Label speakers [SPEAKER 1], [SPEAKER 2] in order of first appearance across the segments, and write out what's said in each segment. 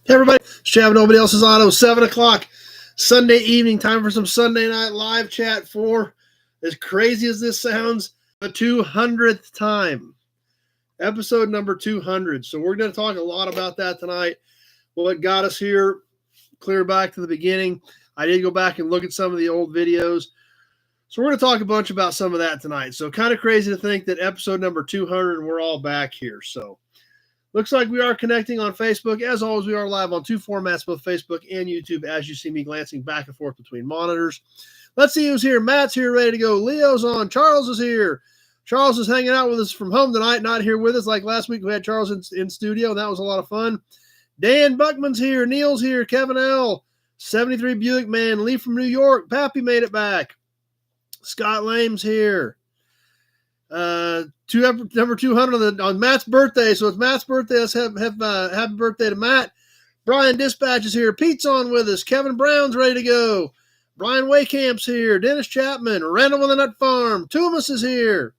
[SPEAKER 1] Hey everybody, it's Chad, nobody else's auto, 7 o'clock Sunday evening, time for some Sunday night live chat for, as crazy as this sounds, the 200th time. Episode number 200. So we're going to talk a lot about that tonight. What got us here, clear back to the beginning. I did go back and look at some of the old videos. So we're going to talk a bunch about some of that tonight. So kind of crazy to think that episode number 200 and we're all back here. So looks like we are connecting on Facebook. As always, we are live on two formats, both Facebook and YouTube, as you see me glancing back and forth between monitors. Let's see who's here. Matt's here, ready to go. Leo's on. Charles is here. Charles is hanging out with us from home tonight, not here with us like last week. We had Charles in studio, and that was a lot of fun. Dan Buckman's here. Neil's here. Kevin L. 73 Buick Man. Lee from New York. Pappy made it back. Scott Lame's here. Number 200 on Matt's birthday. So it's Matt's birthday. Let's have happy birthday to Matt. Brian Dispatch is here. Pete's on with us. Kevin Brown's ready to go. Brian Waycamp's here. Dennis Chapman. Randall with the Nut Farm. Tumas is here.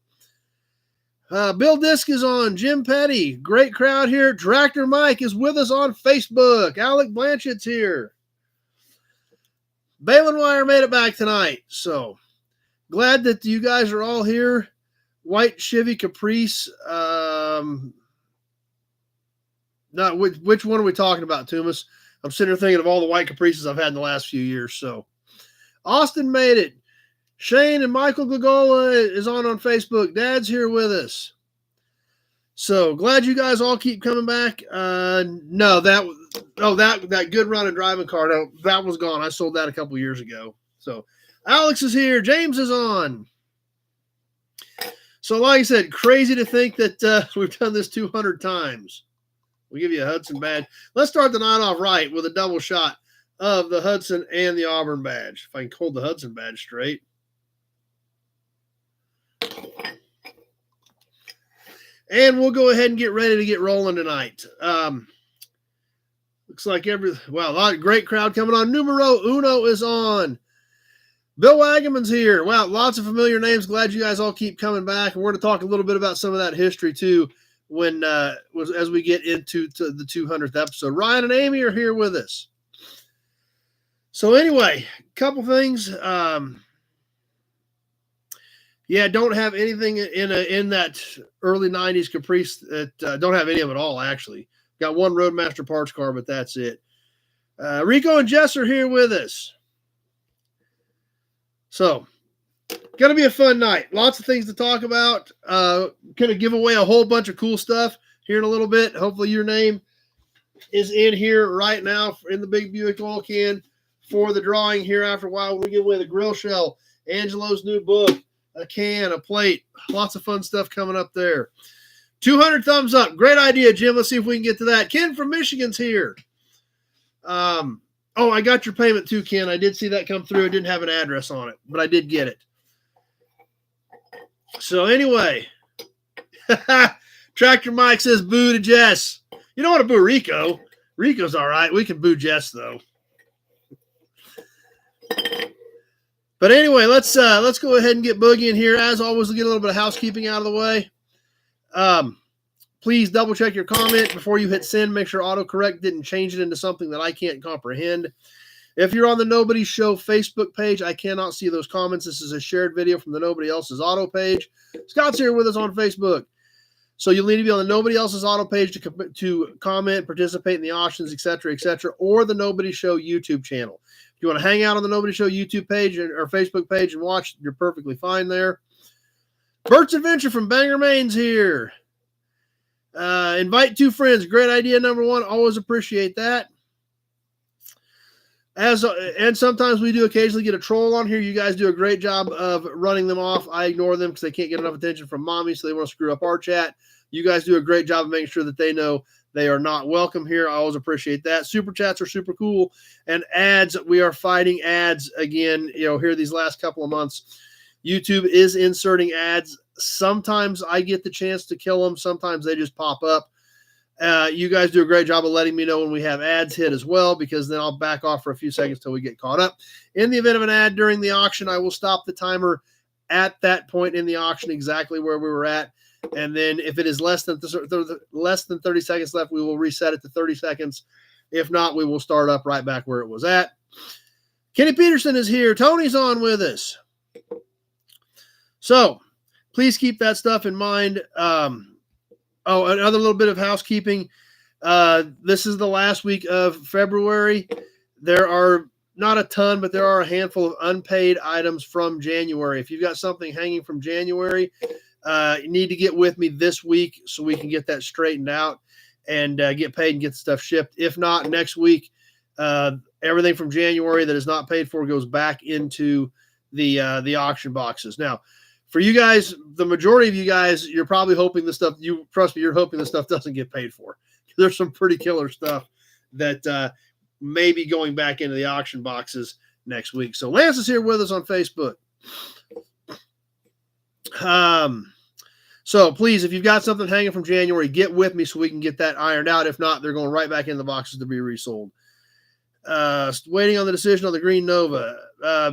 [SPEAKER 1] Bill Disk is on. Jim Petty. Great crowd here. Tractor Mike is with us on Facebook. Alec Blanchett's here. Balin Wire made it back tonight. So glad that you guys are all here. White Chevy Caprice. Not which one are we talking about, Tumas? I'm sitting here thinking of all the white Caprices I've had in the last few years. So Austin made it. Shane and Michael Glagola is on Facebook. Dad's here with us. So glad you guys all keep coming back. No, that good run and driving car. No, that was gone. I sold that a couple years ago. So Alex is here. James is on. So like I said, crazy to think that we've done this 200 times. We'll give you a Hudson badge. Let's start the night off right with a double shot of the Hudson and the Auburn badge. If I can hold the Hudson badge straight. And we'll go ahead and get ready to get rolling tonight. Looks like a lot of great crowd coming on. Numero uno is on. Bill Wagaman's here. Wow, lots of familiar names. Glad you guys all keep coming back. And we're going to talk a little bit about some of that history too as we get into the 200th episode. Ryan and Amy are here with us. So anyway, a couple things. Don't have anything in that early 90s Caprice. Don't have any of it all, actually. Got one Roadmaster parts car, but that's it. Rico and Jess are here with us. So, going to be a fun night. Lots of things to talk about. Going to give away a whole bunch of cool stuff here in a little bit. Hopefully your name is in here right now in the Big Buick oil can for the drawing here after a while. We give away the grill shell, Angelo's new book, a can, a plate. Lots of fun stuff coming up there. 200 thumbs up. Great idea, Jim. Let's see if we can get to that. Ken from Michigan's here. Oh, I got your payment too, Ken. I did see that come through. It didn't have an address on it, but I did get it. So anyway, Tractor Mike says boo to Jess. You don't want to boo Rico. Rico's all right. We can boo Jess though. But anyway, let's go ahead and get Boogie in here. As always, we'll get a little bit of housekeeping out of the way. Please double check your comment before you hit send. Make sure autocorrect didn't change it into something that I can't comprehend. If you're on the Nobody Show Facebook page, I cannot see those comments. This is a shared video from the Nobody Else's Auto page. Scott's here with us on Facebook. So you'll need to be on the Nobody Else's Auto page to comment, participate in the auctions, etc., or the Nobody Show YouTube channel. If you want to hang out on the Nobody Show YouTube page or Facebook page and watch, you're perfectly fine there. Bert's Adventure from Bangor, Maine's here. Invite two friends. Great idea, number one. Always appreciate that. And sometimes we do occasionally get a troll on here. You guys do a great job of running them off. I ignore them because they can't get enough attention from mommy, so they want to screw up our chat. You guys do a great job of making sure that they know they are not welcome here. I always appreciate that. Super chats are super cool. And ads, we are fighting ads again, here these last couple of months. YouTube is inserting ads. Sometimes I get the chance to kill them. Sometimes they just pop up. You guys do a great job of letting me know when we have ads hit as well, because then I'll back off for a few seconds till we get caught up. In the event of an ad during the auction, I will stop the timer at that point in the auction exactly where we were at. And then if it is less than 30 seconds left, we will reset it to 30 seconds. If not, we will start up right back where it was at. Kenny Peterson is here. Tony's on with us. So please keep that stuff in mind. Another little bit of housekeeping. This is the last week of February. There are not a ton, but there are a handful of unpaid items from January. If you've got something hanging from January, you need to get with me this week so we can get that straightened out and get paid and get the stuff shipped. If not, next week, everything from January that is not paid for goes back into the auction boxes. Now, for you guys, the majority of you guys, you're probably hoping the stuff, trust me, you're hoping the stuff doesn't get paid for. There's some pretty killer stuff that may be going back into the auction boxes next week. So Lance is here with us on Facebook. So please, if you've got something hanging from January, get with me so we can get that ironed out. If not, they're going right back into the boxes to be resold. Waiting on the decision on the Green Nova.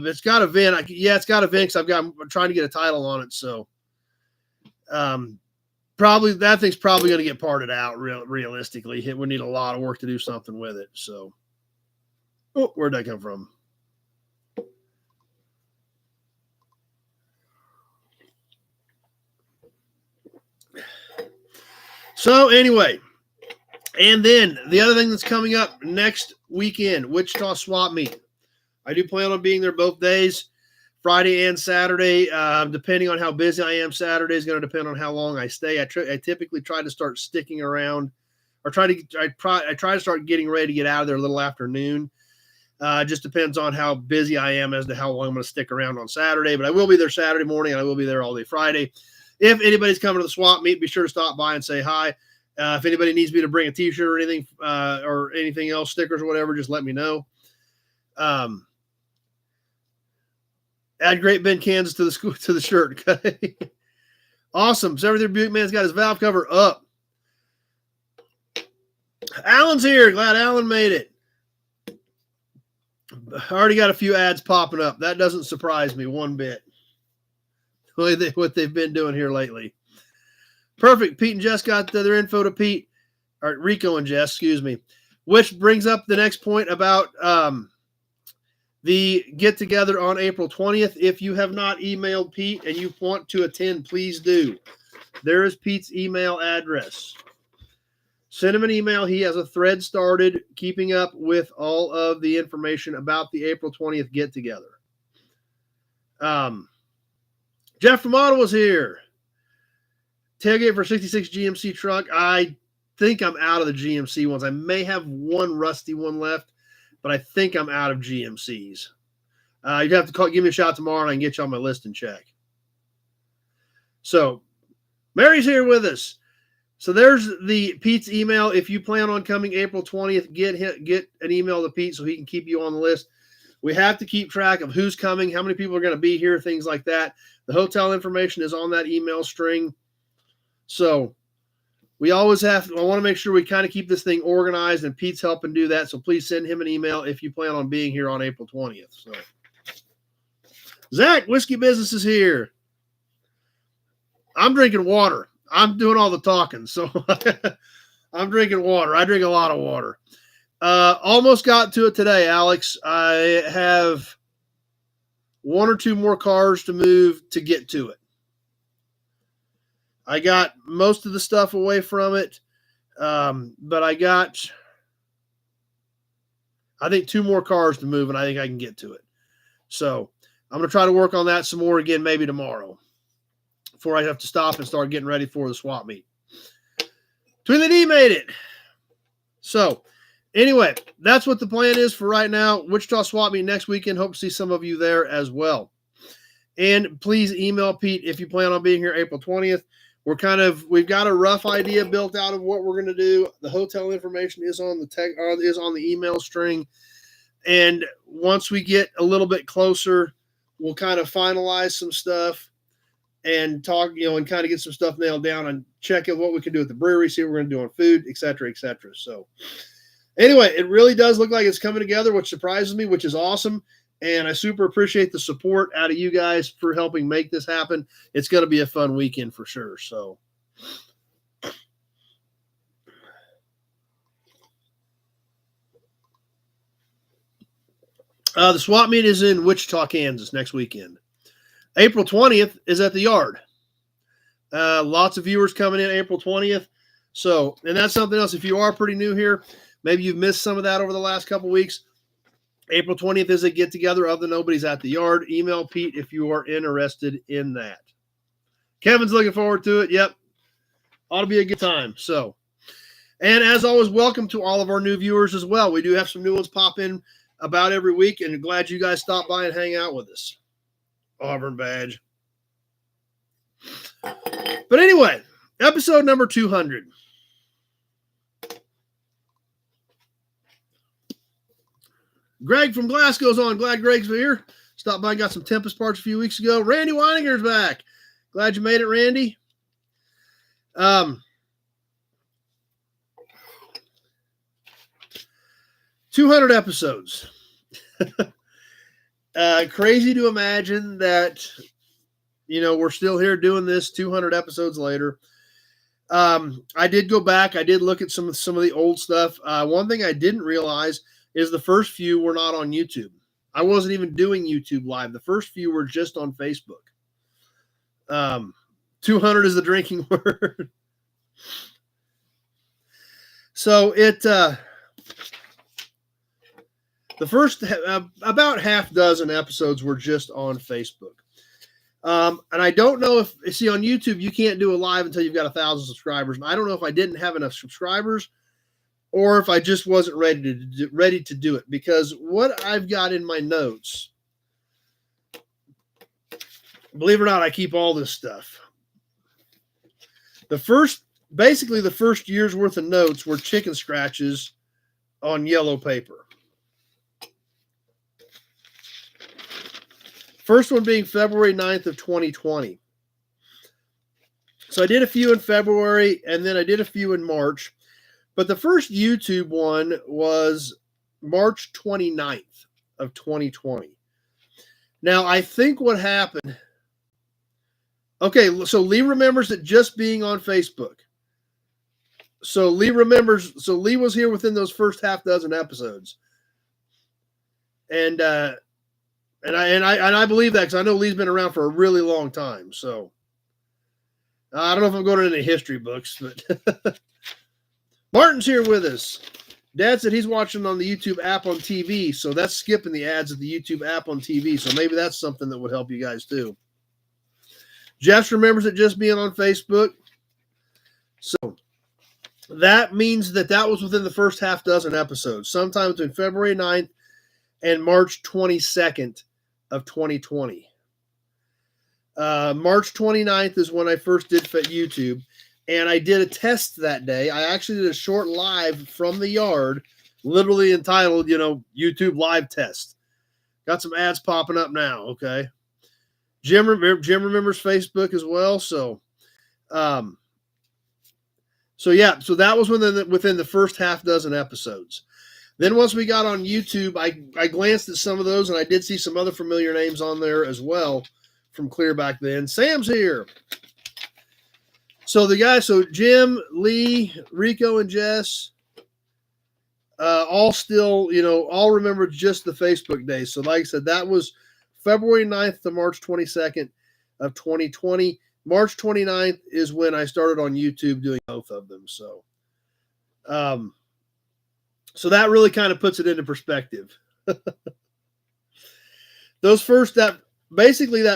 [SPEAKER 1] It's got a VIN. It's got a VIN because I'm trying to get a title on it. So probably that thing's probably going to get parted out realistically. It would need a lot of work to do something with it. So where'd that come from? So anyway, and then the other thing that's coming up next weekend, Wichita Swap Meet. I do plan on being there both days, Friday and Saturday. Depending on how busy I am, Saturday is going to depend on how long I stay. I typically try to start sticking around, or I try to start getting ready to get out of there a little after noon. It just depends on how busy I am as to how long I'm going to stick around on Saturday. But I will be there Saturday morning, and I will be there all day Friday. If anybody's coming to the swap meet, be sure to stop by and say hi. If anybody needs me to bring a T-shirt or anything else, stickers or whatever, just let me know. Add Great Bend, Kansas to the shirt. Okay. Awesome. So everything Buick Man's got his valve cover up. Alan's here. Glad Alan made it. I already got a few ads popping up. That doesn't surprise me one bit. What they've been doing here lately. Perfect. Pete and Jess got their info to Pete, or Rico and Jess, excuse me, which brings up the next point about the get together on April 20th. If you have not emailed Pete and you want to attend, please do. There is Pete's email address. Send him an email. He has a thread started keeping up with all of the information about the April 20th get together. Jeff from Ottawa's here. Tailgate for 66 GMC truck. I think I'm out of the GMC ones. I may have one rusty one left, but I think I'm out of GMCs. You'd have to give me a shot tomorrow, and I can get you on my list and check. So Mary's here with us. So there's the Pete's email. If you plan on coming April 20th, get an email to Pete so he can keep you on the list. We have to keep track of who's coming, how many people are going to be here, things like that. The hotel information is on that email string. So we always I want to make sure we kind of keep this thing organized, and Pete's helping do that. So please send him an email if you plan on being here on April 20th. So Zach, Whiskey Business is here. I'm drinking water. I'm doing all the talking. So I'm drinking water. I drink a lot of water. Almost got to it today, Alex. I have one or two more cars to move to get to it. I got most of the stuff away from it, but I got, I think, two more cars to move, and I think I can get to it. So I'm going to try to work on that some more again, maybe tomorrow, before I have to stop and start getting ready for the swap meet. Twilly D made it. So anyway, that's what the plan is for right now. Wichita swap meet next weekend. Hope to see some of you there as well. And please email Pete if you plan on being here April 20th. We've got a rough idea built out of what we're going to do. The hotel information is on the email string. And once we get a little bit closer, we'll kind of finalize some stuff and talk, and kind of get some stuff nailed down and check out what we can do at the brewery, see what we're going to do on food, et cetera, et cetera. So anyway, it really does look like it's coming together, which surprises me, which is awesome. And I super appreciate the support out of you guys for helping make this happen. It's going to be a fun weekend for sure. So The swap meet is in Wichita, Kansas next weekend. April 20th is at the yard. Lots of viewers coming in April 20th. So, and that's something else. If you are pretty new here, maybe you've missed some of that over the last couple weeks. April 20th is a get-together of the Nobody's at the Yard. Email Pete if you are interested in that. Kevin's looking forward to it. Yep. Ought to be a good time. So, and as always, welcome to all of our new viewers as well. We do have some new ones pop in about every week, and glad you guys stopped by and hang out with us. Auburn badge. But anyway, episode number 200. Greg from Glasgow's on. Glad Greg's here. Stopped by and got some Tempest parts a few weeks ago. Randy Weininger's back. Glad you made it, Randy. 200 episodes. Crazy to imagine that, we're still here doing this 200 episodes later. I did go back. I did look at some of the old stuff. One thing I didn't realize is the first few were not on YouTube. I wasn't even doing YouTube live. The first few were just on Facebook. 200 is the drinking word. So the first about half dozen episodes were just on Facebook. And I don't know if, see, on YouTube, you can't do a live until you've got 1,000 subscribers. And I don't know if I didn't have enough subscribers or if I just wasn't ready to do it, because what I've got in my notes, believe it or not, I keep all this stuff. Basically the first year's worth of notes were chicken scratches on yellow paper. First one being February 9th of 2020. So I did a few in February, and then I did a few in March. But the first YouTube one was March 29th of 2020. Now, I think what happened... Okay, so Lee remembers it just being on Facebook. So Lee was here within those first half dozen episodes. And I believe that because I know Lee's been around for a really long time. So I don't know if I'm going into history books, but Martin's here with us. Dad said he's watching on the YouTube app on TV, so that's skipping the ads of the YouTube app on TV. So maybe that's something that would help you guys too. Jeff remembers it just being on Facebook. So that means that was within the first half dozen episodes, sometime between February 9th and March 22nd of 2020. March 29th is when I first did YouTube, and I did a test that day. I actually did a short live from the yard, literally entitled, YouTube live test. Got some ads popping up now, okay? Jim remembers Facebook as well, so that was within the first half dozen episodes. Then once we got on YouTube, I glanced at some of those, and I did see some other familiar names on there as well from clear back then. Sam's here. So the guys, Jim, Lee, Rico, and Jess, all still, all remember just the Facebook days. So like I said, that was February 9th to March 22nd of 2020. March 29th is when I started on YouTube doing both of them. So that really kind of puts it into perspective. That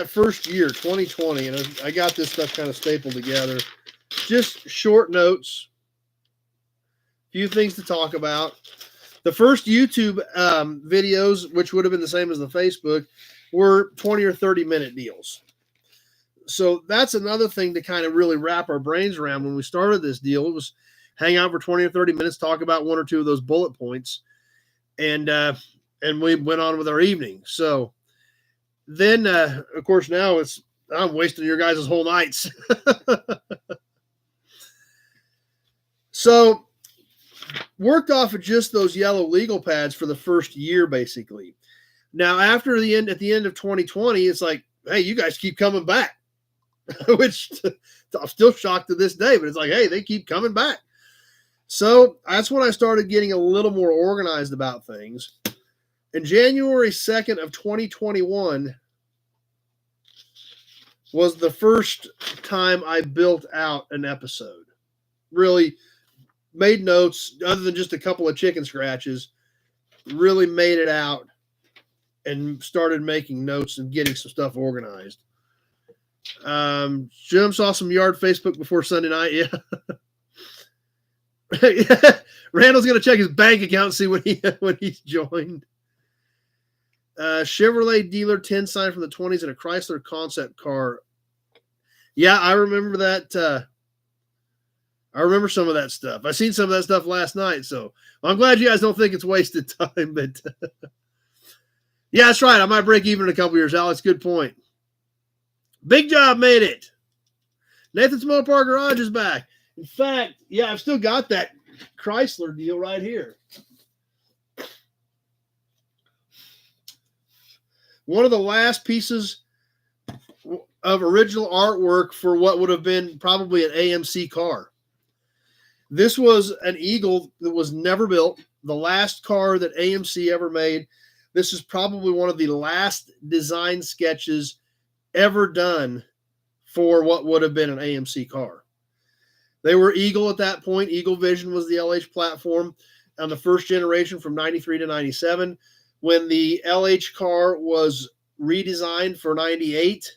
[SPEAKER 1] first year, 2020, and I got this stuff kind of stapled together. Just short notes, few things to talk about. The first YouTube videos, which would have been the same as the Facebook, were 20 or 30 minute deals. So that's another thing to kind of really wrap our brains around when we started this deal. It was hang out for 20 or 30 minutes, talk about one or two of those bullet points, and we went on with our evening. So then, of course, now I'm wasting your guys' whole nights. So worked off of just those yellow legal pads for the first year, basically. Now, at the end of 2020, it's like, hey, you guys keep coming back, which I'm still shocked to this day, but it's like, hey, they keep coming back. So that's when I started getting a little more organized about things. And January 2nd of 2021 was the first time I built out an episode. Really made notes, other than just a couple of chicken scratches, really made it out and started making notes and getting some stuff organized. Jim saw some yard Facebook before Sunday night. Yeah. Randall's going to check his bank account and see when he's joined. Chevrolet dealer 10 sign from the 20s and a Chrysler concept car. Yeah, I remember that. I remember some of that stuff. I seen some of that stuff last night, so I'm glad you guys don't think it's wasted time. But yeah, that's right. I might break even in a couple years, Alex. Good point. Big Job made it. Nathan's Mopar Garage is back. In fact, yeah, I've still got that Chrysler deal right here. One of the last pieces of original artwork for what would have been probably an AMC car. This was an Eagle that was never built, the last car that AMC ever made. This is probably one of the last design sketches ever done for what would have been an AMC car. They were Eagle at that point. Eagle Vision was the LH platform on the first generation from 93 to 97. When the LH car was redesigned for 98,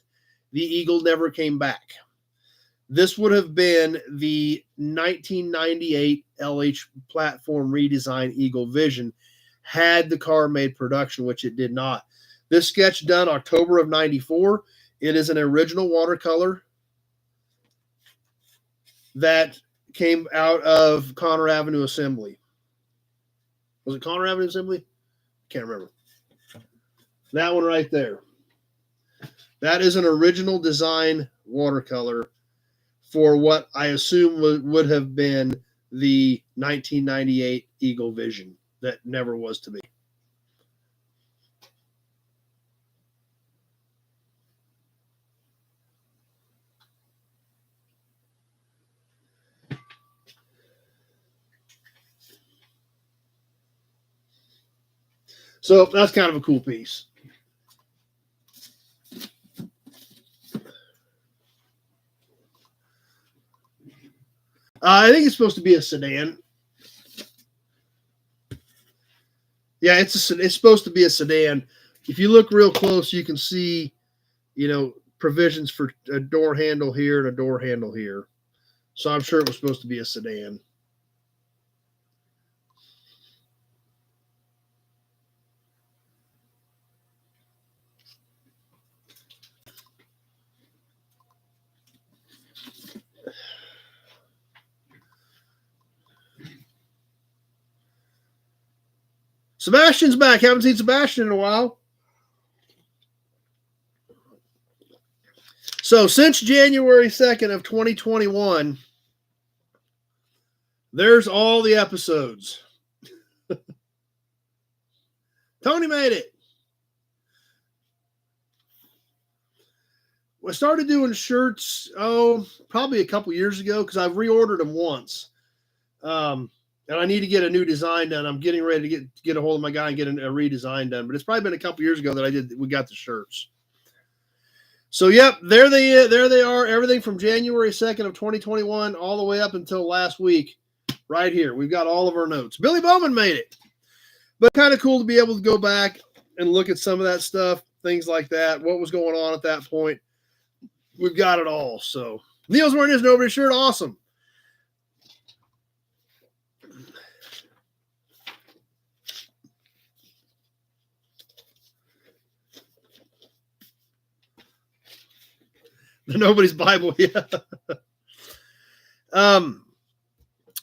[SPEAKER 1] the Eagle never came back. This would have been the 1998 LH platform redesign Eagle Vision had the car made production, which it did not. This sketch done October of 94. It is an original watercolor that came out of Conner Avenue Assembly. Was it Conner Avenue Assembly? Can't remember. That one right there. That is an original design watercolor for what I assume would have been the 1998 Eagle Vision that never was to be. So that's kind of a cool piece. I think it's supposed to be a sedan. Yeah, it's supposed to be a sedan. If you look real close, you can see, provisions for a door handle here and a door handle here. So I'm sure it was supposed to be a sedan. Sebastian's back. Haven't seen Sebastian in a while. So since January 2nd of 2021, there's all the episodes. Tony made it. I started doing shirts, probably a couple years ago because I've reordered them once. And I need to get a new design done. I'm getting ready to get a hold of my guy and get a redesign done. But it's probably been a couple years ago that we got the shirts. So, yep, there they are. Everything from January 2nd of 2021 all the way up until last week right here. We've got all of our notes. Billy Bowman made it. But kind of cool to be able to go back and look at some of that stuff, things like that, what was going on at that point. We've got it all. So, Neil's wearing his Nobody shirt. Awesome. The Nobody's Bible, yeah.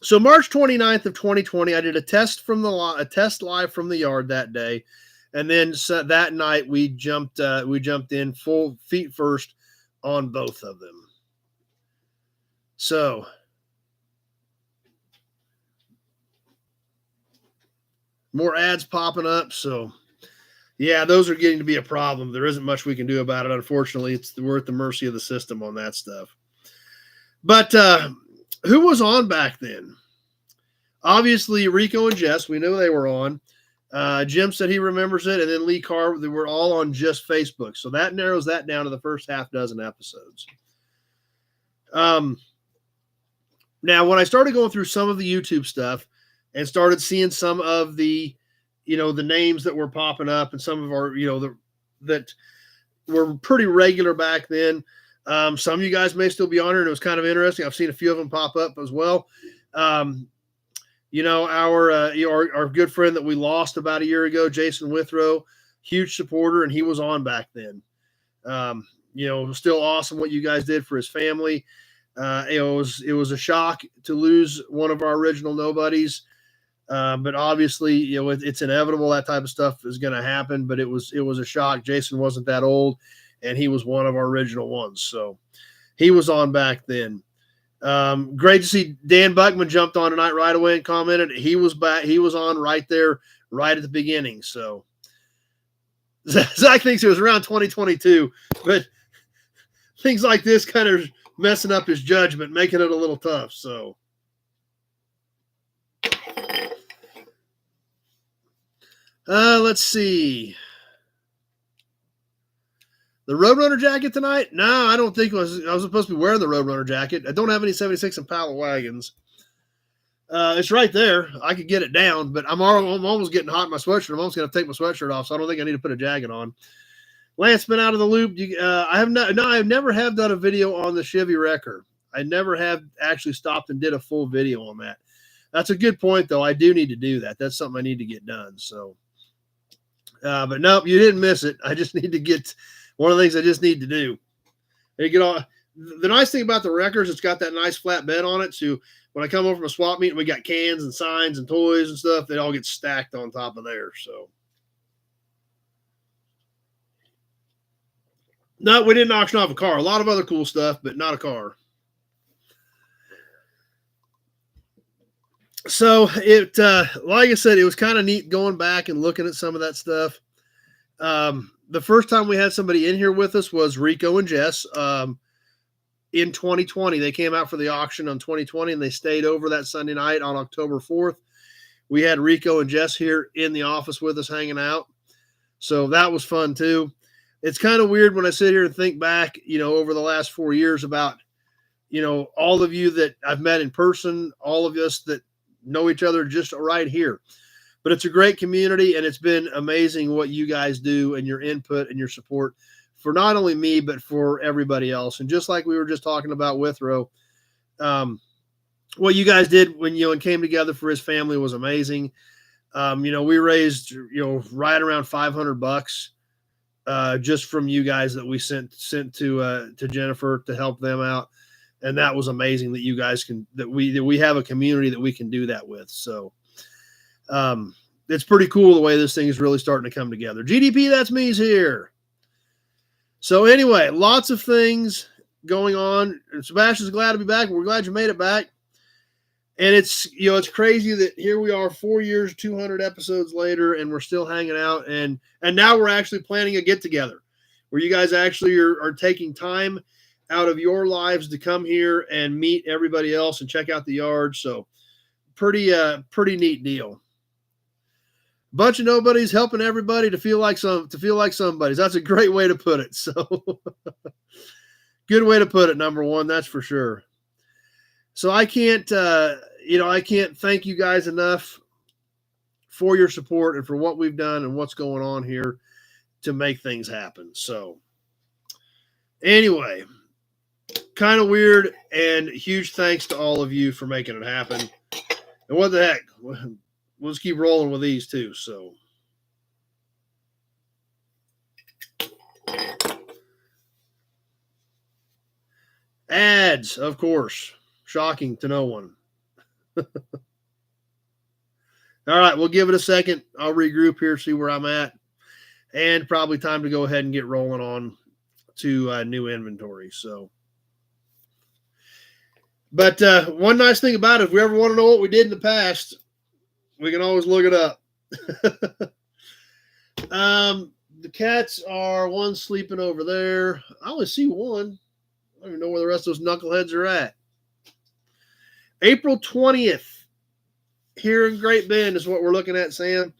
[SPEAKER 1] So March 29th of 2020, I did a test live from the yard that day, and then that night we jumped in full feet first on both of them. So more ads popping up, so. Yeah, those are getting to be a problem. There isn't much we can do about it. Unfortunately, we're at the mercy of the system on that stuff. But who was on back then? Obviously, Rico and Jess. We knew they were on. Jim said he remembers it, and then Lee Carr, they were all on just Facebook. So that narrows that down to the first half dozen episodes. Now, when I started going through some of the YouTube stuff and started seeing some of the, the names that were popping up and some of our, that were pretty regular back then. Some of you guys may still be on here, and it was kind of interesting. I've seen a few of them pop up as well. Our good friend that we lost about a year ago, Jason Withrow, huge supporter, and he was on back then. Still awesome what you guys did for his family. It was a shock to lose one of our original nobodies. But obviously, it's inevitable that type of stuff is going to happen, but it was a shock. Jason wasn't that old, and he was one of our original ones. So he was on back then. Great to see Dan Buckman jumped on tonight right away and commented. He was back. He was on right there, right at the beginning. So Zach thinks it was around 2022, but things like this kind of messing up his judgment, making it a little tough. So let's see. The Roadrunner jacket tonight? No, I don't think I was supposed to be wearing the Roadrunner jacket. I don't have any 76 Impala wagons. It's right there. I could get it down, but I'm almost getting hot in my sweatshirt. I'm almost going to take my sweatshirt off, so I don't think I need to put a jacket on. Lance been out of the loop. I never have done a video on the Chevy Wrecker. I never have actually stopped and did a full video on that. That's a good point, though. I do need to do that. That's something I need to get done. So, but nope, you didn't miss it. I just need to get one of the things I just need to do. The nice thing about the Wreckers, it's got that nice flat bed on it. So when I come over from a swap meet, we got cans and signs and toys and stuff. They all get stacked on top of there. So. No, we didn't auction off a car. A lot of other cool stuff, but not a car. So like I said, it was kind of neat going back and looking at some of that stuff. The first time we had somebody in here with us was Rico and Jess. In 2020, they came out for the auction on 2020, and they stayed over that Sunday night on October 4th. We had Rico and Jess here in the office with us hanging out. So that was fun too. It's kind of weird when I sit here and think back, over the last 4 years about, all of you that I've met in person, all of us that know each other just right here. But it's a great community, and it's been amazing what you guys do and your input and your support for not only me, but for everybody else. And just like we were just talking about Withrow, what you guys did when came together for his family was amazing. We raised, right around $500 just from you guys that we sent to Jennifer to help them out. And that was amazing that you guys that we have a community that we can do that with. So, it's pretty cool the way this thing is really starting to come together. GDP, that's me's here. So anyway, lots of things going on. And Sebastian's glad to be back. We're glad you made it back. And it's crazy that here we are 4 years, 200 episodes later, and we're still hanging out. And now we're actually planning a get together where you guys actually are taking time out of your lives to come here and meet everybody else and check out the yard. So pretty neat deal. Bunch of nobodies helping everybody to feel like somebody's. That's a great way to put it. So good way to put it. Number one, that's for sure. So I can't thank you guys enough for your support and for what we've done and what's going on here to make things happen. So anyway, kind of weird, and huge thanks to all of you for making it happen. And what the heck? We'll just keep rolling with these too. So ads, of course, shocking to no one. All right, we'll give it a second. I'll regroup here, see where I'm at, and probably time to go ahead and get rolling on to new inventory. So, but one nice thing about it, if we ever want to know what we did in the past, we can always look it up. The cats are one sleeping over there. I only see one. I don't even know where the rest of those knuckleheads are at. April 20th here in Great Bend is what we're looking at, Sam.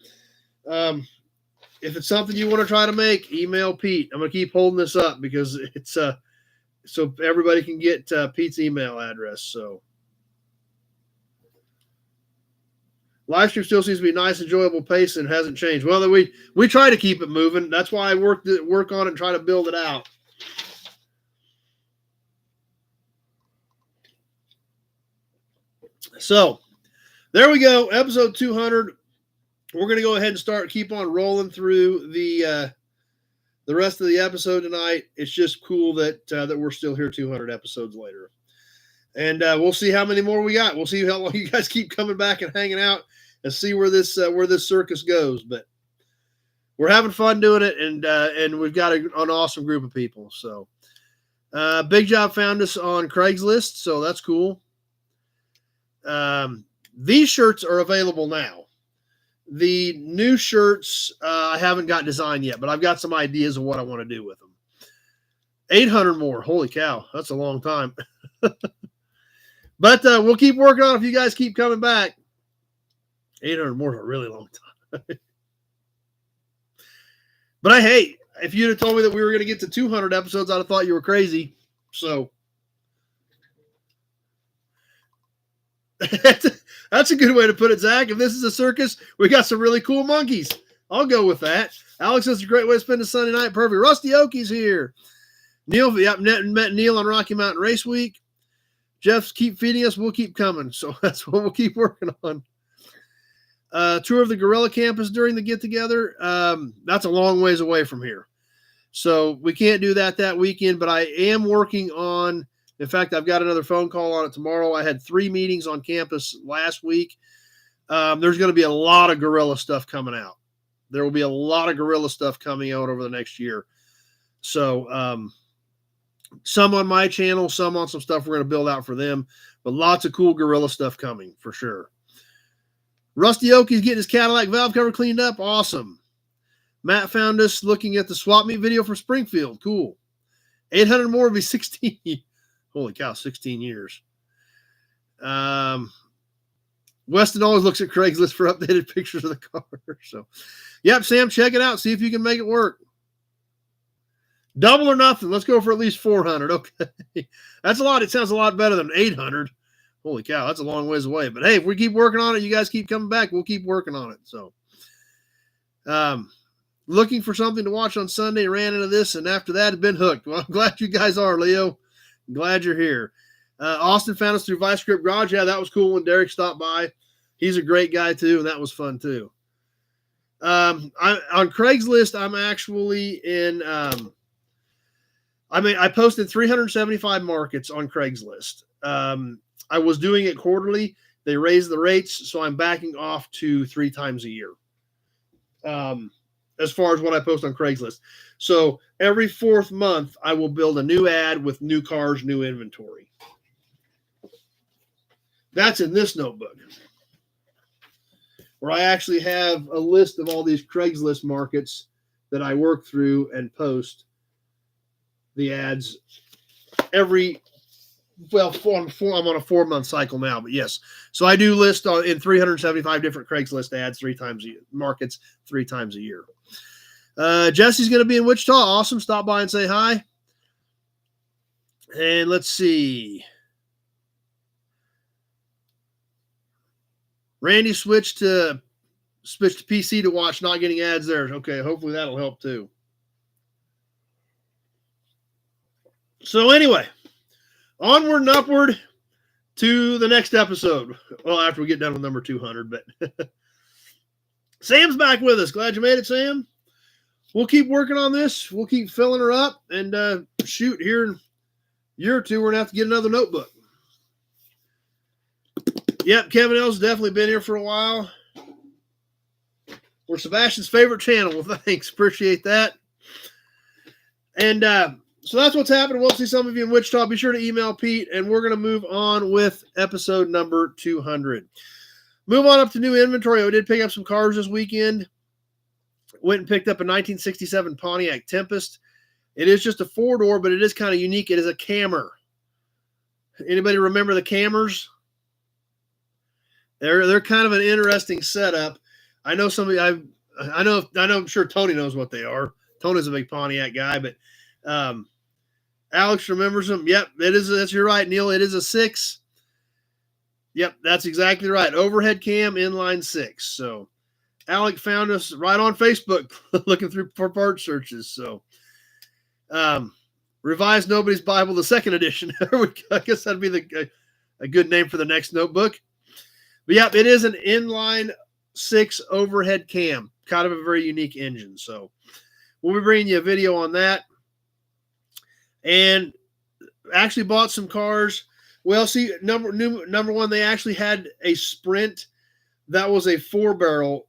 [SPEAKER 1] If it's something you want to try to make, email Pete. I'm going to keep holding this up because it's so everybody can get Pete's email address. So live stream still seems to be a nice, enjoyable pace and hasn't changed. Well, we try to keep it moving. That's why I work on it and try to build it out. So there we go. Episode 200. We're going to go ahead and keep on rolling through the rest of the episode tonight. It's just cool that we're still here 200 episodes later. And we'll see how many more we got. We'll see how long you guys keep coming back and hanging out and see where this circus goes. But we're having fun doing it, and we've got an awesome group of people. So Big Job found us on Craigslist, so that's cool. These shirts are available now. The new shirts I haven't got designed yet, but I've got some ideas of what I want to do with them. 800 more. Holy cow. That's a long time. But we'll keep working on it if you guys keep coming back. 800 more is a really long time. But hey, if you'd have told me that we were going to get to 200 episodes, I'd have thought you were crazy. So that's a good way to put it, Zach. If this is a circus, we got some really cool monkeys. I'll go with that. Alex, that's a great way to spend a Sunday night. Perfect. Rusty Oakie's here. Neil, met Neil on Rocky Mountain Race Week. Jeff's keep feeding us. We'll keep coming. So that's what we'll keep working on. Tour of the Gorilla Campus during the get-together. That's a long ways away from here. So we can't do that weekend, but I am working on, in fact, I've got another phone call on it tomorrow. I had 3 meetings on campus last week. There's going to be a lot of gorilla stuff coming out. There will be a lot of gorilla stuff coming out over the next year. So some on my channel, some on some stuff we're going to build out for them, but lots of cool gorilla stuff coming for sure. Rusty Oakie's getting his Cadillac valve cover cleaned up. Awesome. Matt found us looking at the swap meet video from Springfield. Cool. 800 more would be 16. Holy cow, 16 years. Weston always looks at Craigslist for updated pictures of the car. So, yep, Sam, check it out. See if you can make it work. Double or nothing. Let's go for at least 400. Okay. That's a lot. It sounds a lot better than 800. Holy cow, that's a long ways away. But hey, if we keep working on it, you guys keep coming back, we'll keep working on it. So, looking for something to watch on Sunday, ran into this, and after that, I've been hooked. Well, I'm glad you guys are, Leo. I'm glad you're here. Austin found us through Vice Grip Garage. Yeah, that was cool when Derek stopped by. He's a great guy, too, and that was fun, too. On Craigslist, I'm actually in I posted 375 markets on Craigslist. I was doing it quarterly. They raised the rates, so I'm backing off to 3 times a year as far as what I post on Craigslist. So every 4th month, I will build a new ad with new cars, new inventory. That's in this notebook, where I actually have a list of all these Craigslist markets that I work through and post the ads every. Well, I'm on a 4-month cycle now, but yes. So I do list in 375 different Craigslist ads 3 times a year, markets 3 times a year. Jesse's going to be in Wichita. Awesome. Stop by and say hi. And let's see. Randy switched to PC to watch, not getting ads there. Okay, hopefully that'll help too. So anyway, onward and upward to the next episode. Well, after we get done with number 200, but Sam's back with us. Glad you made it, Sam. We'll keep working on this. We'll keep filling her up, and shoot, here in a year or two, we're going to have to get another notebook. Yep, Kevin L's definitely been here for a while. We're Sebastian's favorite channel. Well, thanks. Appreciate that. And so that's what's happening. We'll see some of you in Wichita. Be sure to email Pete, and we're going to move on with episode number 200. Move on up to new inventory. We did pick up some cars this weekend. Went and picked up a 1967 Pontiac Tempest. It is just a 4-door, but it is kind of unique. It is a Cammer. Anybody remember the Cammers? They're kind of an interesting setup. I know somebody I know. I'm sure Tony knows what they are. Tony's a big Pontiac guy, but Alex remembers them. Yep, it is. That's you're right, Neil. It is a 6. Yep, that's exactly right. Overhead cam, inline 6. So Alec found us right on Facebook looking through for part searches. So Revised Nobody's Bible, the 2nd edition. I guess that'd be a good name for the next notebook. But yep, it is an inline 6 overhead cam. Kind of a very unique engine. So we'll be bringing you a video on that. And actually bought some cars. Well, see, number one, they actually had a Sprint that was a 4-barrel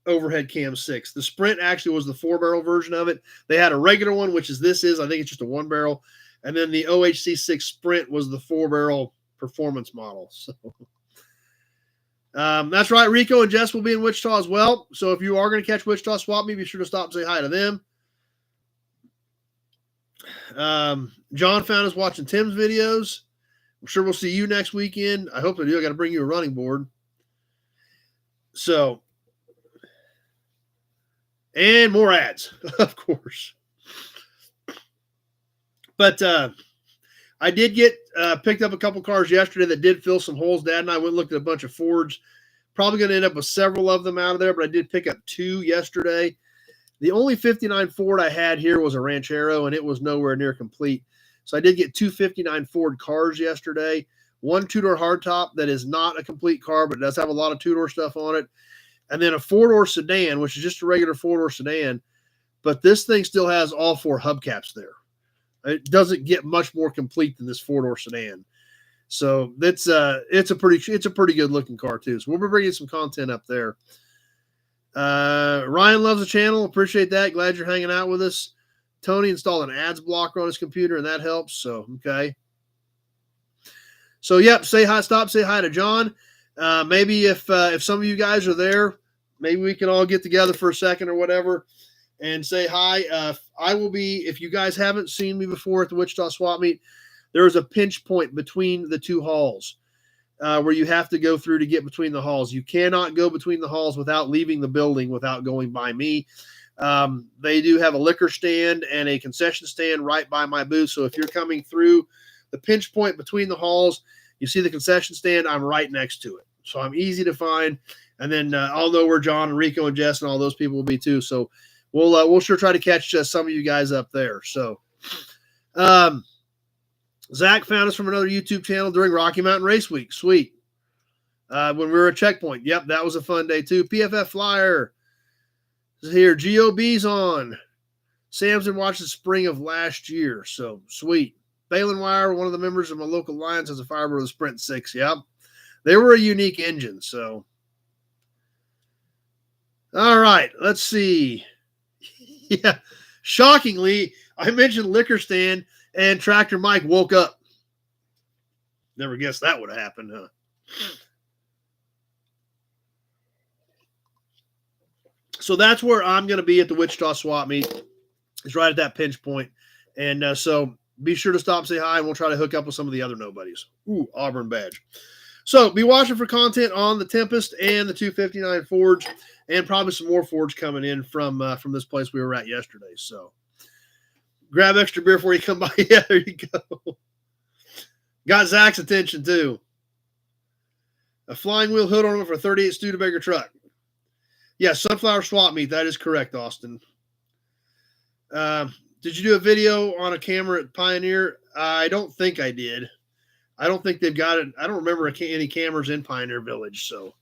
[SPEAKER 1] overhead cam 6. The Sprint actually was the 4-barrel version of it. They had a regular one, which is this is. I think it's just a 1-barrel. And then the OHC 6 Sprint was the 4-barrel performance model. So that's right. Rico and Jess will be in Wichita as well. So if you are going to catch Wichita Swap Meet, be sure to stop and say hi to them. John found us watching Tim's videos. I'm sure we'll see you next weekend. I hope I do. I got to bring you a running board. So, and more ads, of course. But I did get picked up a couple cars yesterday that did fill some holes. Dad and I went and looked at a bunch of Fords. Probably going to end up with several of them out of there, but I did pick up 2 yesterday. The only 59 Ford I had here was a Ranchero, and it was nowhere near complete. So I did get 2 59 Ford cars yesterday. One 2-door hardtop that is not a complete car, but it does have a lot of 2-door stuff on it. And then a 4-door sedan, which is just a regular 4-door sedan. But this thing still has all 4 hubcaps there. It doesn't get much more complete than this 4-door sedan. So that's it's a pretty good looking car too. So we'll be bringing some content up there. Ryan loves the channel. Appreciate that. Glad you're hanging out with us. Tony installed an ads blocker on his computer, and that helps. So, okay. So, yep, say hi to John. Maybe if some of you guys are there, maybe we can all get together for a second or whatever and say hi. I will be, if you guys haven't seen me before at the Wichita Swap Meet, there is a pinch point between the 2 halls. Where you have to go through to get between the halls. You cannot go between the halls without leaving the building without going by me. They do have a liquor stand and a concession stand right by my booth. So if you're coming through the pinch point between the halls, you see the concession stand, I'm right next to it. So I'm easy to find. And then I'll know where John and Rico and Jess and all those people will be too. So we'll sure try to catch some of you guys up there. So, Zach found us from another YouTube channel during Rocky Mountain Race Week. Sweet. When we were at Checkpoint. Yep, that was a fun day too. PFF Flyer is here. GOB's on. Samson watched the spring of last year. So, sweet. Balin Wire, one of the members of my local Lions, has a Firebird with a Sprint 6. Yep. They were a unique engine. So, all right. Let's see. Yeah. Shockingly, I mentioned liquor stand, and Tractor Mike woke up. Never guessed that would have happened, huh? So that's where I'm going to be at the Wichita Swap Meet. It's right at that pinch point. And so be sure to stop and say hi, and we'll try to hook up with some of the other nobodies. Ooh, Auburn badge. So be watching for content on the Tempest and the 259 Fords, and probably some more Fords coming in from this place we were at yesterday. So grab extra beer before you come by. Yeah, there you go. Got Zach's attention, too. A flying wheel hood on it for a 38 Studebaker truck. Yeah, Sunflower Swap Meet. That is correct, Austin. Did you do a video on a camera at Pioneer? I don't think I did. I don't think they've got it. I don't remember any cameras in Pioneer Village, so.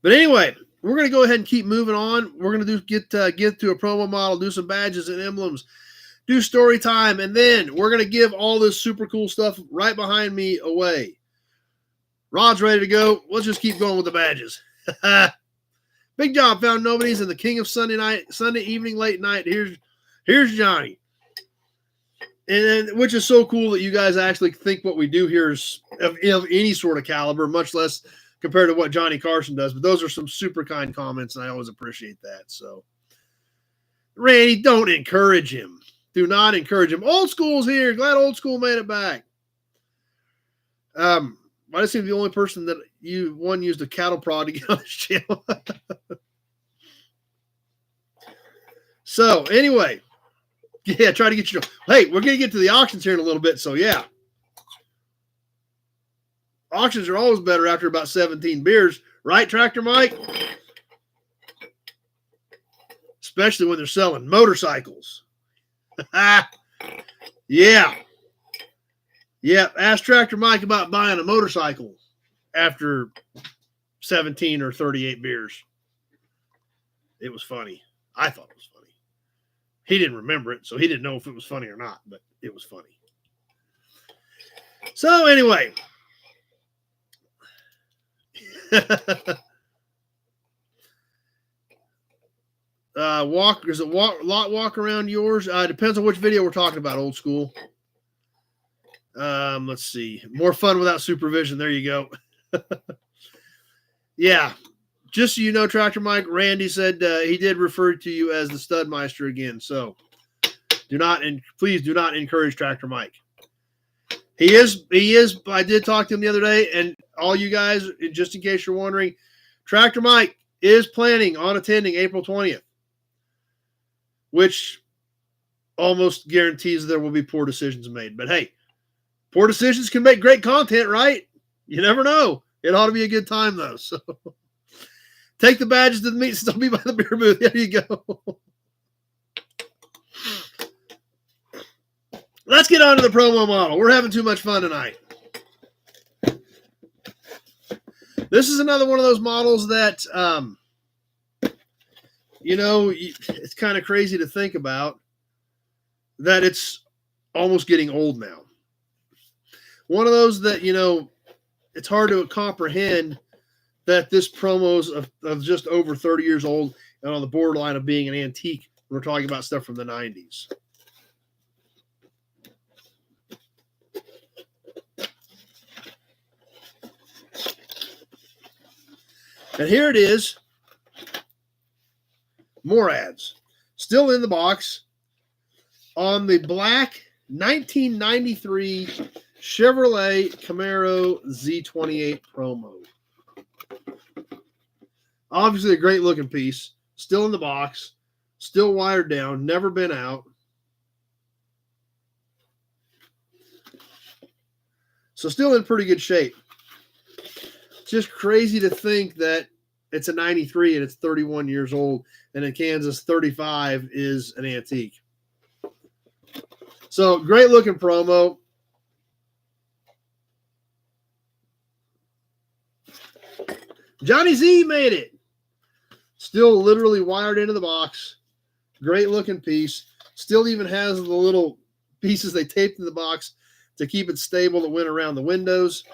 [SPEAKER 1] But anyway, we're going to go ahead and keep moving on. We're going to get to a promo model, do some badges and emblems, do story time, and then we're going to give all this super cool stuff right behind me away. Rod's ready to go. Let's just keep going with the badges. Big job, found nobodies, and the king of Sunday evening, late night. Here's Johnny. And which is so cool that you guys actually think what we do here is of any sort of caliber, much less compared to what Johnny Carson does. But those are some super kind comments, and I always appreciate that. So, Randy, don't encourage him. Do not encourage him. Old school's here. Glad old school made it back. I just seem the only person that used a cattle prod to get on this channel. So anyway, yeah, try to get your. Hey, we're gonna get to the auctions here in a little bit. So yeah, auctions are always better after about 17 beers, right, Tractor Mike? Especially when they're selling motorcycles. Yeah. Yeah, ask Tractor Mike about buying a motorcycle after 17 or 38 beers. It was funny. I thought it was funny. He didn't remember it, so he didn't know if it was funny or not, but it was funny. So anyway. Is it lot walk around yours? Depends on which video we're talking about, old school. Let's see. More fun without supervision. There you go. Yeah. Just so you know, Tractor Mike, Randy said he did refer to you as the Studmeister again. So please do not encourage Tractor Mike. He is. I did talk to him the other day, and all you guys, just in case you're wondering, Tractor Mike is planning on attending April 20th, which almost guarantees there will be poor decisions made. But hey, poor decisions can make great content, right? You never know. It ought to be a good time, though. So take the badges to the meet. Still be by the beer booth. There you go. Let's get on to the promo model. We're having too much fun tonight. This is another one of those models that, it's kind of crazy to think about that it's almost getting old now. One of those that, it's hard to comprehend that this promo's of just over 30 years old and on the borderline of being an antique. We're talking about stuff from the 90s. And here it is. More ads. Still in the box on the black 1993 Chevrolet Camaro Z28 promo. Obviously a great looking piece. Still in the box. Still wired down. Never been out. So still in pretty good shape. Just crazy to think that it's a 93 and it's 31 years old, and in Kansas 35 is an antique. So great looking promo. Johnny Z made it. Still literally wired into the box. Great looking piece. Still even has the little pieces they taped in the box to keep it stable that went around the windows.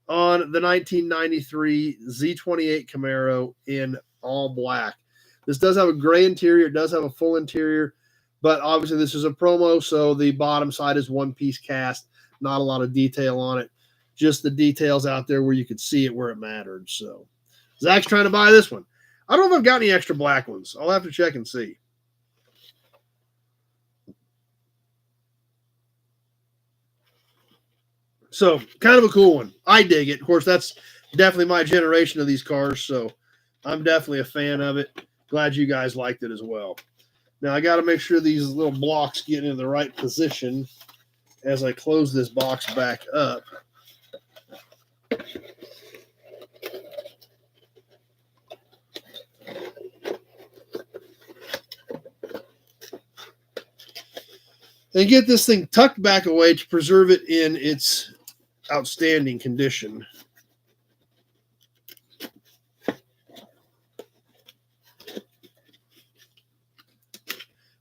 [SPEAKER 1] On the 1993 Z28 Camaro in all black. This does have a gray interior. It does have a full interior, but obviously this is a promo, so the bottom side is one-piece cast. Not a lot of detail on it. Just the details out there where you could see it where it mattered. So Zach's trying to buy this one. I don't know if I've got any extra black ones. I'll have to check and see. So kind of a cool one. I dig it. Of course, that's definitely my generation of these cars, so I'm definitely a fan of it. Glad you guys liked it as well. Now, I got to make sure these little blocks get in the right position as I close this box back up. And get this thing tucked back away to preserve it in its outstanding condition.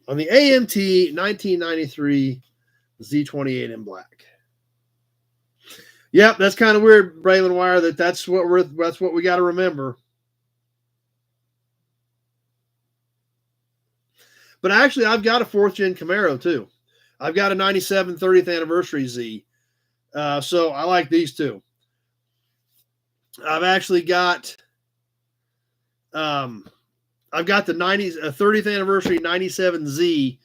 [SPEAKER 1] On the AMT 1993 Z28 in black. Yep, that's kind of weird, Braylon Wire. That's what we got to remember. But actually, I've got a 4th gen Camaro too. I've got a 97 30th anniversary Z. So I like these two. I've actually got, I've got the 30th anniversary 97Z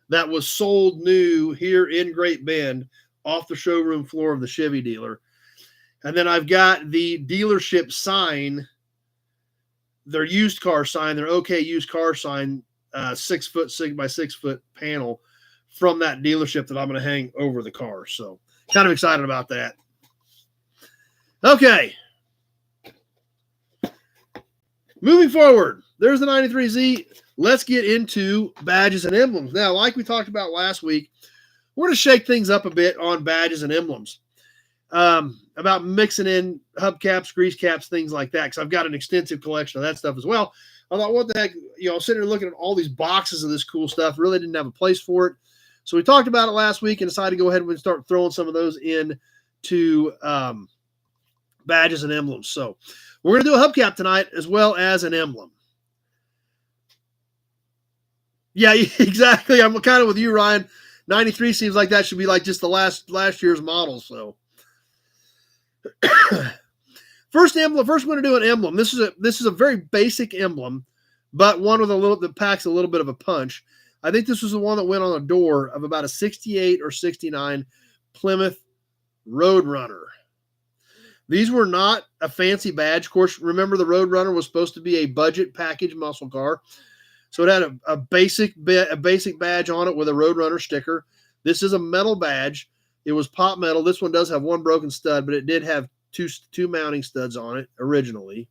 [SPEAKER 1] that was sold new here in Great Bend off the showroom floor of the Chevy dealer. And then I've got the dealership sign, their used car sign, their OK used car sign, 6 foot 6 by 6 foot panel from that dealership that I'm going to hang over the car. So kind of excited about that. Okay. Moving forward, there's the 93Z. Let's get into badges and emblems. Now, like we talked about last week, we're going to shake things up a bit on badges and emblems. About mixing in hubcaps, grease caps, things like that, because I've got an extensive collection of that stuff as well. I thought, what the heck, sitting there looking at all these boxes of this cool stuff, really didn't have a place for it. So we talked about it last week and decided to go ahead and start throwing some of those in to badges and emblems. So we're going to do a hubcap tonight as well as an emblem. Yeah, exactly. I'm kind of with you, Ryan. 93 seems like that should be like just the last year's model. So first emblem. First, we're going to do an emblem. This is a very basic emblem, but one with that packs a little bit of a punch. I think this was the one that went on the door of about a 68 or 69 Plymouth Roadrunner. These were not a fancy badge. Of course, remember the Roadrunner was supposed to be a budget package muscle car. So it had a basic badge on it with a Roadrunner sticker. This is a metal badge. It was pot metal. This one does have one broken stud, but it did have two mounting studs on it originally.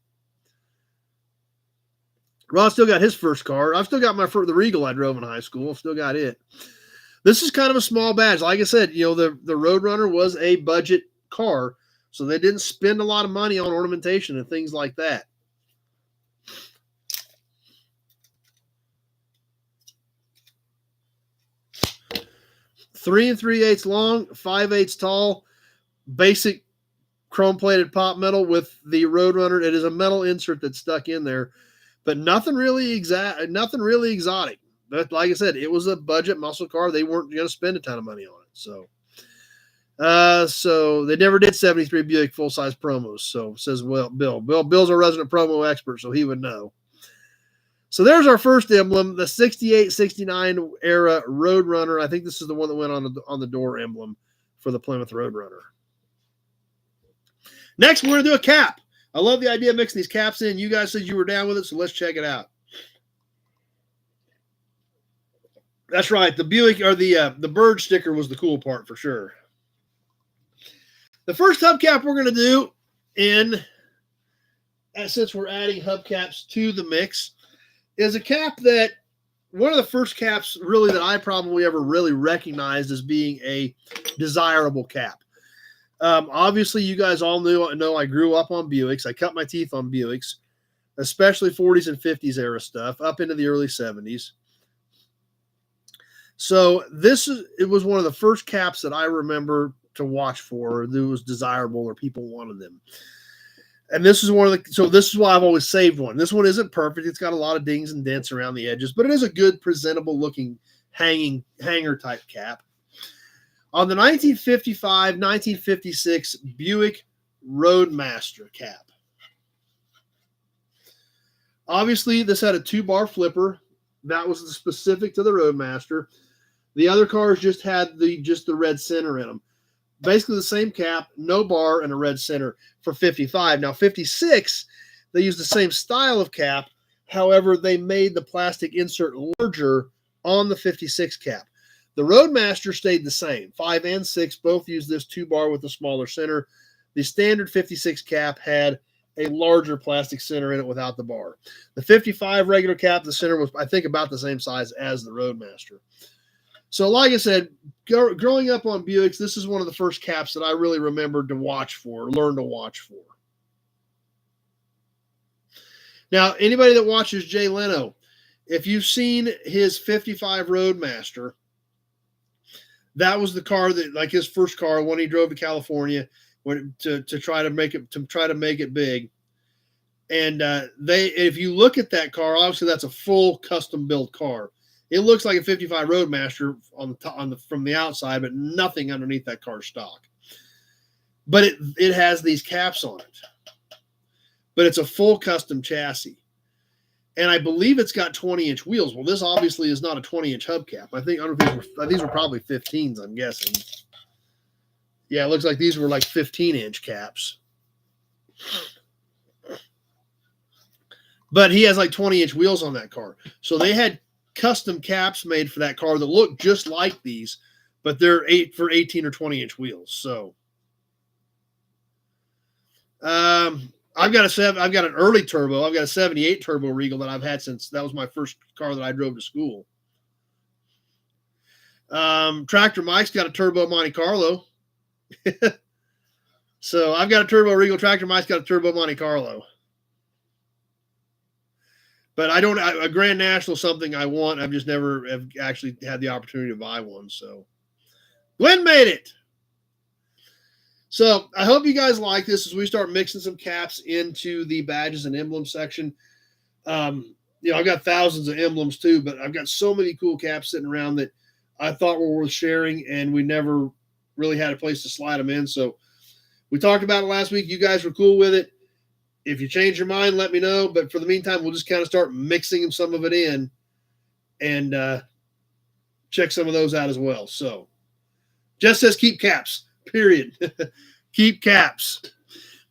[SPEAKER 1] Ron still got his first car. I've still got the Regal I drove in high school. I've still got it. This is kind of a small badge. Like I said, the Roadrunner was a budget car, so they didn't spend a lot of money on ornamentation and things like that. Three 3/8 long, 5/8 tall, basic chrome-plated pot metal with the Roadrunner. It is a metal insert that's stuck in there, but nothing really exotic. But like I said, it was a budget muscle car. They weren't going to spend a ton of money on it. So they never did 73 Buick full-size promos. So says Bill. Bill's a resident promo expert, so he would know. So there's our first emblem, the 68-69 era Roadrunner. I think this is the one that went on the door emblem for the Plymouth Roadrunner. Next, we're going to do a cap. I love the idea of mixing these caps in. You guys said you were down with it, so let's check it out. That's right. The Buick or the bird sticker was the cool part for sure. The first hubcap we're going to do since we're adding hubcaps to the mix, is a cap that one of the first caps really that I probably ever really recognized as being a desirable cap. Obviously, you guys all know I grew up on Buicks. I cut my teeth on Buicks, especially 40s and 50s era stuff up into the early 70s. So it was one of the first caps that I remember to watch for that was desirable or people wanted them. And this is this is why I've always saved one. This one isn't perfect. It's got a lot of dings and dents around the edges, but it is a good, presentable looking hanger type cap. On the 1955-1956 Buick Roadmaster cap. Obviously, this had a 2-bar flipper. That was specific to the Roadmaster. The other cars just had the red center in them. Basically the same cap, no bar, and a red center for 55. Now, 56, they used the same style of cap. However, they made the plastic insert larger on the 56 cap. The Roadmaster stayed the same. 5 and 6 both used this 2-bar with a smaller center. The standard 56 cap had a larger plastic center in it without the bar. The 55 regular cap, the center was, I think, about the same size as the Roadmaster. So like I said, growing up on Buicks, this is one of the first caps that I really remembered to watch for, learn to watch for. Now, anybody that watches Jay Leno, if you've seen his 55 Roadmaster, that was the car that, like his first car when he drove to California to try to make it big. And if you look at that car, obviously that's a full custom built car. It looks like a 55 Roadmaster from the outside, but nothing underneath that car stock. But it has these caps on it. But it's a full custom chassis. And I believe it's got 20-inch wheels. Well, this obviously is not a 20-inch hubcap. I don't know if these were probably 15s, I'm guessing. Yeah, it looks like these were like 15-inch caps. But he has like 20-inch wheels on that car. So they had custom caps made for that car that look just like these, but they're 18 or 20-inch wheels. So I've got an early turbo. I've got a 78 turbo Regal that I've had since that was my first car that I drove to school. Tractor Mike's got a turbo Monte Carlo. So I've got a turbo Regal. Tractor Mike's got a turbo Monte Carlo. But a Grand National something I want. I've just never have actually had the opportunity to buy one. So Glenn made it. So I hope you guys like this as we start mixing some caps into the badges and emblems section. I've got thousands of emblems too, but I've got so many cool caps sitting around that I thought were worth sharing, and we never really had a place to slide them in. So we talked about it last week. You guys were cool with it. If you change your mind, let me know. But for the meantime, we'll just kind of start mixing some of it in and check some of those out as well. So Jess says keep caps, period. Keep caps.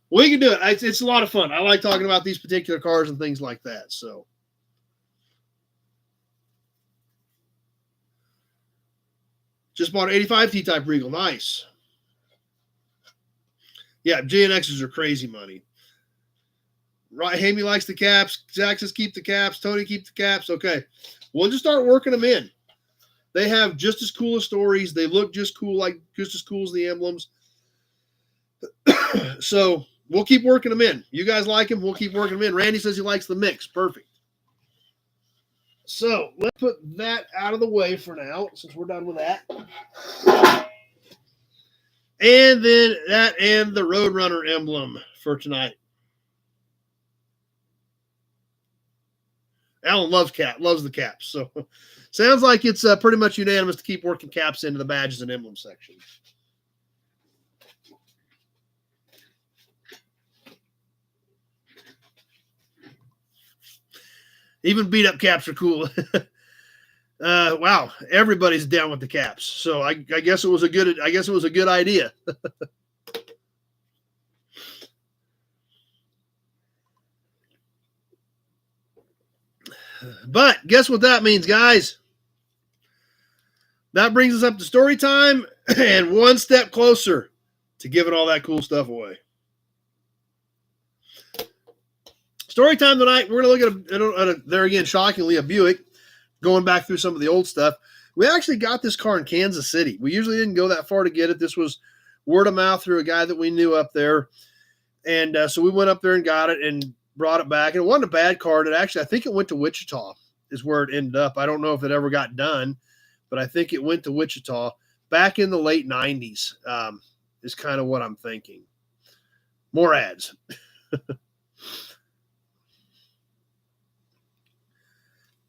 [SPEAKER 1] We can do it. It's a lot of fun. I like talking about these particular cars and things like that. So just bought an 85 T-type Regal. Nice. Yeah, GNXs are crazy money. Right, Hammy likes the caps. Zach says keep the caps. Tony, keep the caps. Okay. We'll just start working them in. They have just as cool as stories. They look just as cool as the emblems. So we'll keep working them in. You guys like them, we'll keep working them in. Randy says he likes the mix. Perfect. So let's put that out of the way for now, since we're done with that. And then that and the Roadrunner emblem for tonight. Alan loves the caps. So sounds like it's pretty much unanimous to keep working caps into the badges and emblem section. Even beat up caps are cool. Wow, everybody's down with the caps. So I guess it was a good idea. But guess what that means, guys? That brings us up to story time and one step closer to giving all that cool stuff away. Story time tonight, we're going to look at there again, shockingly, a Buick, going back through some of the old stuff. We actually got this car in Kansas City. We usually didn't go that far to get it. This was word of mouth through a guy that we knew up there. And so we went up there and got it and brought it back. And it wasn't a bad car. I think it went to Wichita is where it ended up. I don't know if it ever got done, but I think it went to Wichita back in the late 90s is kind of what I'm thinking. More ads.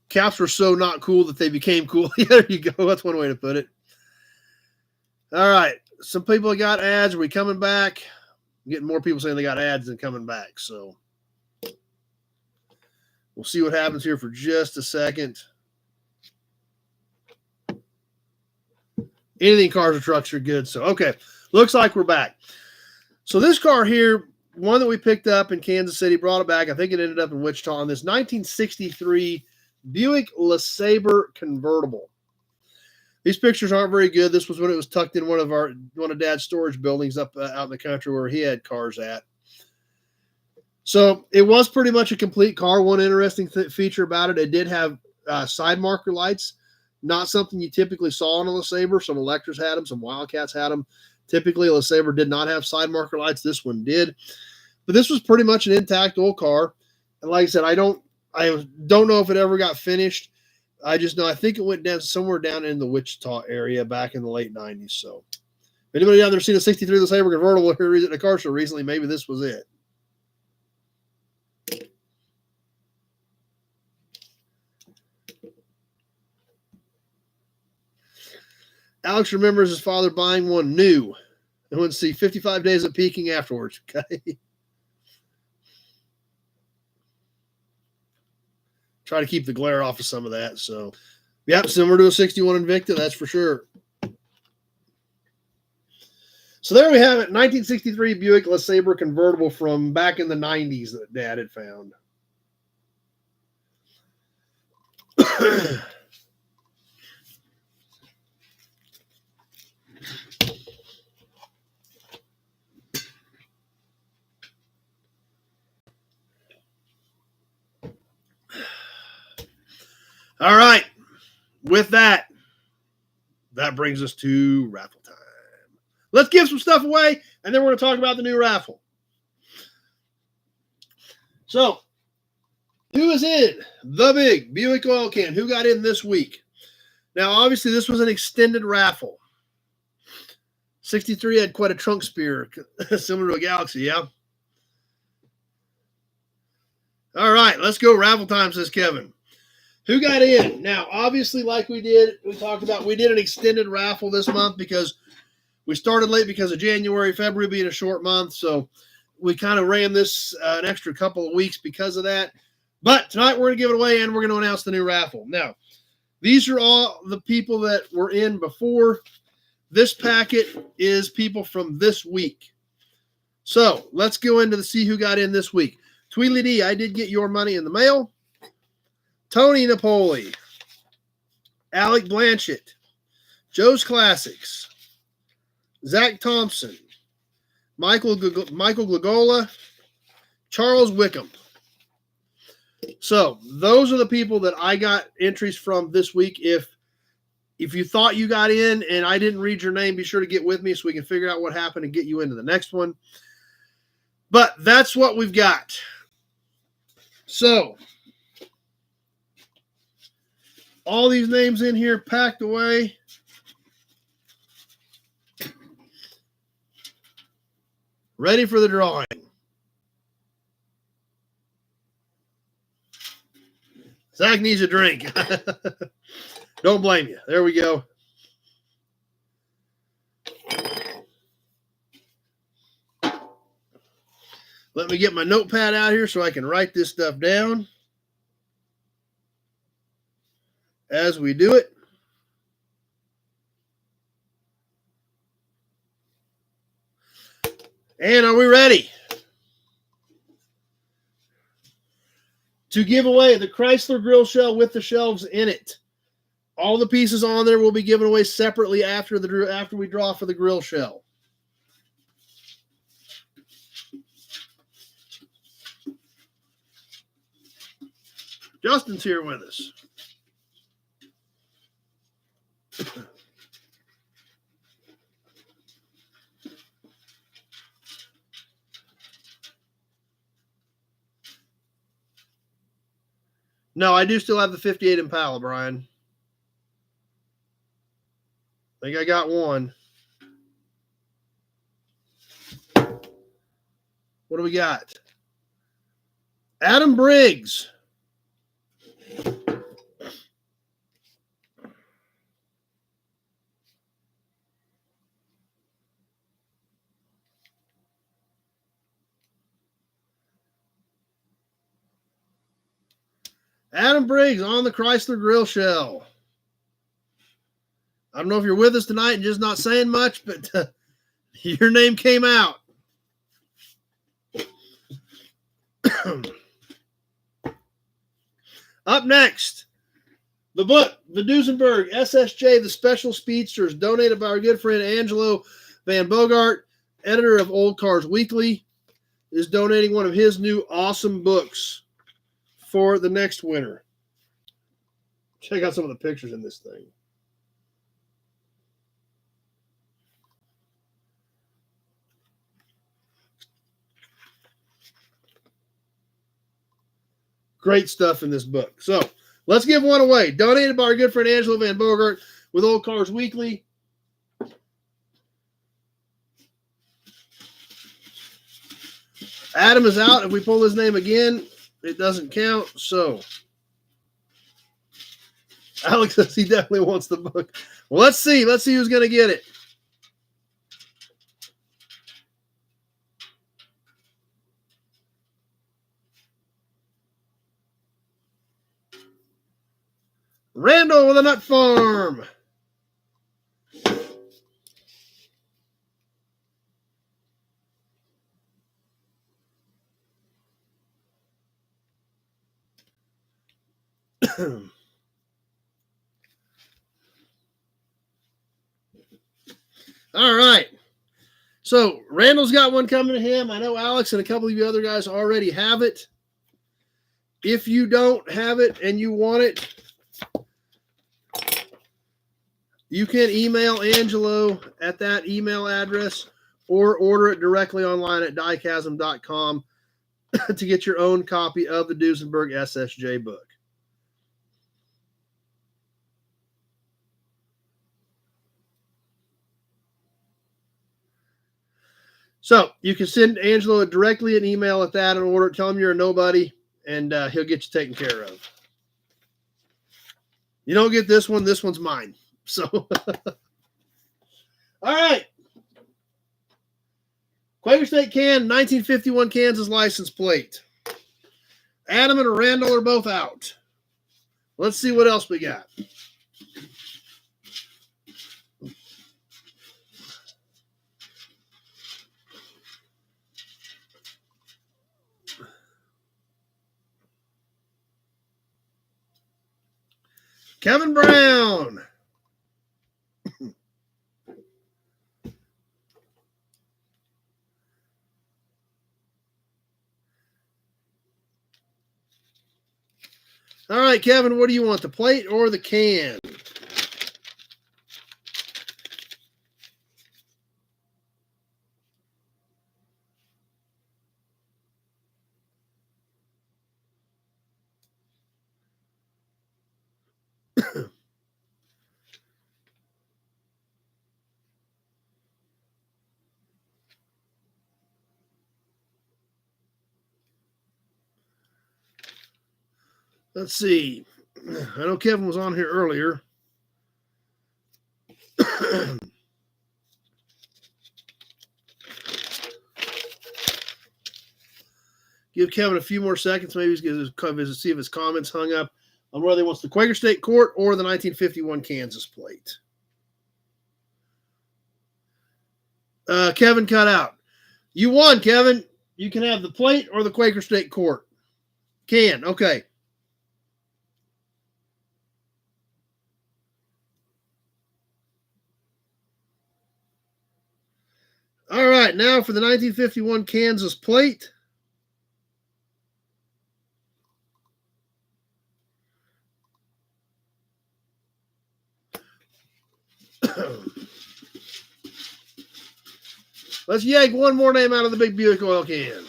[SPEAKER 1] Caps were so not cool that they became cool. Yeah, there you go. That's one way to put it. All right. Some people got ads. Are we coming back? I'm getting more people saying they got ads than coming back. So we'll see what happens here for just a second. Anything cars or trucks are good. So, okay. Looks like we're back. So this car here, one that we picked up in Kansas City, brought it back. I think it ended up in Wichita on this 1963 Buick LeSabre convertible. These pictures aren't very good. This was when it was tucked in one of Dad's storage buildings up out in the country where he had cars at. So it was pretty much a complete car. One interesting feature about it, it did have side marker lights. Not something you typically saw on a LeSabre. Some Electras had them. Some Wildcats had them. Typically, a LeSabre did not have side marker lights. This one did. But this was pretty much an intact old car. And like I said, I don't know if it ever got finished. I just know I think it went down somewhere down in the Wichita area back in the late 90s. So if anybody out there seen a 63 LeSabre convertible here at a car show recently, maybe this was it. Alex remembers his father buying one new and would see 55 days of peaking afterwards. Okay. Try to keep the glare off of some of that. So, similar to a 61 Invicta, that's for sure. So there we have it, 1963 Buick LeSabre convertible from back in the 90s that Dad had found. All right. With that brings us to raffle time. Let's give some stuff away, and then we're going to talk about the new raffle. So, who is in the big Buick oil can? Who got in this week? Now, obviously, this was an extended raffle. 63 had quite a trunk spear, similar to a Galaxy, yeah? All right, let's go raffle time, says Kevin. Who got in? Now, obviously, like we did an extended raffle this month because we started late because of January, February being a short month, so we kind of ran this an extra couple of weeks because of that. But tonight we're going to give it away, and we're going to announce the new raffle. Now, these are all the people that were in before. This packet is people from this week. So let's go into the see who got in this week. Tweedly D, I did get your money in the mail. Tony Napoli, Alec Blanchett, Joe's Classics, Zach Thompson, Michael Glagola, Charles Wickham. So those are the people that I got entries from this week. If you thought you got in and I didn't read your name, be sure to get with me so we can figure out what happened and get you into the next one. But that's what we've got. So all these names in here packed away. Ready for the drawing. Zach needs a drink. Don't blame you. There we go. Let me get my notepad out here so I can write this stuff down as we do it. And are we ready to give away the Chrysler grill shell with the shelves in it? All the pieces on there will be given away separately after we draw for the grill shell. Justin's here with us. No, I do still have the 58 Impala, Brian. I think I got one. What do we got? Adam Briggs. Adam Briggs on the Chrysler grill shell. I don't know if you're with us tonight and just not saying much, but your name came out. Up next, the book, the Duesenberg SSJ, the Special Speedsters, donated by our good friend Angelo Van Bogart, editor of Old Cars Weekly, is donating one of his new awesome books for the next winner. Check out some of the pictures in this thing. Great stuff in this book. So let's give one away. Donated by our good friend Angelo Van Bogart with Old Cars Weekly. Adam is out. If we pull his name again, it doesn't count. So Alex says he definitely wants the book. Well, let's see. Let's see who's going to get it. Randall with a nut farm. All right. So Randall's got one coming to him. I know Alex and a couple of you other guys already have it. If you don't have it and you want it, you can email Angelo at that email address or order it directly online at diechasm.com to get your own copy of the Duesenberg SSJ book. So you can send Angelo directly an email at that and order it. Tell him you're a nobody, and he'll get you taken care of. You don't get this one. This one's mine. So, all right. Quaker State can, 1951 Kansas license plate. Adam and Randall are both out. Let's see what else we got. Kevin Brown. All right, Kevin, what do you want, the plate or the can? Let's see. I know Kevin was on here earlier. Give Kevin a few more seconds. Maybe he's going to see if his comments hung up on whether he wants the Quaker State Court or the 1951 Kansas plate. Kevin cut out. You won, Kevin. You can have the plate or the Quaker State Court. Can. Okay. All right, now for the 1951 Kansas plate. Let's yank one more name out of the big Buick oil can.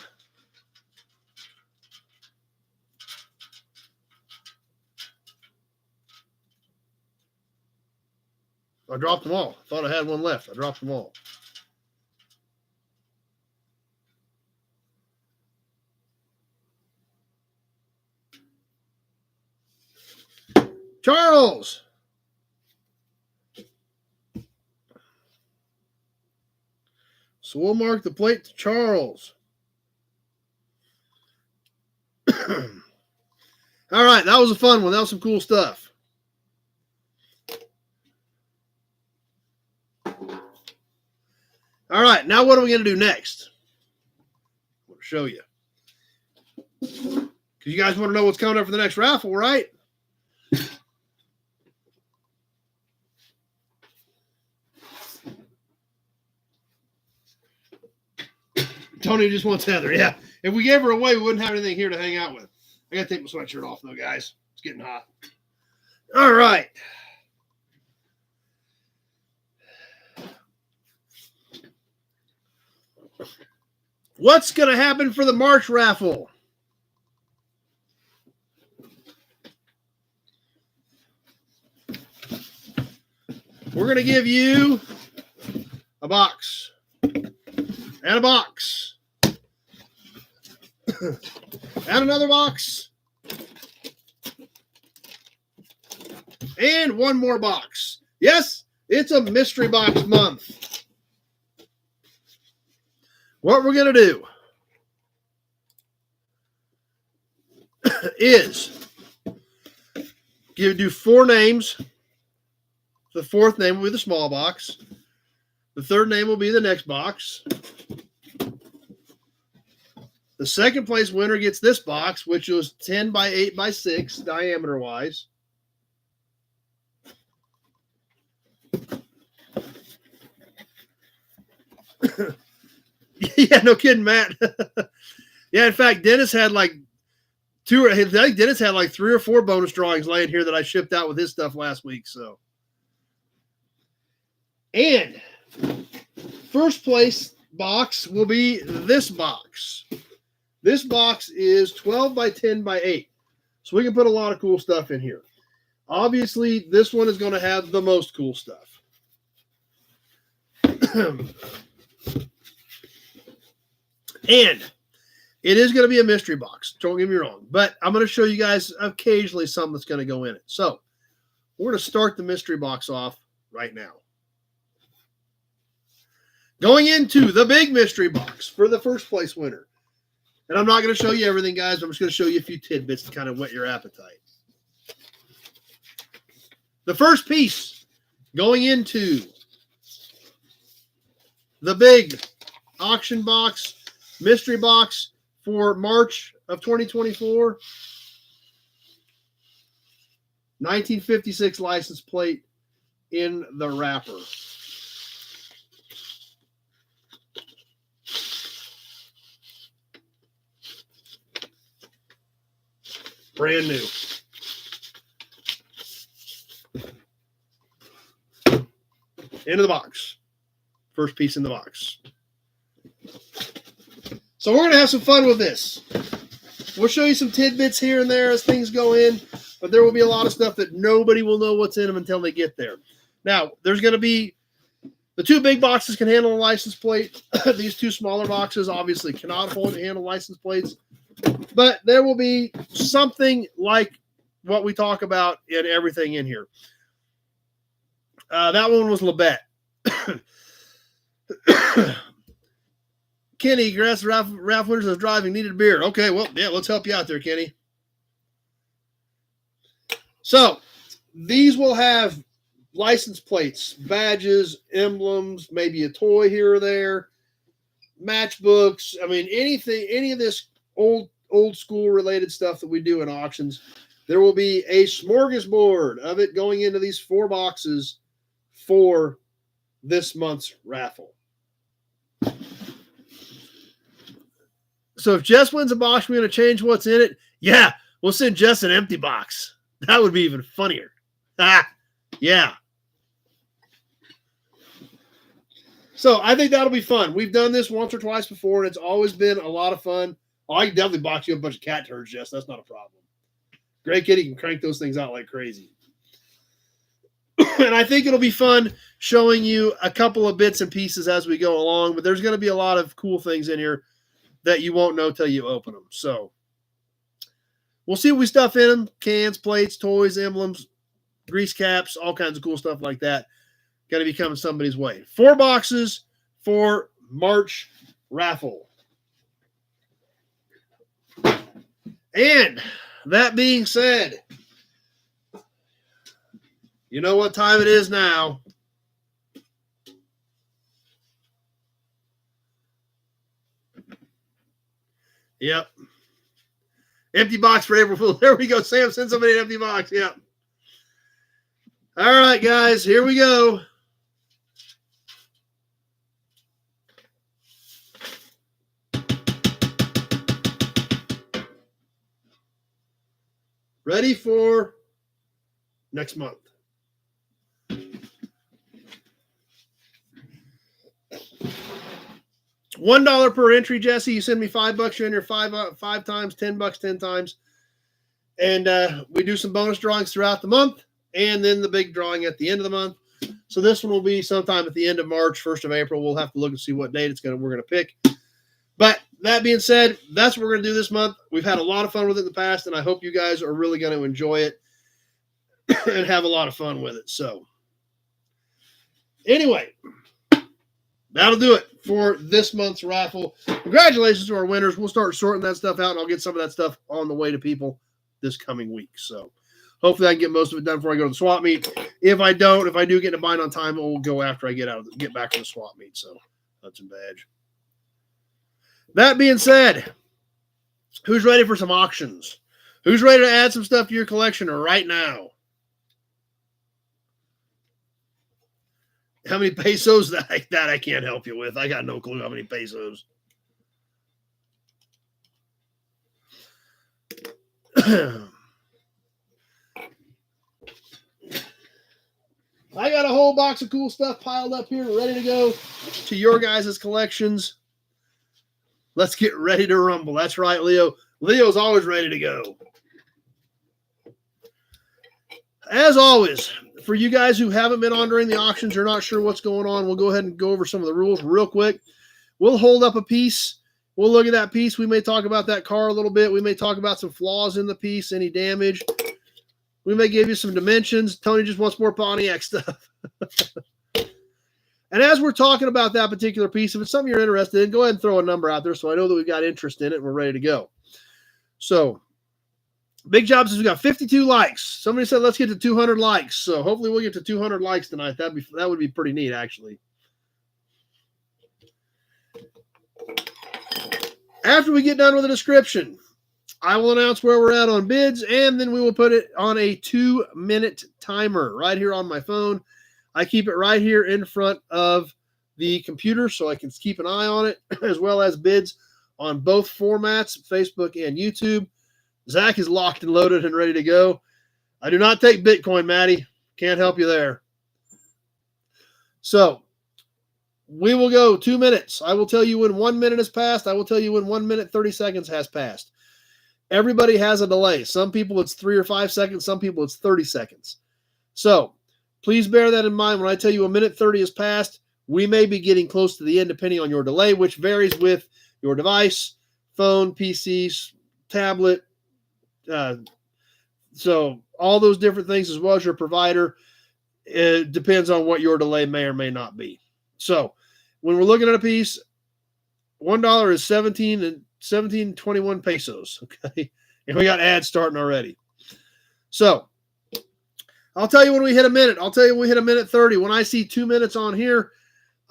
[SPEAKER 1] I dropped them all. Thought I had one left. I dropped them all. Charles. So we'll mark the plate to Charles. All right, that was a fun one. That was some cool stuff. All right, now what are we going to do next? I'm going to show you. Because you guys want to know what's coming up for the next raffle, right? Tony just wants Heather. Yeah. If we gave her away, we wouldn't have anything here to hang out with. I got to take my sweatshirt off, though, guys. It's getting hot. All right. What's going to happen for the March raffle? We're going to give you a box. And a box. And another box. And one more box. Yes, it's a mystery box month. What we're going to do is do 4 names. The 4th name will be the small box. The 3rd name will be the next box. The second place winner gets this box, which was 10 by 8 by 6 diameter wise. Yeah, no kidding, Matt. Yeah, in fact, Dennis had like Dennis had like 3 or 4 bonus drawings laying here that I shipped out with his stuff last week. So, and first place box will be this box. This box is 12 by 10 by 8. So we can put a lot of cool stuff in here. Obviously, this one is going to have the most cool stuff. And it is going to be a mystery box. Don't get me wrong. But I'm going to show you guys occasionally something that's going to go in it. So we're going to start the mystery box off right now. Going into the big mystery box for the first place winner. And I'm not going to show you everything, guys. I'm just going to show you a few tidbits to kind of whet your appetite. The first piece going into the big auction box, mystery box for March of 2024. 1956 license plate in the wrapper. Brand new. Into the box. First piece in the box. So we're going to have some fun with this. We'll show you some tidbits here and there as things go in, but there will be a lot of stuff that nobody will know what's in them until they get there. Now, there's going to be the 2 big boxes can handle a license plate. These 2 smaller boxes obviously cannot handle license plates. But there will be something like what we talk about in everything in here. That one was Labette. Kenny, grass Raffle Winners is driving, needed a beer. Okay, well, yeah, let's help you out there, Kenny. So, these will have license plates, badges, emblems, maybe a toy here or there, matchbooks. I mean, anything, any of this old school related stuff that we do in auctions. There will be a smorgasbord of it going into these 4 boxes for this month's raffle. So if Jess wins a box, we're going to change what's in it. Yeah, we'll send Jess an empty box. That would be even funnier. Yeah. So I think that'll be fun. We've done this once or twice before, and it's always been a lot of fun. Oh, I can definitely box you a bunch of cat turds, Jess. That's not a problem. Great Kitty can crank those things out like crazy. And I think it'll be fun showing you a couple of bits and pieces as we go along, but there's going to be a lot of cool things in here that you won't know till you open them. So we'll see what we stuff in them. Cans, plates, toys, emblems, grease caps, all kinds of cool stuff like that. Got to be coming somebody's way. 4 boxes for March raffle. And that being said, you know what time it is now. Yep. Empty box for April Fool. There we go. Sam, send somebody an empty box. Yep. All right, guys, here we go. Ready for next month. $1 per entry, Jesse. You send me $5, you're in here 5 times, $10, 10 times. And we do some bonus drawings throughout the month, and then the big drawing at the end of the month. So this one will be sometime at the end of March, 1st of April. We'll have to look and see what date we're going to pick. But that being said, that's what we're going to do this month. We've had a lot of fun with it in the past, and I hope you guys are really going to enjoy it and have a lot of fun with it. So anyway, that'll do it for this month's raffle. Congratulations to our winners. We'll start sorting that stuff out, and I'll get some of that stuff on the way to people this coming week. So hopefully I can get most of it done before I go to the swap meet. If I do get in a bind on time, it will go after I get back from the swap meet. So that's a badge. That being said, Who's ready for some auctions? Who's ready to add some stuff to your collection right now? How many pesos? That I can't help you with. I got no clue how many pesos. I got a whole box of cool stuff piled up here, ready to go to your guys' collections. Let's get ready to rumble. That's right, Leo. Leo's always ready to go. As always, for you guys who haven't been on during the auctions, you're not sure what's going on, we'll go ahead and go over some of the rules real quick. We'll hold up a piece. We'll look at that piece. We may talk about that car a little bit. We may talk about some flaws in the piece, any damage. We may give you some dimensions. Tony just wants more Pontiac stuff. And as we're talking about that particular piece, if it's something you're interested in, go ahead and throw a number out there so I know that we've got interest in it and we're ready to go. So, Big Job says we got 52 likes. Somebody said let's get to 200 likes. So hopefully we'll get to 200 likes tonight. That would be pretty neat, actually. After we get done with the description, I will announce where we're at on bids, and then we will put it on a 2-minute timer right here on my phone. I keep it right here in front of the computer so I can keep an eye on it, as well as bids on both formats, Facebook and YouTube. Zach is locked and loaded and ready to go. I do not take Bitcoin, Maddie. Can't help you there. So we will go 2 minutes. I will tell you when 1 minute has passed. I will tell you when 1 minute, 30 seconds has passed. Everybody has a delay. Some people it's 3 or 5 seconds. Some people it's 30 seconds. So please bear that in mind. When I tell you a minute 30 has passed, we may be getting close to the end depending on your delay, which varies with your device, phone, PCs, tablet. So all those different things, as well as your provider, it depends on what your delay may or may not be. So when we're looking at a piece, $1 is 17.21 pesos. Okay. And we got ads starting already. So I'll tell you when we hit a minute. I'll tell you when we hit a minute 30. When I see 2 minutes on here,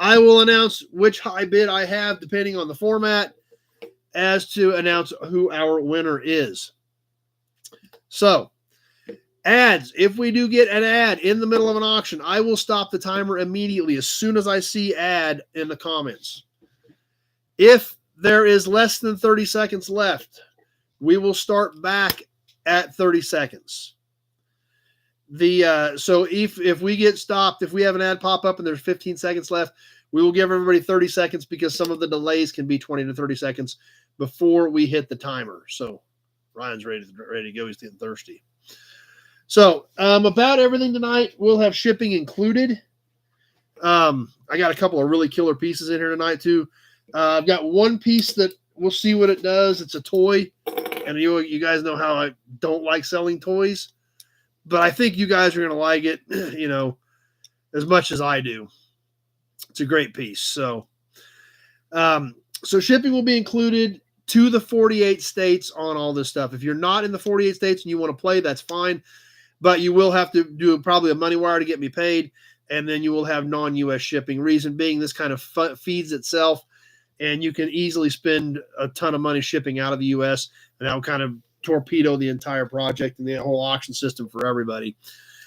[SPEAKER 1] I will announce which high bid I have depending on the format as to announce who our winner is. So ads, if we do get an ad in the middle of an auction, I will stop the timer immediately as soon as I see ad in the comments. If there is less than 30 seconds left, we will start back at 30 seconds. So if we get stopped, if we have an ad pop up and there's 15 seconds left, we will give everybody 30 seconds because some of the delays can be 20 to 30 seconds before we hit the timer. So Ryan's ready to go. He's getting thirsty. So about everything tonight, we'll have shipping included. I got a couple of really killer pieces in here tonight too. I've got one piece that we'll see what it does. It's a toy, and you guys know how I don't like selling toys, but I think you guys are going to like it, as much as I do. It's a great piece. So shipping will be included to the 48 states on all this stuff. If you're not in the 48 states and you want to play, that's fine, but you will have to do probably a money wire to get me paid, and then you will have non-U.S. shipping. Reason being, this kind of feeds itself, and you can easily spend a ton of money shipping out of the U.S., and that will kind of torpedo the entire project and the whole auction system for everybody.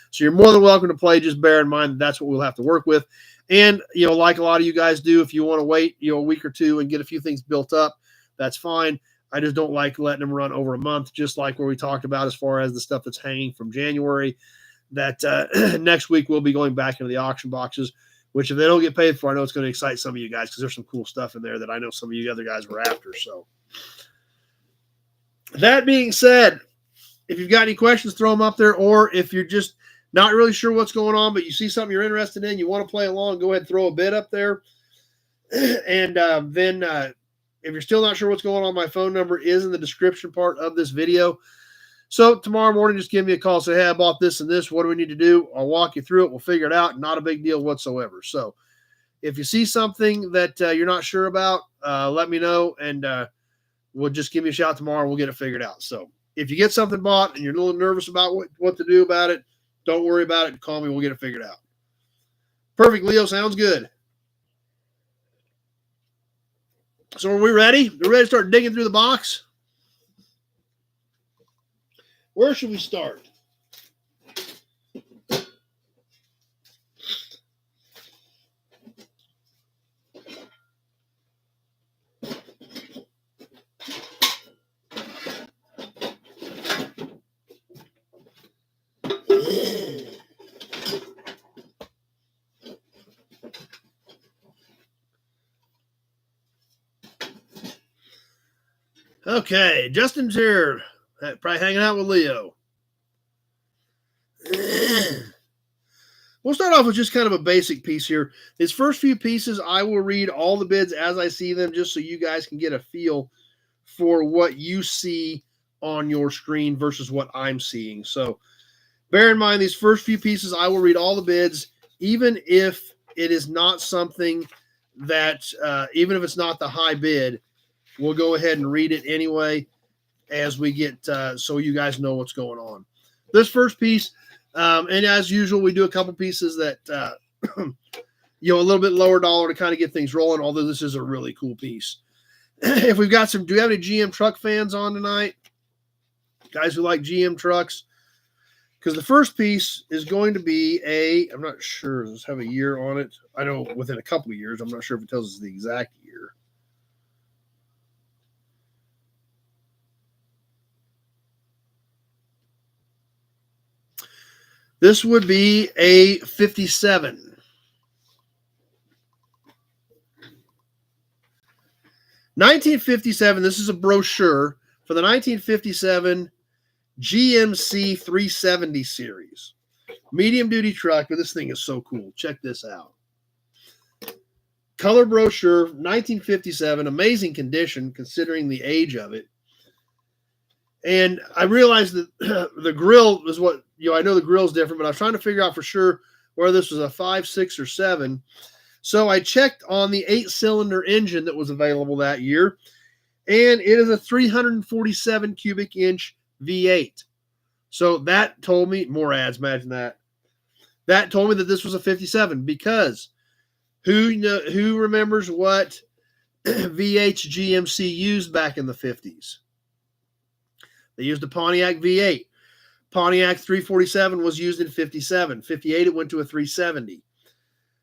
[SPEAKER 1] So you're more than welcome to play. Just bear in mind that's what we'll have to work with. And, like a lot of you guys do, if you want to wait, a week or two and get a few things built up, that's fine. I just don't like letting them run over a month, just like where we talked about as far as the stuff that's hanging from January, that next week we'll be going back into the auction boxes, which if they don't get paid for, I know it's going to excite some of you guys because there's some cool stuff in there that I know some of you other guys were after. So that being said, if you've got any questions, throw them up there. Or if you're just not really sure what's going on, but you see something you're interested in, you want to play along, go ahead and throw a bid up there. And then if you're still not sure what's going on, my phone number is in the description part of this video. So tomorrow morning, just give me a call. Say, hey, I bought this and this. What do we need to do? I'll walk you through it. We'll figure it out. Not a big deal whatsoever. So if you see something that you're not sure about, let me know, and we'll just give me a shout tomorrow. We'll get it figured out. So if you get something bought and you're a little nervous about what to do about it, don't worry about it. Call me. We'll get it figured out. Perfect, Leo. Sounds good. So are we ready? We're ready to start digging through the box? Where should we start? Okay, Justin's here. Probably hanging out with Leo. We'll start off with just kind of a basic piece here. These first few pieces, I will read all the bids as I see them, just so you guys can get a feel for what you see on your screen versus what I'm seeing. So bear in mind, these first few pieces, I will read all the bids, even if it is not something that, even if it's not the high bid, we'll go ahead and read it anyway as we get, so you guys know what's going on. This first piece, and as usual, we do a couple pieces that, a little bit lower dollar to kind of get things rolling, although this is a really cool piece. If we've got do we have any GM truck fans on tonight? Guys who like GM trucks? Because the first piece is going to be I'm not sure, does this have a year on it? I know within a couple of years. I'm not sure if it tells us the exact year. This would be a 57. 1957, this is a brochure for the 1957 GMC 370 series. Medium duty truck, but this thing is so cool. Check this out. Color brochure, 1957, amazing condition considering the age of it. And I realized that the grill is what, I know the grill's different, but I was trying to figure out for sure whether this was a 5, 6, or 7. So I checked on the 8-cylinder engine that was available that year, and it is a 347 cubic inch V8. So that told me, more ads, imagine that. That told me that this was a 57, because who remembers what V8 GMC used back in the 50s? They used a Pontiac V8. Pontiac 347 was used in 57. 58, it went to a 370.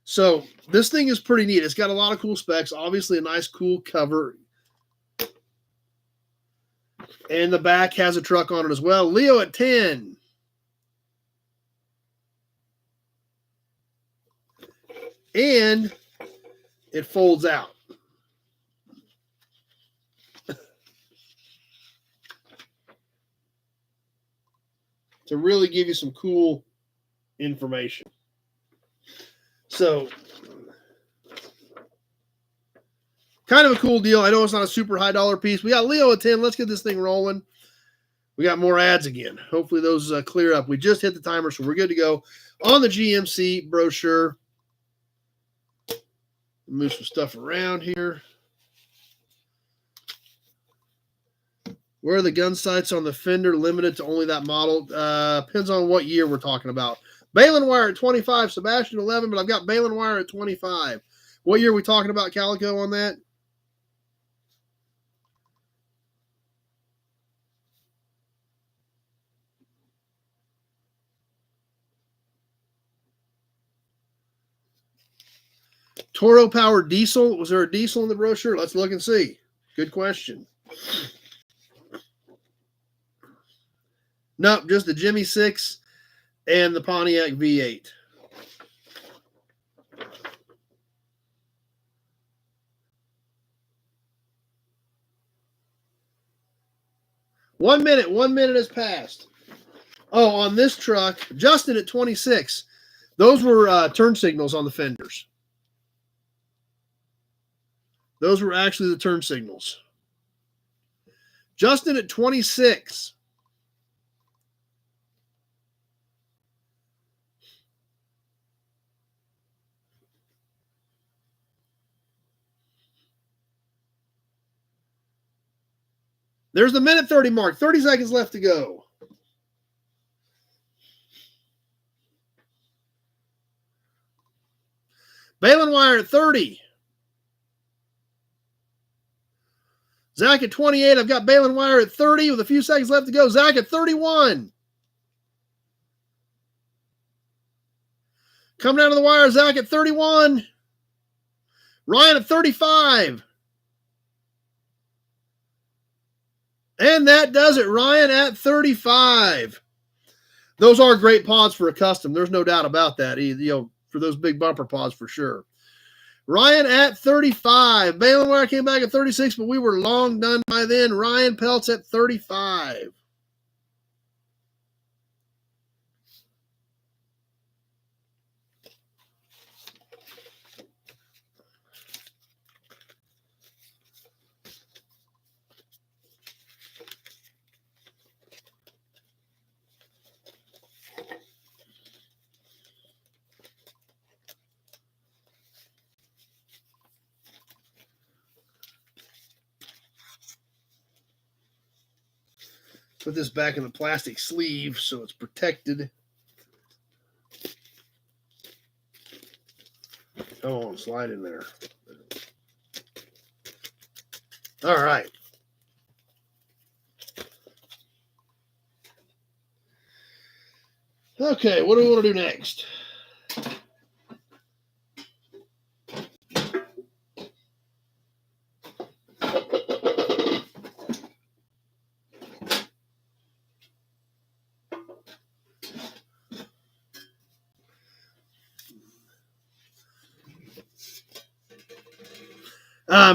[SPEAKER 1] So this thing is pretty neat. It's got a lot of cool specs. Obviously, a nice, cool cover. And the back has a truck on it as well. Leo at 10. And it folds out. To really give you some cool information. So, kind of a cool deal. I know it's not a super high dollar piece. We got Leo at 10. Let's get this thing rolling. We got more ads again. Hopefully those clear up. We just hit the timer, so we're good to go. On the GMC brochure, move some stuff around here. Where are the gun sights on the fender limited to only that model? Depends on what year we're talking about. Balin wire at 25, Sebastian 11, but I've got Balin wire at 25. What year are we talking about, Calico, on that? Toro powered diesel. Was there a diesel in the brochure? Let's look and see. Good question. Nope, just the Jimmy 6 and the Pontiac V8. One minute has passed. Oh, on this truck, Justin at 26. Those were turn signals on the fenders. Those were actually the turn signals. Justin at 26. There's the minute 30 mark. 30 seconds left to go. Balin wire at 30. Zach at 28. I've got Balin Wire at 30 with a few seconds left to go. Zach at 31. Coming down to the wire, Zach at 31. Ryan at 35. And that does it. Ryan at 35. Those are great pods for a custom. There's no doubt about that. For those big bumper pods for sure. Ryan at 35. Balin Wire came back at 36, but we were long done by then. Ryan Peltz at 35. Put this back in the plastic sleeve so it's protected. Come on, slide in there. All right. Okay, what do we want to do next?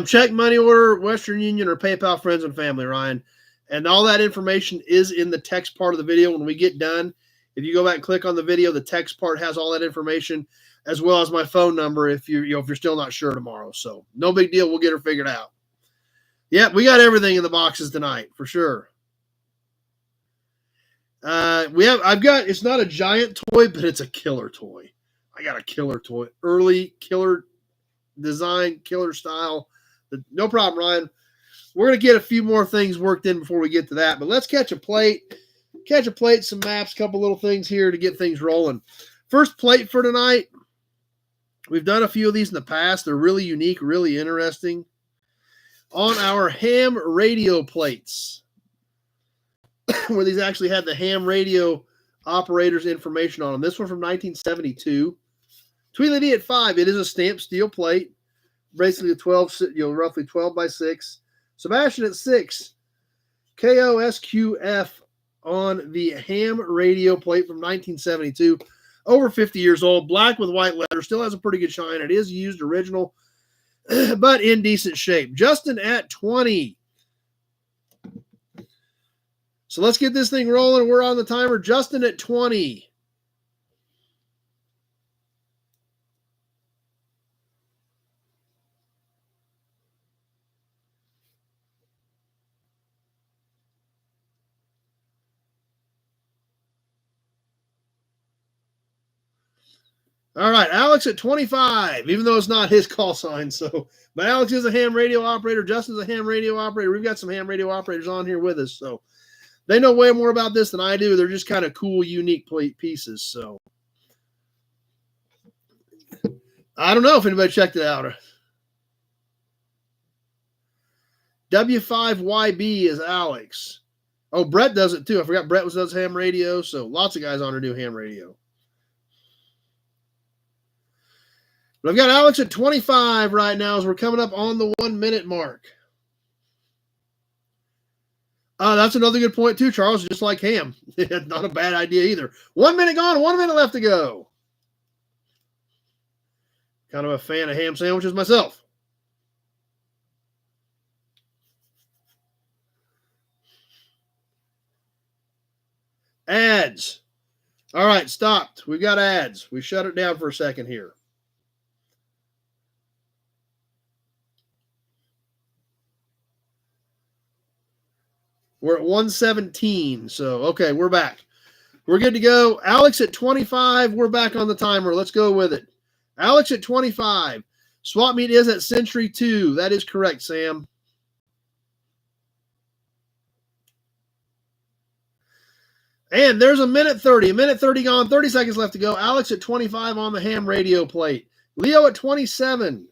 [SPEAKER 1] Check, money order, Western Union, or PayPal, friends and family, Ryan. And all that information is in the text part of the video. When we get done, if you go back and click on the video, the text part has all that information, as well as my phone number if you're still not sure tomorrow. So no big deal. We'll get her figured out. Yep, we got everything in the boxes tonight for sure. It's not a giant toy, but it's a killer toy. I got a killer toy. Early killer design, killer style. No problem, Ryan. We're going to get a few more things worked in before we get to that, but let's catch a plate, some maps, a couple little things here to get things rolling. First plate for tonight. We've done a few of these in the past. They're really unique, really interesting. On our ham radio plates, where these actually had the ham radio operators information on them. This one from 1972. Tweedledee at 5. It is a stamped steel plate, basically a 12, roughly 12 by 6. Sebastian at 6. KOSQF on the ham radio plate from 1972. Over 50 years old, black with white letter, still has a pretty good shine. It is used original, but in decent shape. Justin at 20. So let's get this thing rolling. We're on the timer. Justin at 20. All right, Alex at 25, even though it's not his call sign. But Alex is a ham radio operator. Justin's a ham radio operator. We've got some ham radio operators on here with us, so they know way more about this than I do. They're just kind of cool, unique pieces. So I don't know if anybody checked it out. W5YB is Alex. Oh, Brett does it too. I forgot Brett does ham radio. So lots of guys on here do ham radio. But I've got Alex at 25 right now as we're coming up on the 1 minute mark. That's another good point too, Charles. Just like ham. Not a bad idea either. 1 minute gone, 1 minute left to go. Kind of a fan of ham sandwiches myself. Ads. All right, stopped. We've got ads. We shut it down for a second here. We're at 117. So, okay, we're back. We're good to go. Alex at 25. We're back on the timer. Let's go with it. Alex at 25. Swap meet is at Century 2. That is correct, Sam. And there's a minute 30. A minute 30 gone. 30 seconds left to go. Alex at 25 on the ham radio plate. Leo at 27.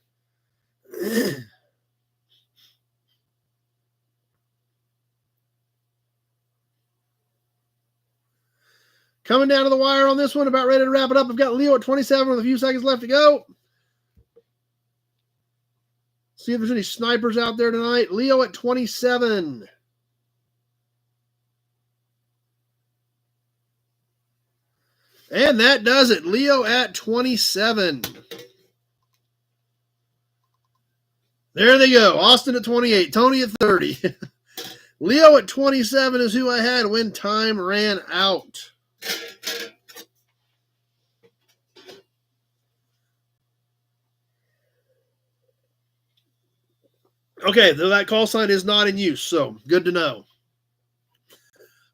[SPEAKER 1] Coming down to the wire on this one, about ready to wrap it up. I've got Leo at 27 with a few seconds left to go. See if there's any snipers out there tonight. Leo at 27. And that does it. Leo at 27. There they go. Austin at 28. Tony at 30. Leo at 27 is who I had when time ran out. Okay, though that call sign is not in use, so good to know.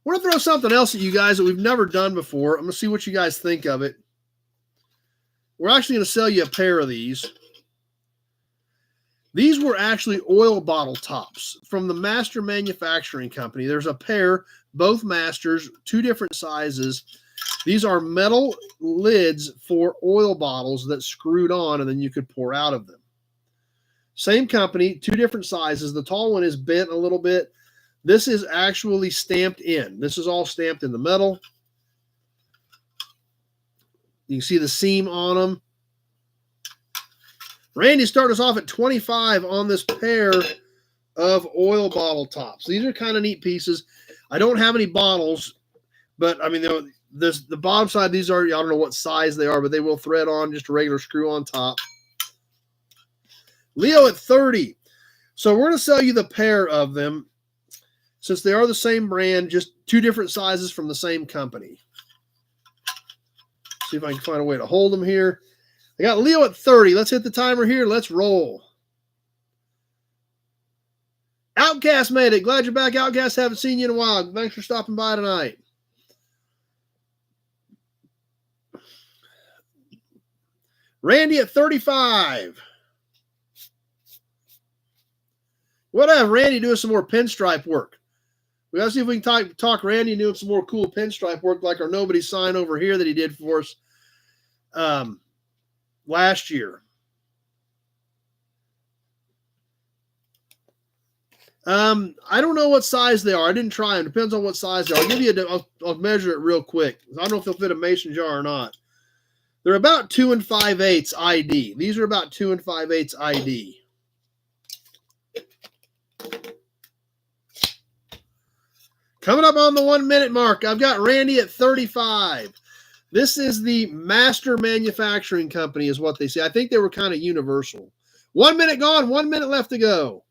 [SPEAKER 1] We're going to throw something else at you guys that we've never done before. I'm going to see what you guys think of it. We're actually going to sell you a pair of these. These were actually oil bottle tops from the Master Manufacturing Company. There's a pair, both Masters, 2 different sizes. These are metal lids for oil bottles that screwed on and then you could pour out of them. Same company, 2 different sizes. The tall one is bent a little bit. This is actually stamped in. This is all stamped in the metal. You can see the seam on them. Randy started us off at 25 on this pair of oil bottle tops. These are kind of neat pieces. I don't have any bottles, but I mean, the bottom side, these are, I don't know what size they are, but they will thread on, just a regular screw on top. Leo at 30. So we're going to sell you the pair of them since they are the same brand, just 2 different sizes from the same company. See if I can find a way to hold them here. I got Leo at 30. Let's hit the timer here. Let's roll. Outcast made it. Glad you're back, Outcast. Haven't seen you in a while. Thanks for stopping by tonight. Randy at 35. What have Randy doing some more pinstripe work? We got to see if we can talk Randy doing some more cool pinstripe work like our nobody sign over here that he did for us last year. I don't know what size they are. I didn't try them. Depends on what size they are. I'll give you I'll measure it real quick. I don't know if they'll fit a mason jar or not. They're about 2 5/8 ID. These are about 2 5/8 ID. Coming up on the 1 minute mark, I've got Randy at 35. This is the Master Manufacturing Company is what they say. I think they were kind of universal. 1 minute gone, 1 minute left to go.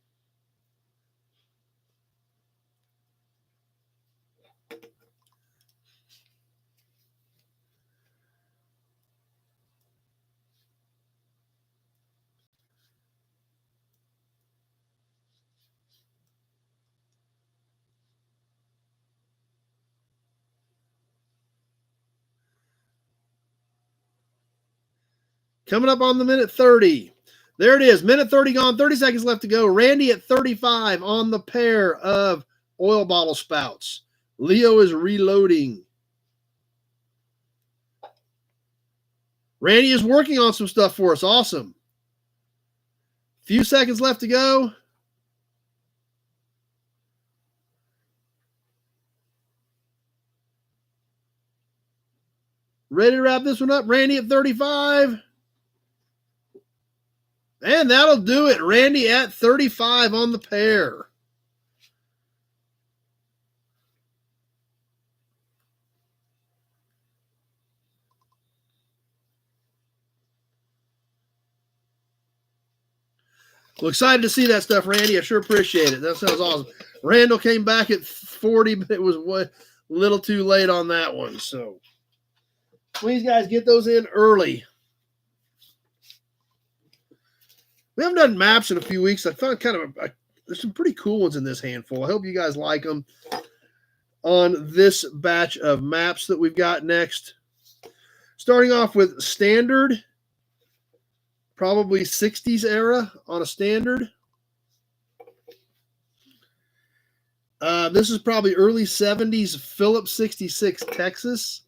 [SPEAKER 1] Coming up on the minute 30. There it is. Minute 30 gone. 30 seconds left to go. Randy at 35 on the pair of oil bottle spouts. Leo is reloading. Randy is working on some stuff for us. Awesome. Few seconds left to go. Ready to wrap this one up. Randy at 35. And that'll do it. Randy at 35 on the pair. Well, excited to see that stuff, Randy. I sure appreciate it. That sounds awesome. Randall came back at 40, but it was a little too late on that one. So please, guys, get those in early. We haven't done maps in a few weeks. I found there's some pretty cool ones in this handful. I hope you guys like them on this batch of maps that we've got next. Starting off with standard, probably 60s era on a standard. This is probably early 70s Phillips 66 Texas.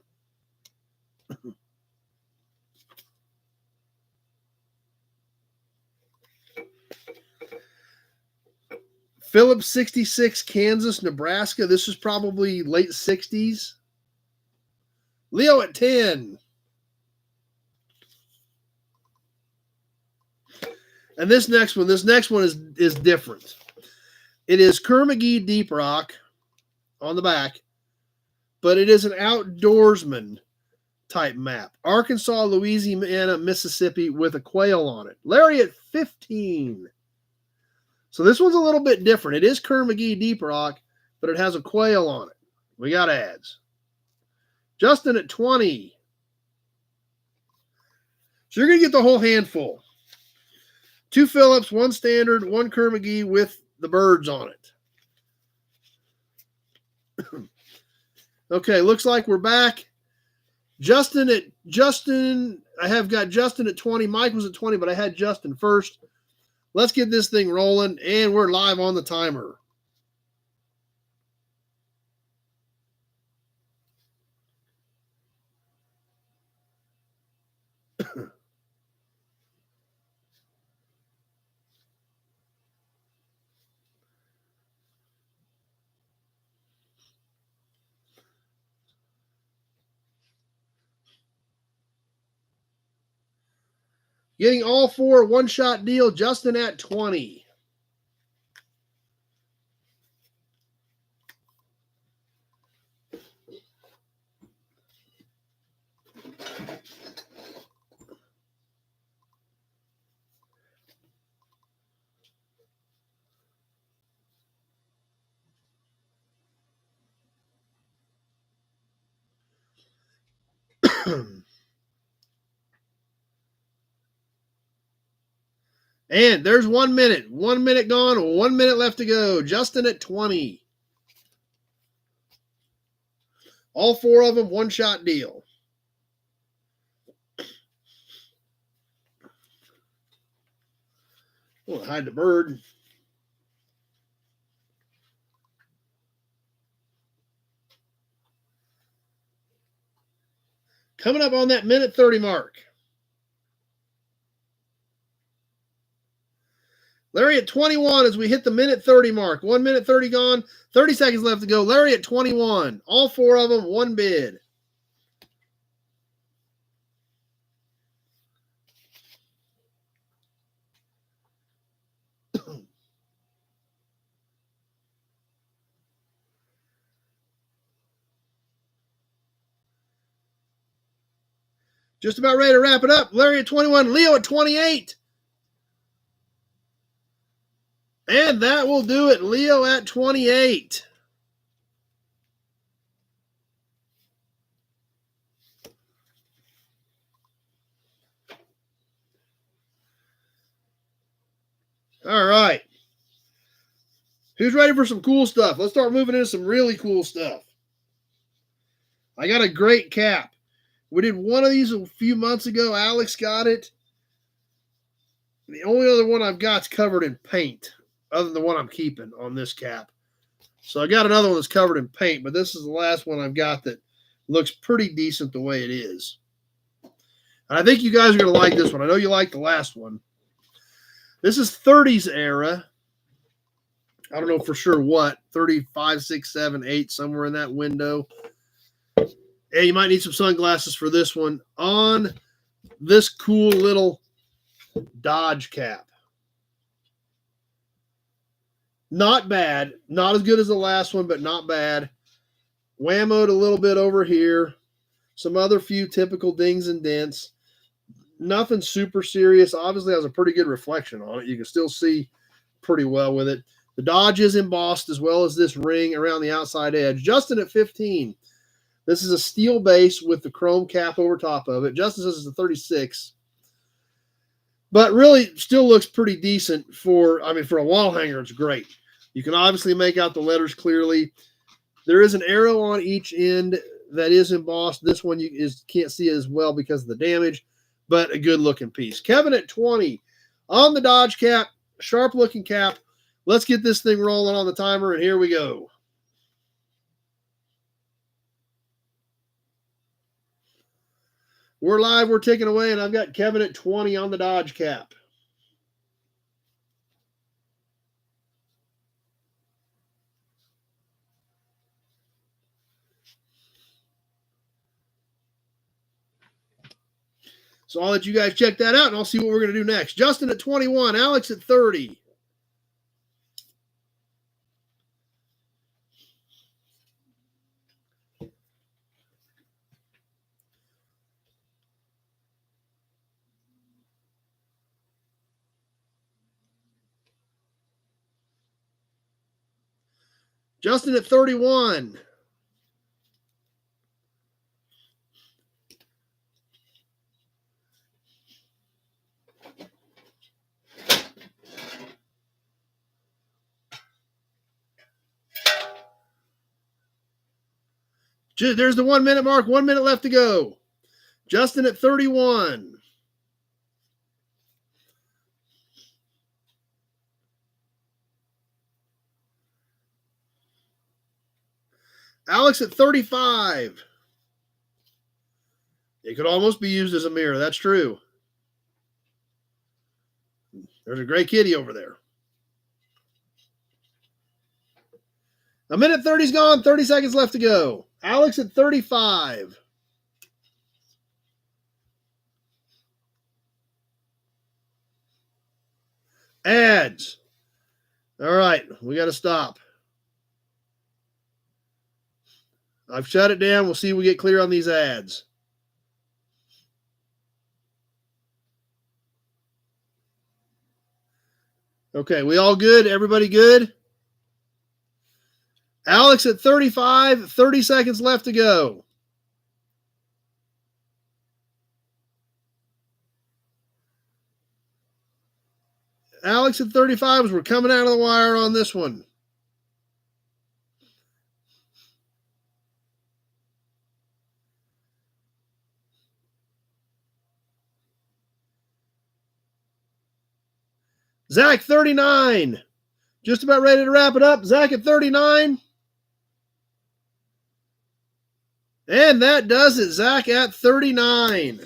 [SPEAKER 1] Phillips 66 Kansas, Nebraska. This is probably late 60s. Leo at 10. And this next one is different. It is Kerr-McGee Deep Rock on the back, but it is an outdoorsman type map. Arkansas, Louisiana, Mississippi with a quail on it. Larry at 15. So this one's a little bit different. It is Kerr-McGee Deep Rock, but it has a quail on it. We got ads. Justin at 20. So you're going to get the whole handful. 2 Phillips, 1 standard, 1 Kerr-McGee with the birds on it. Okay, looks like we're back. Justin, I have got Justin at 20. Mike was at 20, but I had Justin first. Let's get this thing rolling, and we're live on the timer. Getting all 4 one-shot deal, Justin at 20. And there's 1 minute. 1 minute gone, 1 minute left to go. Justin at 20. All 4 of them, one-shot deal. We'll hide the bird. Coming up on that minute 30 mark. Larry at 21 as we hit the minute 30 mark. 1 minute 30 gone. 30 seconds left to go. Larry at 21. All 4 of them, 1 bid. Just about ready to wrap it up. Larry at 21. Leo at 28. And that will do it. Leo at 28. All right. Who's ready for some cool stuff? Let's start moving into some really cool stuff. I got a great cap. We did one of these a few months ago. Alex got it. The only other one I've got is covered in paint, other than the one I'm keeping on this cap. So I got another one that's covered in paint, but this is the last one I've got that looks pretty decent the way it is. And I think you guys are going to like this one. I know you like the last one. This is 30s era. I don't know for sure what. 35, 6, 7, 8, somewhere in that window. And you might need some sunglasses for this one. On this cool little Dodge cap. Not bad. Not as good as the last one, but not bad. Whammoed a little bit over here. Some other few typical dings and dents. Nothing super serious. Obviously has a pretty good reflection on it. You can still see pretty well with it. The Dodge is embossed as well as this ring around the outside edge. Justin at 15. This is a steel base with the chrome cap over top of it. Justin says it's a 36. But really still looks pretty decent for a wall hanger, it's great. You can obviously make out the letters clearly. There is an arrow on each end that is embossed. This one you can't see as well because of the damage, but a good looking piece. Kevin at 20 on the Dodge cap, sharp looking cap. Let's get this thing rolling on the timer, and here we go. We're live, we're ticking away, and I've got Kevin at 20 on the Dodge cap. So I'll let you guys check that out, and I'll see what we're going to do next. Justin at 21, Alex at 30. Justin at 31. There's the 1 minute mark. 1 minute left to go. Justin at 31. Alex at 35. It could almost be used as a mirror. That's true. There's a gray kitty over there. A minute 30's gone. 30 seconds left to go. Alex at 35. Ads. All right, we got to stop. I've shut it down. We'll see if we get clear on these ads. Okay, we all good? Everybody good? Alex at 35, 30 seconds left to go. Alex at 35 as we're coming out of the wire on this one. Zach, 39. Just about ready to wrap it up. Zach at 39. And that does it. Zach at 39.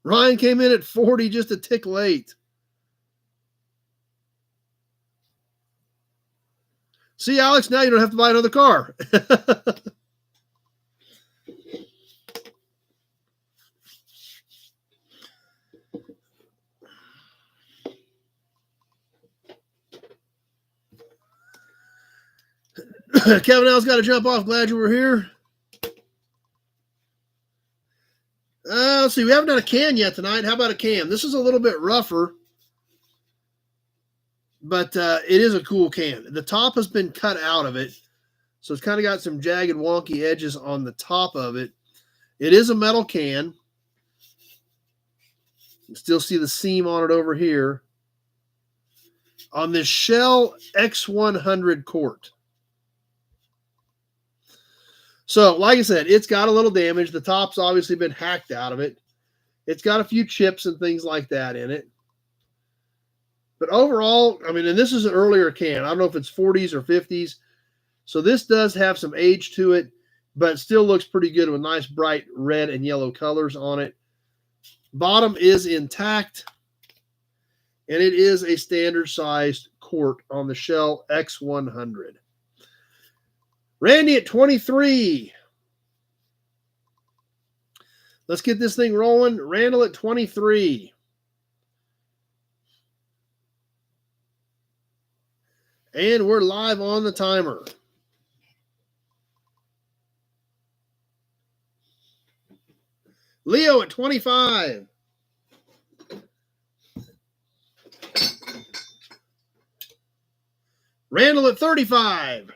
[SPEAKER 1] Ryan came in at 40, just a tick late. See, Alex, now you don't have to buy another car. Kevin L's got to jump off. Glad you were here. Let's see. We haven't done a can yet tonight. How about a can? This is a little bit rougher, but it is a cool can. The top has been cut out of it, so it's kind of got some jagged, wonky edges on the top of it. It is a metal can. You still see the seam on it over here. On this Shell X100 quart. So, like I said, it's got a little damage. The top's obviously been hacked out of it. It's got a few chips and things like that in it. But overall, I mean, and this is an earlier can. I don't know if it's 40s or 50s. So this does have some age to it, but it still looks pretty good with nice bright red and yellow colors on it. Bottom is intact, and it is a standard-sized quart on the Shell X100. Randy at 23. Let's get this thing rolling. Randall at 23. And we're live on the timer. Leo at 25. Randall at 35.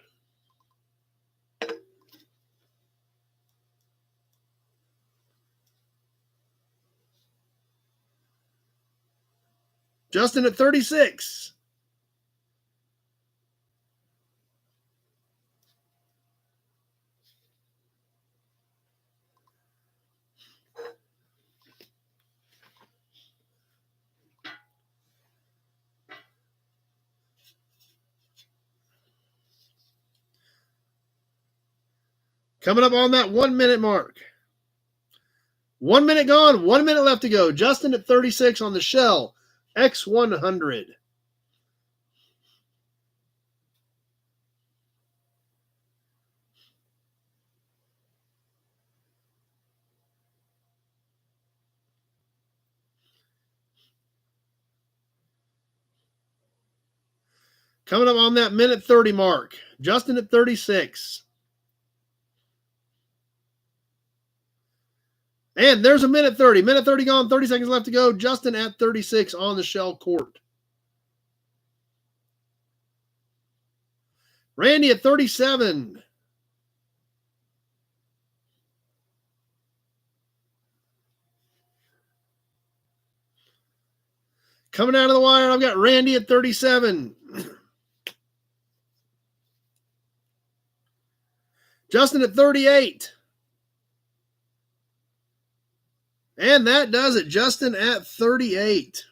[SPEAKER 1] Justin at 36. Coming up on that 1 minute mark. 1 minute gone, 1 minute left to go. Justin at 36 on the Shell X100. Coming up on that minute 30 mark. Justin at 36. And there's a minute 30. Minute 30 gone, 30 seconds left to go. Justin at 36 on the shell court. Randy at 37. Coming out of the wire, I've got Randy at 37. Justin at 38. And that does it. Justin at 38.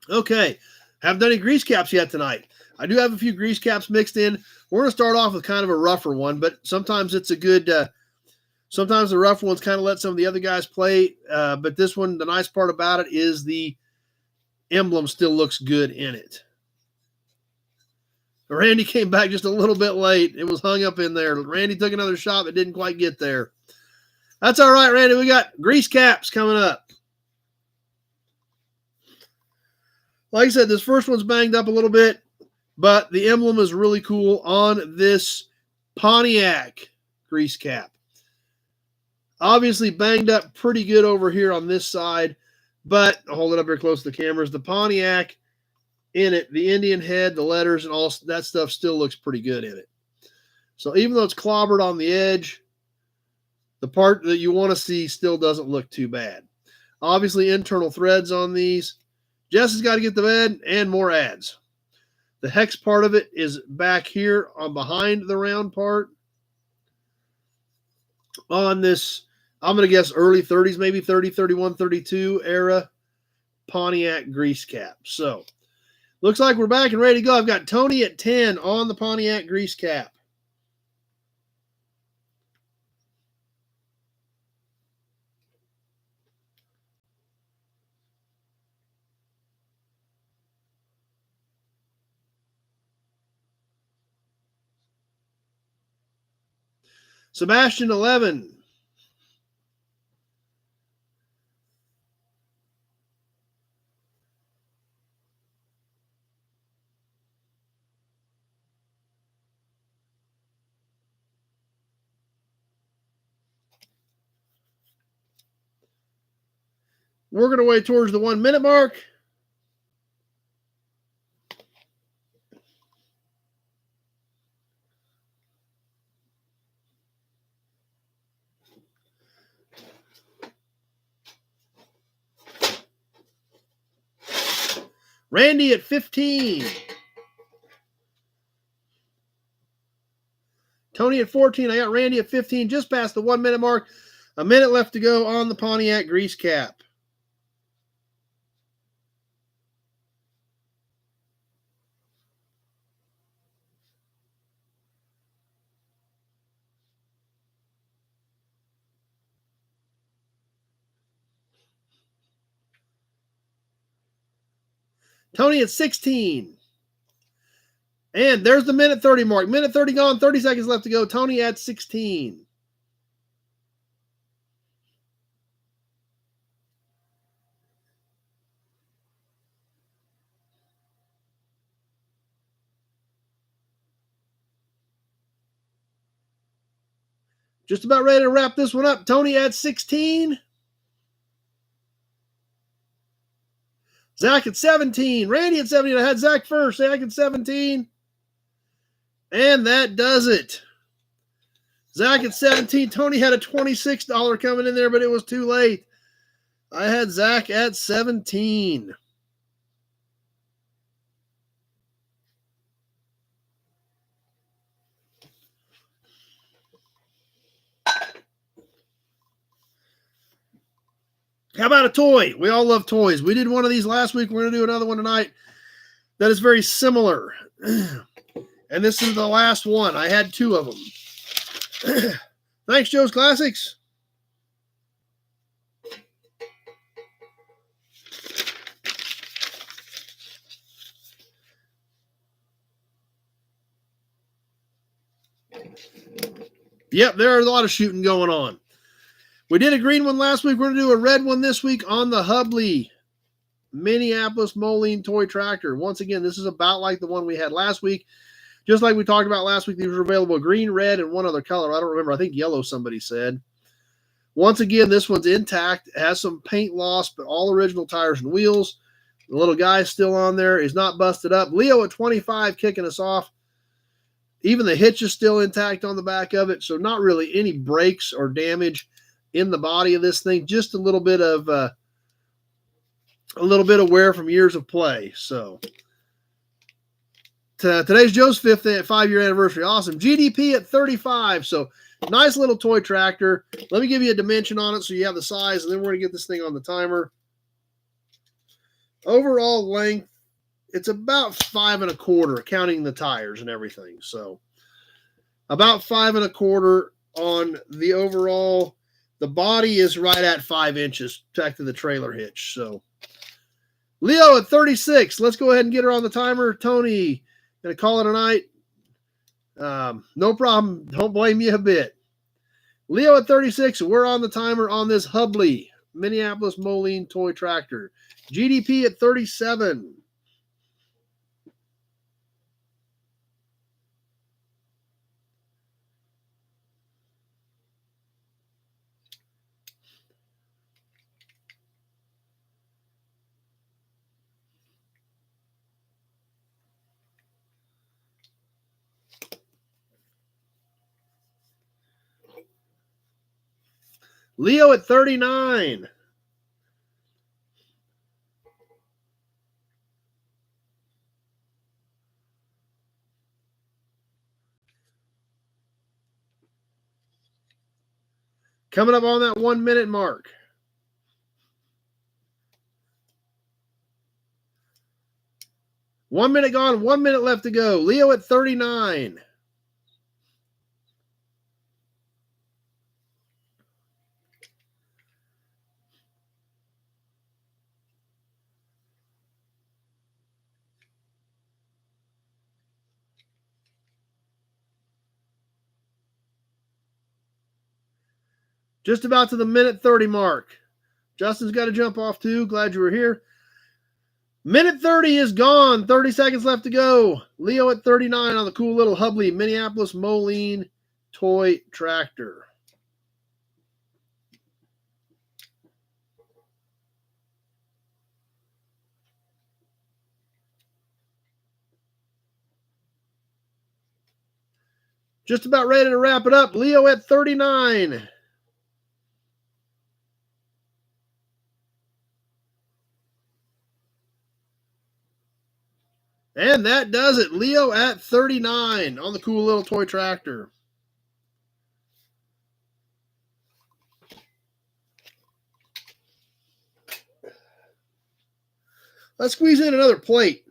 [SPEAKER 1] Okay. Haven't done any grease caps yet tonight. I do have a few grease caps mixed in. We're going to start off with kind of a rougher one, but sometimes it's a good, sometimes the rougher ones kind of let some of the other guys play. But this one, the nice part about it is the emblem still looks good in it. Randy came back just a little bit late. It was hung up in there. Randy took another shot, but didn't quite get there. That's all right, Randy. We got grease caps coming up. Like I said, this first one's banged up a little bit, but the emblem is really cool on this Pontiac grease cap. Obviously banged up pretty good over here on this side, but I'll hold it up here close to the cameras. The Pontiac in it, the Indian head, the letters, and all that stuff still looks pretty good in it. So even though it's clobbered on the edge, the part that you want to see still doesn't look too bad. Obviously internal threads on these. Jess has got to get the bed and more ads. The hex part of it is back here on behind the round part. On this, I'm going to guess early 30s, maybe 30, 31, 32 era Pontiac grease cap. So, looks like we're back and ready to go. I've got Tony at 10 on the Pontiac grease cap. Sebastian 11. Working our way towards the 1 minute mark. Randy at 15. Tony at 14. I got Randy at 15, just past the 1 minute mark. A minute left to go on the Pontiac grease cap. Tony at 16. And there's the minute 30 mark. Minute 30 gone, 30 seconds left to go. Tony at 16. Just about ready to wrap this one up. Tony at 16. Zach at 17. Randy at 17. I had Zach first. Zach at 17. And that does it. Zach at 17. Tony had a $26 coming in there, but it was too late. I had Zach at 17. How about a toy? We all love toys. We did one of these last week. We're going to do another one tonight that is very similar. And this is the last one. I had two of them. Thanks, Joe's Classics. Yep, there are a lot of shooting going on. We did a green one last week. We're going to do a red one this week on the Hubley Minneapolis Moline toy tractor. Once again, this is about like the one we had last week. Just like we talked about last week, these were available green, red, and one other color. I don't remember. I think yellow, somebody said. Once again, this one's intact. It has some paint loss, but all original tires and wheels. The little guy's still on there. He's not busted up. Leo at 25 kicking us off. Even the hitch is still intact on the back of it, so not really any breaks or damage in the body of this thing. Just a little bit of wear from years of play. So today's Joe's 5-year anniversary. Awesome. GDP at 35. So nice little toy tractor. Let me give you a dimension on it so you have the size, and then we're going to get this thing on the timer. Overall length, it's about 5 1/4, counting the tires and everything. So about 5 1/4 on the overall. The body is right at 5 inches back to the trailer hitch. So Leo at 36. Let's go ahead and get her on the timer. Tony, gonna call it a night. No problem. Don't blame you a bit. Leo at 36. We're on the timer on this Hubley Minneapolis Moline toy tractor. GDP at 37. Leo at 39. Coming up on that 1 minute mark. One minute gone, 1 minute left to go. Leo at 39. Just about to the minute 30 mark. Justin's got to jump off too. Glad you were here. Minute 30 is gone. 30 seconds left to go. Leo at 39 on the cool little Hubley Minneapolis Moline toy tractor. Just about ready to wrap it up. Leo at 39. And that does it. Leo at 39 on the cool little toy tractor. Let's squeeze in another plate.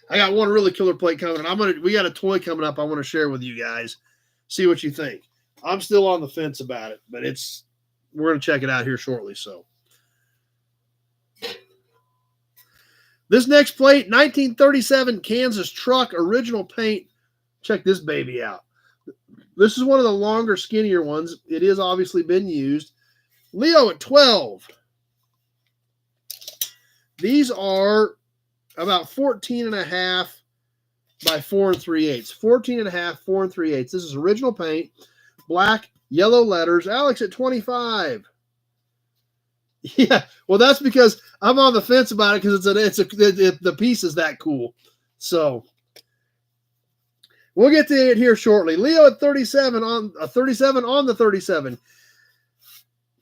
[SPEAKER 1] I got one really killer plate coming. We got a toy coming up I want to share with you guys. See what you think. I'm still on the fence about it, but we're going to check it out here shortly. So this next plate, 1937 Kansas truck, original paint. Check this baby out. This is one of the longer, skinnier ones. It is obviously been used. Leo at 12. These are about 14 and a half by 4 3/8. 14 and a half, 4 3/8. This is original paint, black, yellow letters. Alex at 25. Yeah, well, that's because I'm on the fence about it because the piece is that cool. So we'll get to it here shortly. Leo at 37 on a 37 on the 37.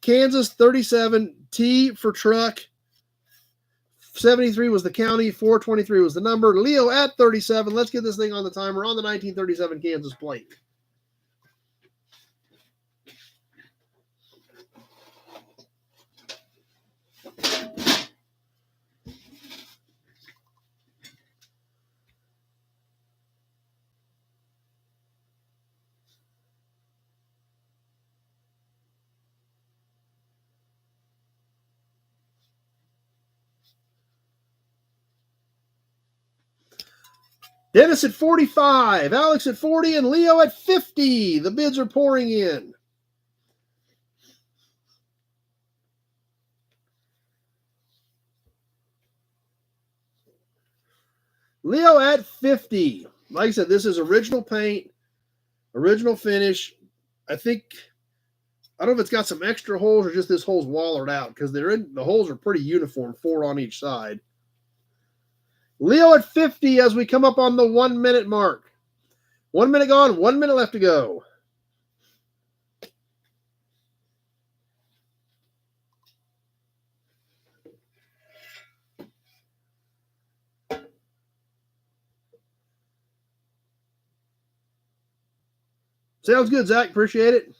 [SPEAKER 1] Kansas 37, T for truck. 73 was the county, 423 was the number. Leo at 37. Let's get this thing on the timer on the 1937 Kansas plate. Dennis at 45, Alex at 40, and Leo at 50. The bids are pouring in. Leo at 50. Like I said, this is original paint, original finish. I don't know if it's got some extra holes or just this hole's wallered out because the holes are pretty uniform, 4 on each side. Leo at 50 as we come up on the 1 minute mark. 1 minute gone, 1 minute left to go. Sounds good, Zach. Appreciate it.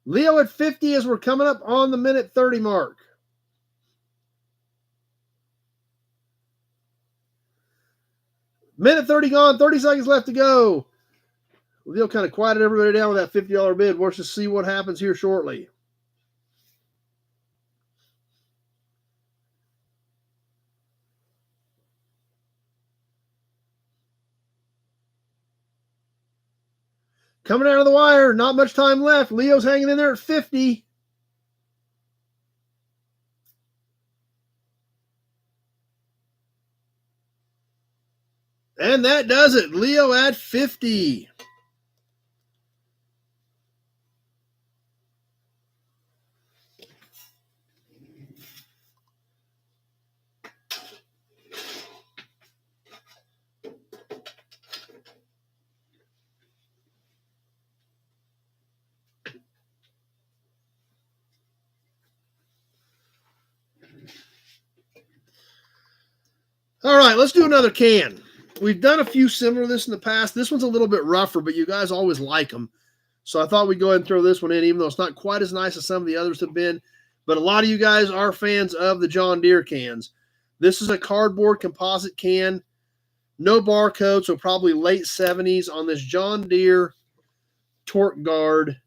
[SPEAKER 1] Leo at 50 as we're coming up on the minute 30 mark. Minute 30 gone, 30 seconds left to go. Leo kind of quieted everybody down with that $50 bid. We'll just see what happens here shortly. Coming out of the wire, not much time left. Leo's hanging in there at 50. And that does it. Leo at 50. All right, let's do another can. We've done a few similar to this in the past. This one's a little bit rougher, but you guys always like them. So I thought we'd go ahead and throw this one in, even though it's not quite as nice as some of the others have been. But a lot of you guys are fans of the John Deere cans. This is a cardboard composite can. No barcode, so probably late 70s on this John Deere Torque Guard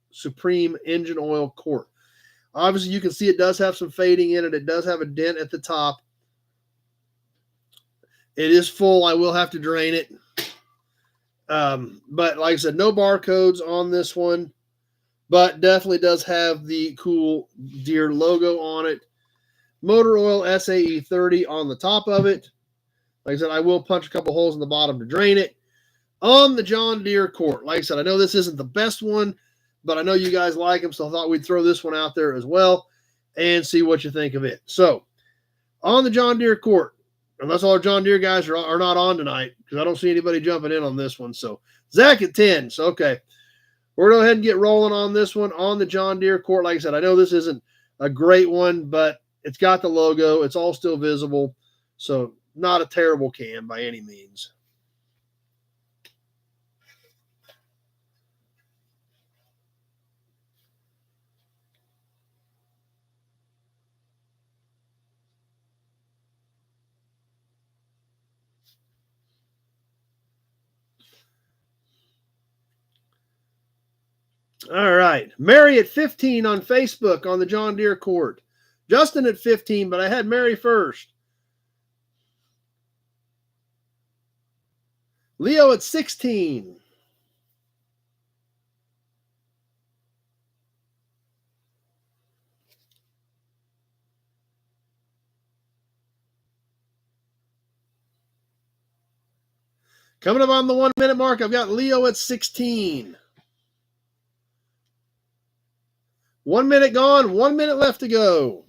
[SPEAKER 1] Supreme Engine Oil Quart. Obviously, you can see it does have some fading in it. It does have a dent at the top. It is full. I will have to drain it. But like I said, no barcodes on this one. But definitely does have the cool Deere logo on it. Motor oil SAE 30 on the top of it. Like I said, I will punch a couple holes in the bottom to drain it. On the John Deere quart. Like I said, I know this isn't the best one, but I know you guys like them, so I thought we'd throw this one out there as well and see what you think of it. So, on the John Deere quart, unless all our John Deere guys are not on tonight, because I don't see anybody jumping in on this one. So, Zach at 10. So, okay. We're going to go ahead and get rolling on this one on the John Deere quart. Like I said, I know this isn't a great one, but it's got the logo. It's all still visible. So, not a terrible can by any means. All right. Mary at 15 on Facebook on the John Deere quart. Justin at 15, but I had Mary first. Leo at 16. Coming up on the 1 minute mark, I've got Leo at 16. 1 minute gone, 1 minute left to go.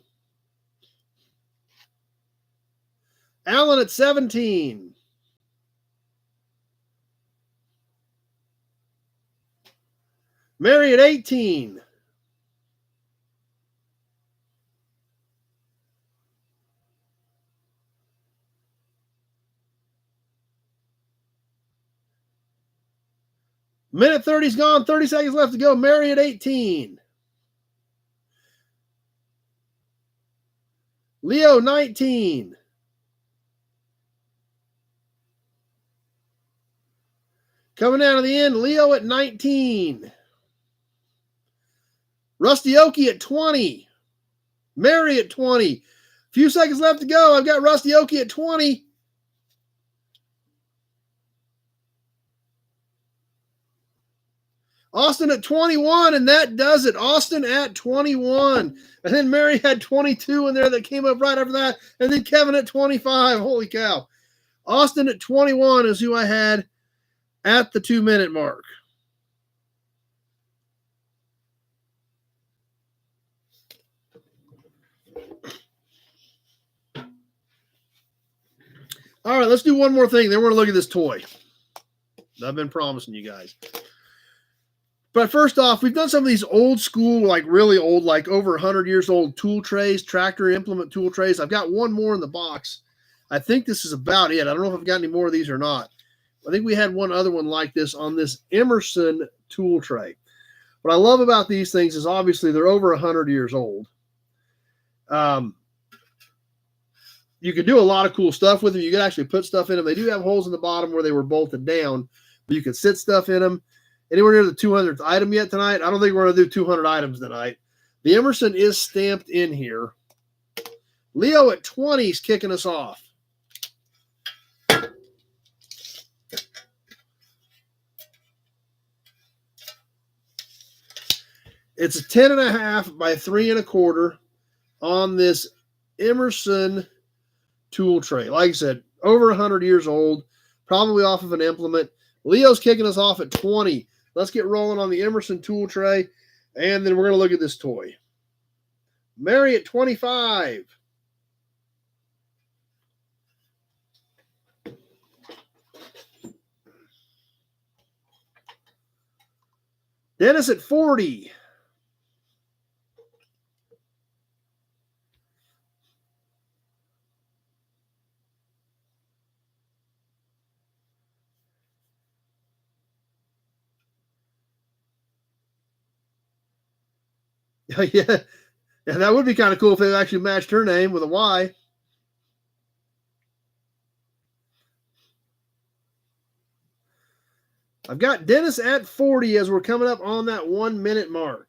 [SPEAKER 1] Alan at 17. Mary at 18. Minute 30's gone, 30 seconds left to go. Mary at 18. Leo 19. Coming down to the end, Leo at 19. Rusty Okie at 20. Mary at 20. Few seconds left to go. I've got Rusty Okie at 20. Austin at 21, and that does it. Austin at 21. And then Mary had 22 in there that came up right after that. And then Kevin at 25. Holy cow. Austin at 21 is who I had at the 2-minute mark. All right, let's do one more thing. Then we're going to look at this toy I've been promising you guys. But first off, we've done some of these old school, like really old, like over 100 years old tool trays, tractor implement tool trays. I've got one more in the box. I think this is about it. I don't know if I've got any more of these or not. I think we had one other one like this on this Emerson tool tray. What I love about these things is obviously they're over 100 years old. You can do a lot of cool stuff with them. You can actually put stuff in them. They do have holes in the bottom where they were bolted down, but you can sit stuff in them. Anywhere near the 200th item yet tonight? I don't think we're going to do 200 items tonight. The Emerson is stamped in here. Leo at 20 is kicking us off. It's a 10.5 by 3.25 on this Emerson tool tray. Like I said, over 100 years old, probably off of an implement. Leo's kicking us off at 20. Let's get rolling on the Emerson tool tray, and then we're going to look at this toy. Mary at 25. Dennis at 40. Yeah, that would be kind of cool if they actually matched her name with a Y. I've got Dennis at 40 as we're coming up on that 1-minute mark.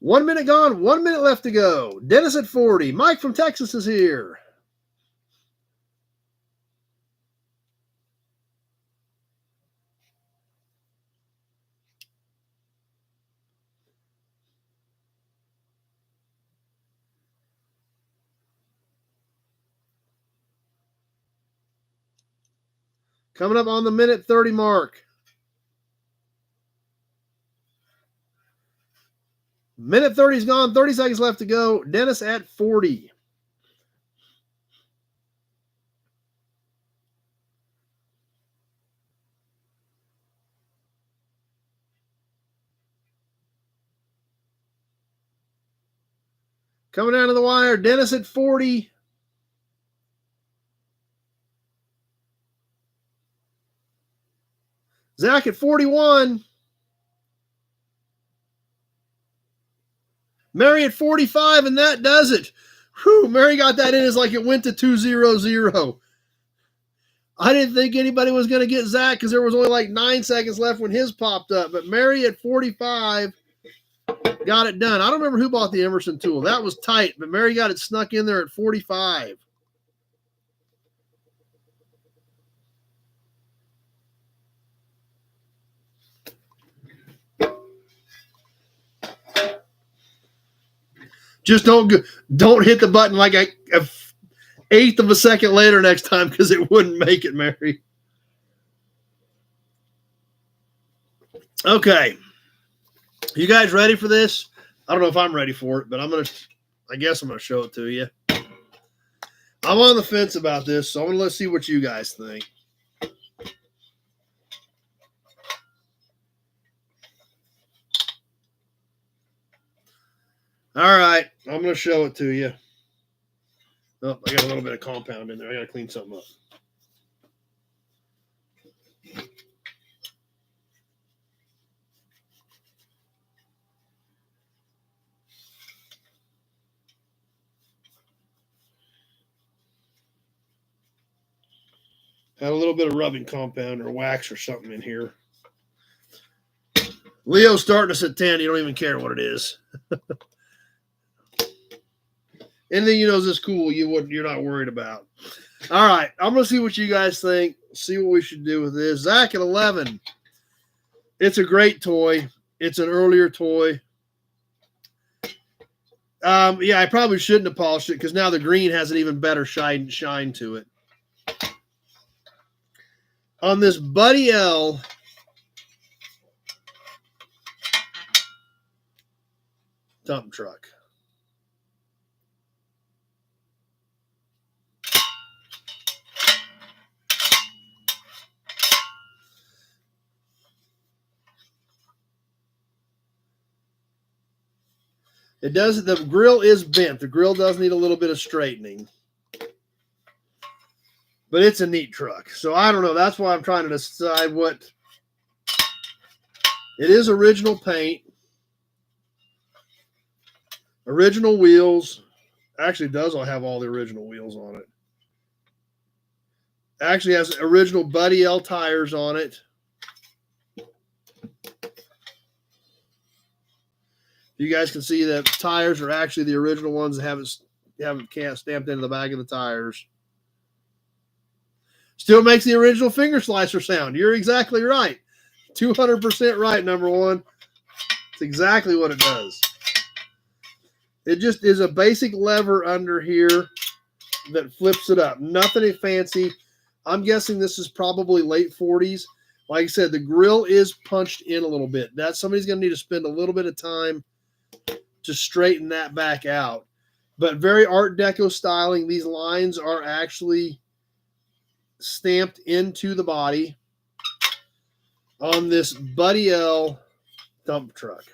[SPEAKER 1] One minute gone, 1 minute left to go. Dennis at 40. Mike from Texas is here. Coming up on the minute 30 mark. Minute 30 is gone. 30 seconds left to go. Dennis at 40. Coming down to the wire. Dennis at 40. Zach at 41. Mary at 45, and that does it. Whew, Mary got that in as like it went to 2-0-0. I didn't think anybody was going to get Zach because there was only like 9 seconds left when his popped up. But Mary at 45 got it done. I don't remember who bought the Emerson tool. That was tight, but Mary got it snuck in there at 45. Just don't hit the button like a eighth of a second later next time because it wouldn't make it, Mary. Okay. You guys ready for this? I don't know if I'm ready for it, but I guess I'm going to show it to you. I'm on the fence about this, so let's see what you guys think. All right, I'm going to show it to you. Oh, I got a little bit of compound in there. I got to clean something up. Had a little bit of rubbing compound or wax or something in here. Leo's starting us at 10. You don't even care what it is. Anything you know is this cool, you're not worried about. All right, I'm gonna see what you guys think. See what we should do with this. Zach at 11. It's a great toy. It's an earlier toy. Yeah, I probably shouldn't have polished it because now the green has an even better shine to it. On this Buddy L dump truck. It does. The grill is bent. The grill does need a little bit of straightening. But it's a neat truck. So I don't know. That's why I'm trying to decide what. It is original paint. Original wheels. Actually, it does have all the original wheels on it. Actually has original Buddy L tires on it. You guys can see that tires are actually the original ones that haven't stamped into the back of the tires. Still makes the original finger slicer sound. You're exactly right. 200% right, number one. It's exactly what it does. It just is a basic lever under here that flips it up. Nothing fancy. I'm guessing this is probably late 40s. Like I said, the grill is punched in a little bit. Somebody's going to need to spend a little bit of time to straighten that back out. But very Art Deco styling. These lines are actually stamped into the body on this Buddy L dump truck.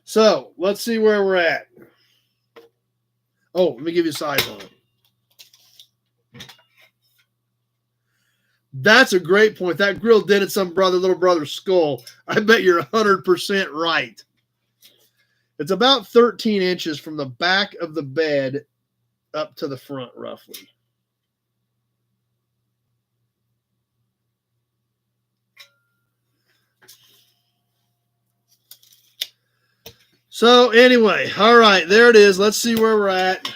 [SPEAKER 1] So let's see where we're at. Oh, let me give you a size on it. That's a great point. That grill dented some little brother's skull. I bet you're 100% right. It's about 13 inches from the back of the bed up to the front, roughly. So anyway, all right, there it is. Let's see where we're at.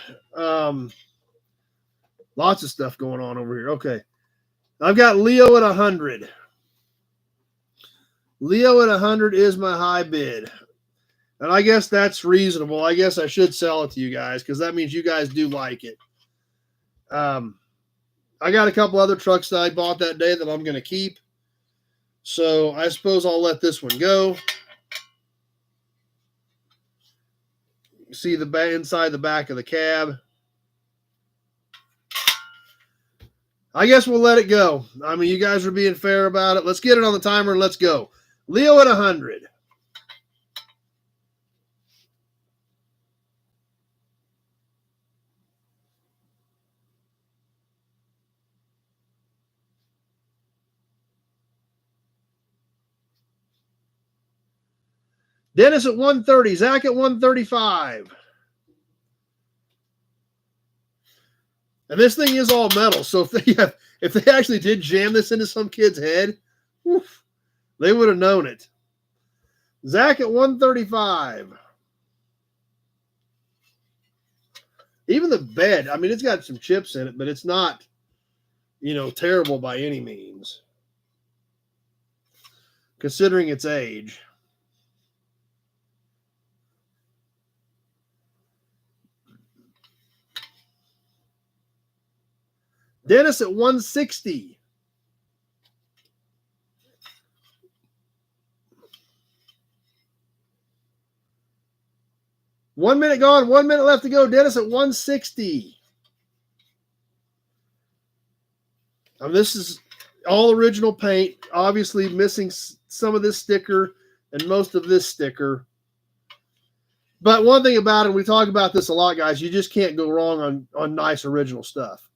[SPEAKER 1] Lots of stuff going on over here. Okay. I've got Leo at 100. Leo at 100 is my high bid. And I guess that's reasonable. I guess I should sell it to you guys because that means you guys do like it. I got a couple other trucks that I bought that day that I'm going to keep. So I suppose I'll let this one go. You see the inside the back of the cab. I guess we'll let it go. I mean, you guys are being fair about it. Let's get it on the timer and let's go. Leo at 100. Dennis at 130. Zach at 135. And this thing is all metal. So if they actually did jam this into some kid's head, oof, they would have known it. Zach at 135. Even the bed, I mean, it's got some chips in it, but it's not, terrible by any means, considering its age. Dennis at 160. One minute gone, 1 minute left to go. Dennis at 160. This is all original paint, obviously missing some of this sticker and most of this sticker. But one thing about it, we talk about this a lot, guys, you just can't go wrong on nice original stuff.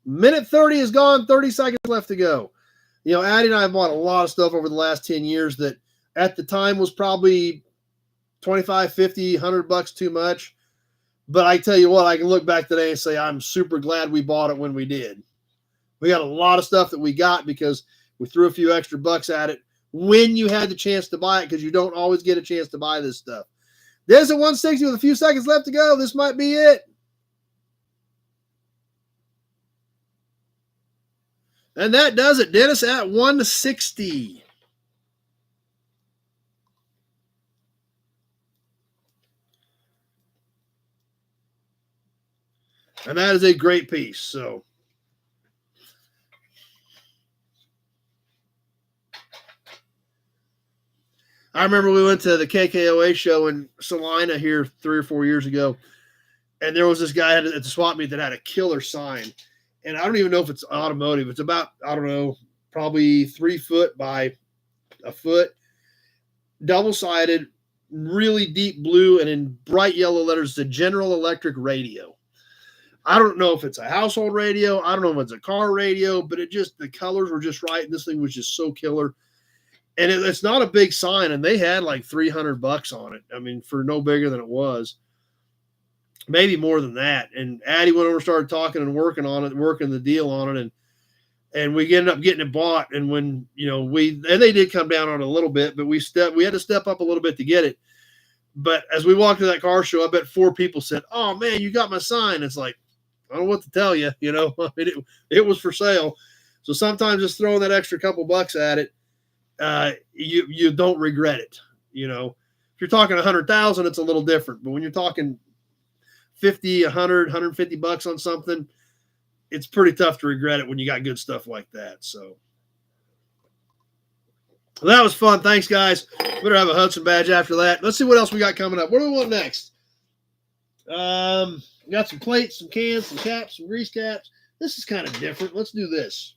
[SPEAKER 1] Minute 30 is gone, 30 seconds left to go. Addie and I have bought a lot of stuff over the last 10 years that at the time was probably 25, 50, 100 bucks too much. But I tell you what, I can look back today and say I'm super glad we bought it when we did. We got a lot of stuff that we got because we threw a few extra bucks at it when you had the chance to buy it, because you don't always get a chance to buy this stuff. There's a 160 with a few seconds left to go. This might be it. And that does it, Dennis, at 160. And that is a great piece. So I remember we went to the KKOA show in Salina here 3 or 4 years ago, and there was this guy at the swap meet that had a killer sign. And I don't even know if it's automotive. It's about, I don't know, probably 3 foot by a foot, double-sided, really deep blue, and in bright yellow letters, the General Electric radio. I don't know if it's a household radio. I don't know if it's a car radio, but the colors were just right, and this thing was just so killer. And it's not a big sign, and they had like $300 on it. I mean, for no bigger than it was. Maybe more than that. And Addie went over and started talking and working on it, working the deal on it, and we ended up getting it bought. And when they did come down on it a little bit, but we had to step up a little bit to get it. But as we walked to that car show, I bet 4 people said, "Oh man, you got my sign." It's like, I don't know what to tell you. I mean, it was for sale. So sometimes just throwing that extra couple bucks at it, you don't regret it. If you're talking 100,000, it's a little different. But when you're talking 50, 100, 150 bucks on something, it's pretty tough to regret it when you got good stuff like that. So that was fun. Thanks, guys. Better have a Hudson badge after that. Let's see what else we got coming up. What do we want next? We got some plates, some cans, some caps, some grease caps. This is kind of different. Let's do this.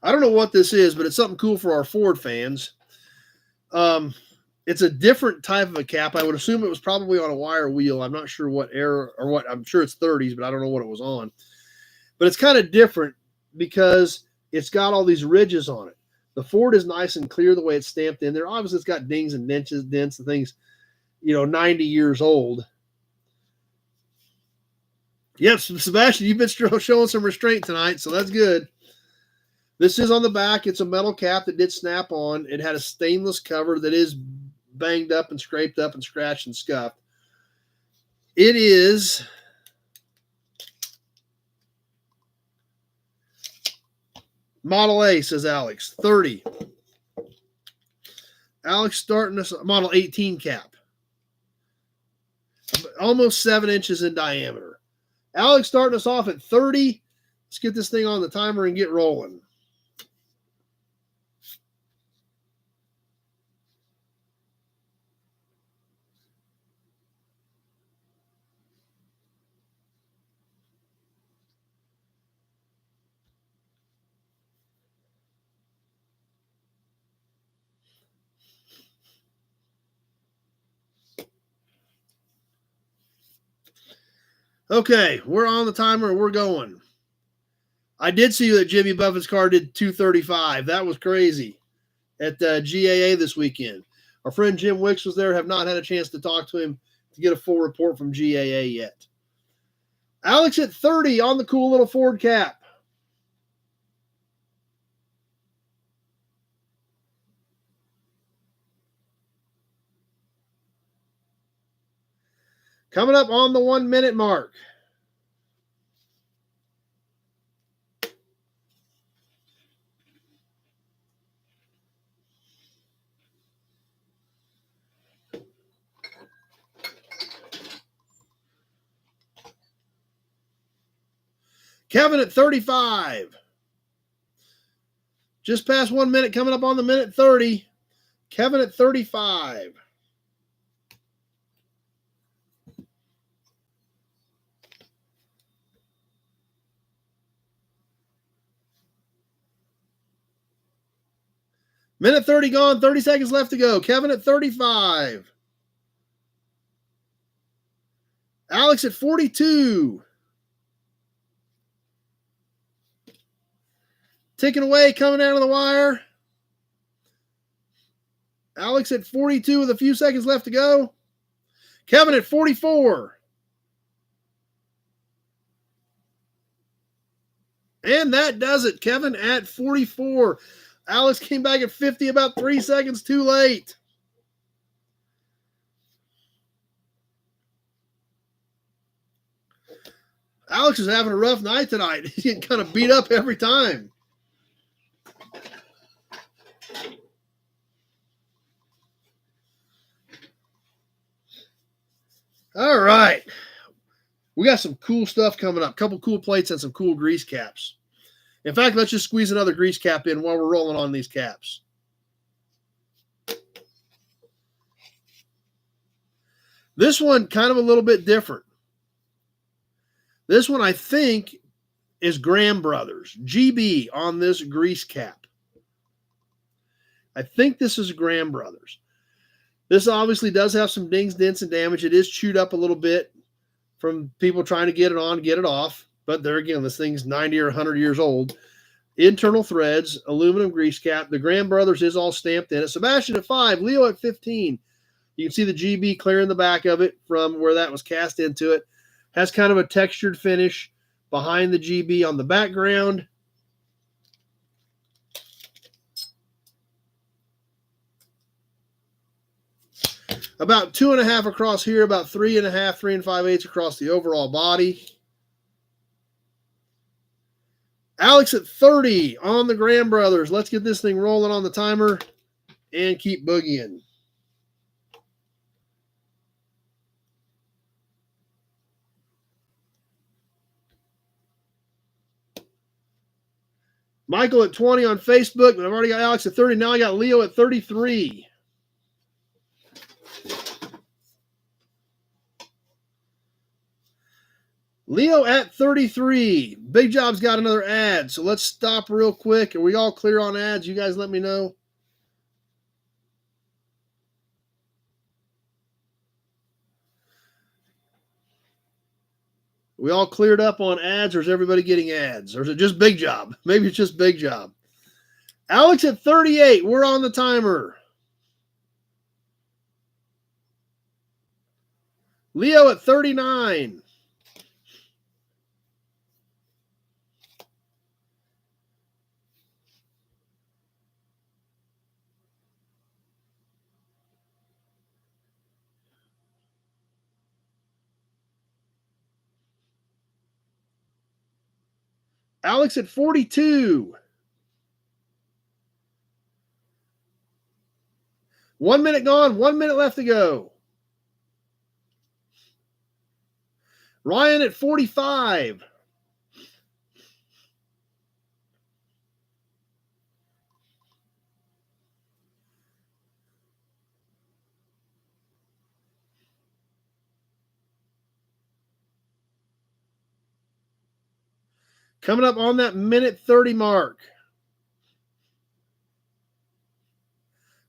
[SPEAKER 1] I don't know what this is, but it's something cool for our Ford fans. It's a different type of a cap. I would assume it was probably on a wire wheel. I'm not sure what era or what. I'm sure it's 30s, but I don't know what it was on. But it's kind of different because it's got all these ridges on it. The Ford is nice and clear the way it's stamped in there. Obviously, it's got dings and dents and things, 90 years old. Yep, Sebastian, you've been showing some restraint tonight, so that's good. This is on the back. It's a metal cap that did snap on. It had a stainless cover that is banged up and scraped up and scratched and scuffed. It is Model A, says Alex, 30. Alex starting us Model 18 cap. Almost 7 inches in diameter. Alex starting us off at 30. Let's get this thing on the timer and get rolling. Okay, we're on the timer and we're going. I did see that Jimmy Buffett's car did 235. That was crazy at GAA this weekend. Our friend Jim Wicks was there. Have not had a chance to talk to him to get a full report from GAA yet. Alex at 30 on the cool little Ford cap. Coming up on the 1 minute mark. Kevin at 35. Just past 1 minute, coming up on the minute 30. Kevin at 35. Minute 30 gone, 30 seconds left to go. Kevin at 35. Alex at 42. Ticking away, coming down to the wire. Alex at 42 with a few seconds left to go. Kevin at 44. And that does it. Kevin at 44. Alex came back at 50, about 3 seconds too late. Alex is having a rough night tonight. He's getting kind of beat up every time. All right. We got some cool stuff coming up. A couple cool plates and some cool grease caps. In fact, let's just squeeze another grease cap in while we're rolling on these caps. This one, kind of a little bit different. This one, I think, is Graham Brothers. GB on this grease cap. I think this is Graham Brothers. This obviously does have some dings, dents, and damage. It is chewed up a little bit from people trying to get it on, get it off. But there again, this thing's 90 or 100 years old. Internal threads, aluminum grease cap. The Graham Brothers is all stamped in it. Sebastian at 5, Leo at 15. You can see the GB clearing the back of it from where that was cast into it. Has kind of a textured finish behind the GB on the background. About 2.5 across here, about 3.5, 3 5/8 across the overall body. Alex at 30 on the Graham Brothers. Let's get this thing rolling on the timer and keep boogieing. Michael at 20 on Facebook, but I've already got Alex at 30. Now I got Leo at 33. Leo at 33. Big Job's got another ad, so let's stop real quick. Are we all clear on ads? You guys let me know. We all cleared up on ads, or is everybody getting ads? Or is it just Big Job? Maybe it's just Big Job. Alex at 38. We're on the timer. Leo at 39. Alex at 42. 1 minute gone, 1 minute left to go. Ryan at 45. Coming up on that minute 30 mark.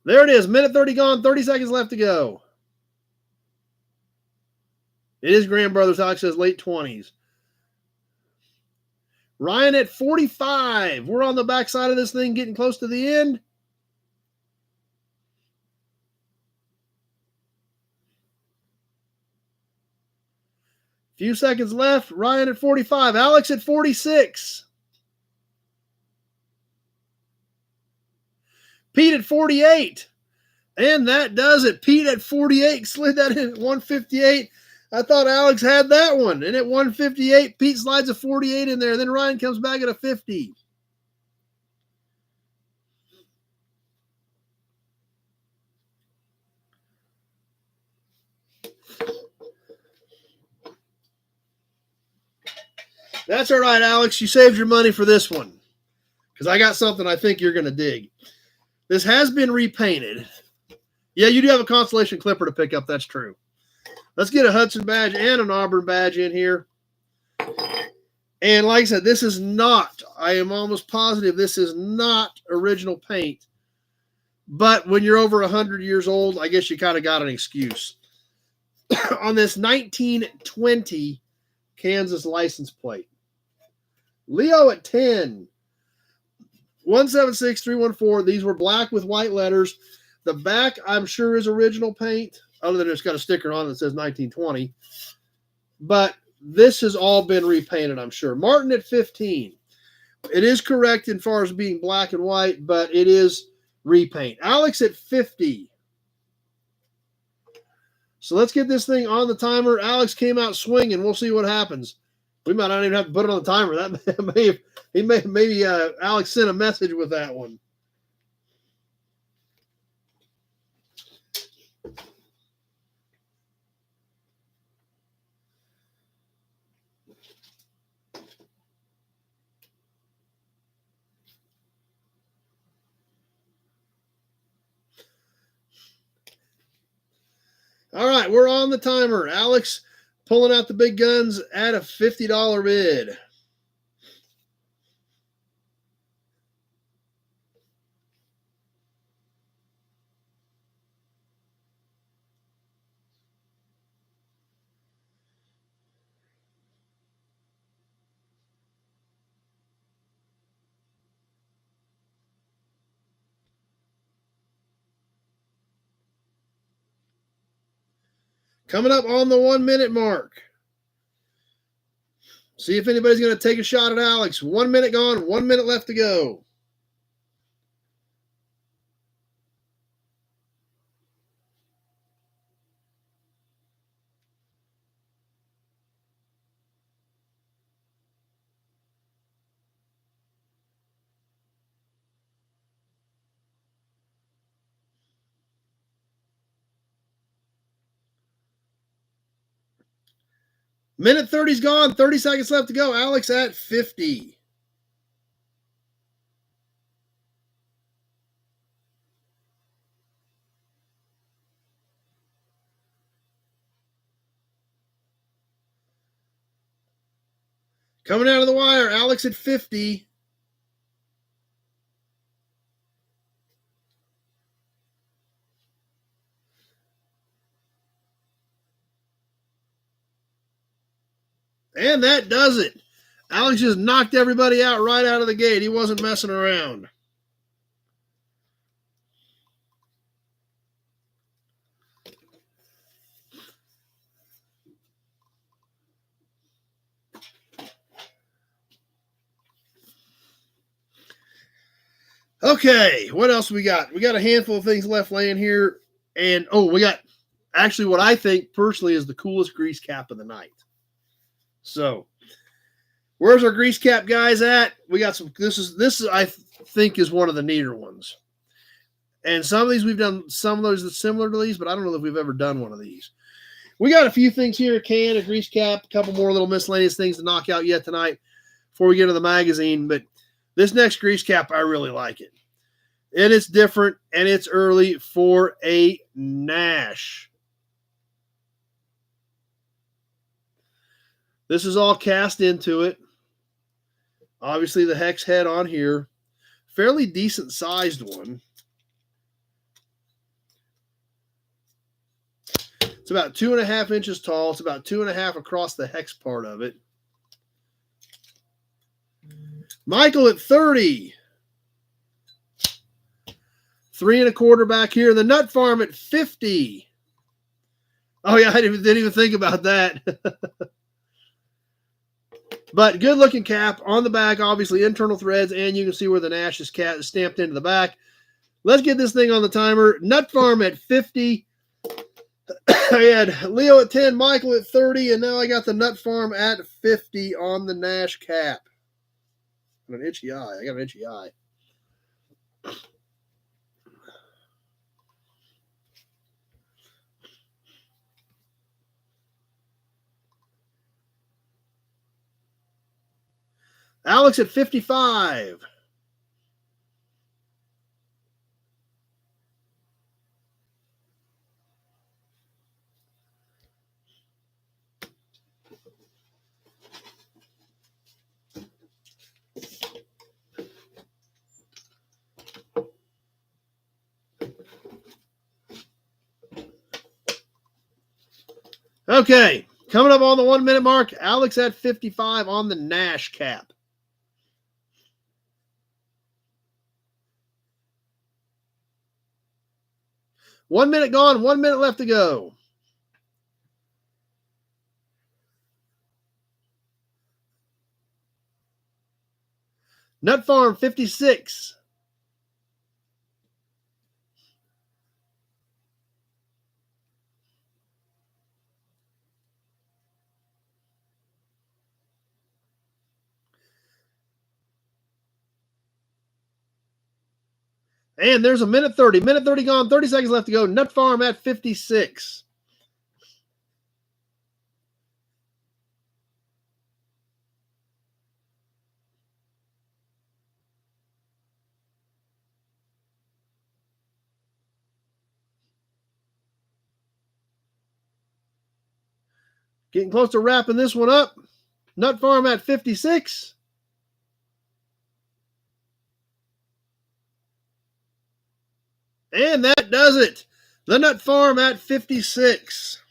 [SPEAKER 1] There it is. Minute 30 gone. 30 seconds left to go. It is Graham Brothers. Alex says late 20s. Ryan at 45. We're on the backside of this thing, getting close to the end. Few seconds left. Ryan at 45. Alex at 46. Pete at 48. And that does it. Pete at 48 slid that in at 158. I thought Alex had that one. And at 158, Pete slides a 48 in there. Then Ryan comes back at a 50. That's all right, Alex. You saved your money for this one. Because I got something I think you're going to dig. This has been repainted. Yeah, you do have a Constellation Clipper to pick up. That's true. Let's get a Hudson badge and an Auburn badge in here. And like I said, this is not, I am almost positive this is not original paint. But when you're over 100 years old, I guess you kind of got an excuse. On this 1920 Kansas license plate. Leo at 10. 176314. These were black with white letters. The back, I'm sure, is original paint, other than it's got a sticker on it that says 1920. But this has all been repainted, I'm sure. Martin at 15. It is correct as far as being black and white, but it is repaint. Alex at 50. So let's get this thing on the timer. Alex came out swinging. We'll see what happens. We might not even have to put it on the timer. That maybe Alex sent a message with that one. All right, we're on the timer. Alex pulling out the big guns at a $50 bid. Coming up on the 1 minute mark. See if anybody's going to take a shot at Alex. 1 minute gone, 1 minute left to go. Minute 30's gone. 30 seconds left to go. Alex at 50. Coming out of the wire, Alex at 50. And that does it. Alex just knocked everybody out right out of the gate. He wasn't messing around. Okay, what else we got? We got a handful of things left laying here. And, we got actually what I think personally is the coolest grease cap of the night. So, where's our grease cap guys at? We got some. This is I think is one of the neater ones. And some of these we've done some of those that's similar to these, but I don't know if we've ever done one of these. We got a few things here: a grease cap, a couple more little miscellaneous things to knock out yet tonight before we get to the magazine. But this next grease cap, I really like it. And it's different, and it's early for a Nash. This is all cast into it. Obviously, the hex head on here. Fairly decent sized one. It's about 2.5 inches tall. It's about 2.5 across the hex part of it. Michael at 30. 3.25 back here. The Nut Farm at 50. Oh, yeah, I didn't even think about that. But good looking cap on the back, obviously internal threads, and you can see where the Nash is stamped into the back. Let's get this thing on the timer. Nut Farm at 50. I had Leo at 10, Michael at 30, and now I got the Nut Farm at 50 on the Nash cap. I got an itchy eye. Alex at 55. Okay, coming up on the 1 minute mark, Alex at 55 on the Nash cap. One minute gone, 1 minute left to go. Nut Farm 56. And there's a minute 30. Minute 30 gone. 30 seconds left to go. Nut Farm at 56. Getting close to wrapping this one up. Nut Farm at 56. And that does it. The Nut Farm at 56.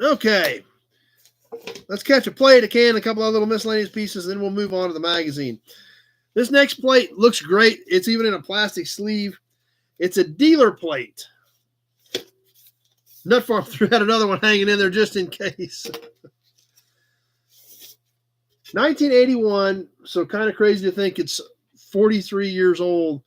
[SPEAKER 1] Okay. Let's catch a plate, a can, a couple of little miscellaneous pieces, then we'll move on to the magazine. This next plate looks great. It's even in a plastic sleeve. It's a dealer plate. Nut Farm had another one hanging in there just in case. 1981, so kind of crazy to think it's 43 years old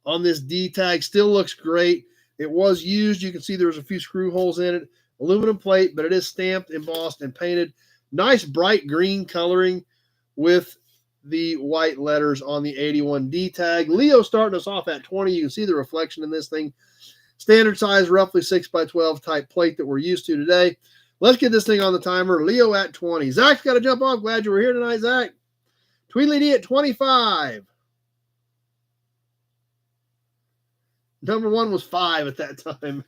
[SPEAKER 1] on this D tag. Still looks great. It was used. You can see there's a few screw holes in it. Aluminum plate, but it is stamped, embossed, and painted. Nice bright green coloring with the white letters on the 81 D tag. Leo starting us off at 20. You can see the reflection in this thing. Standard size, roughly 6x12 type plate that we're used to today. Let's get this thing on the timer. Leo at 20. Zach's got to jump off. Glad you were here tonight, Zach. Tweedly D at 25. Number one was 5 at that time.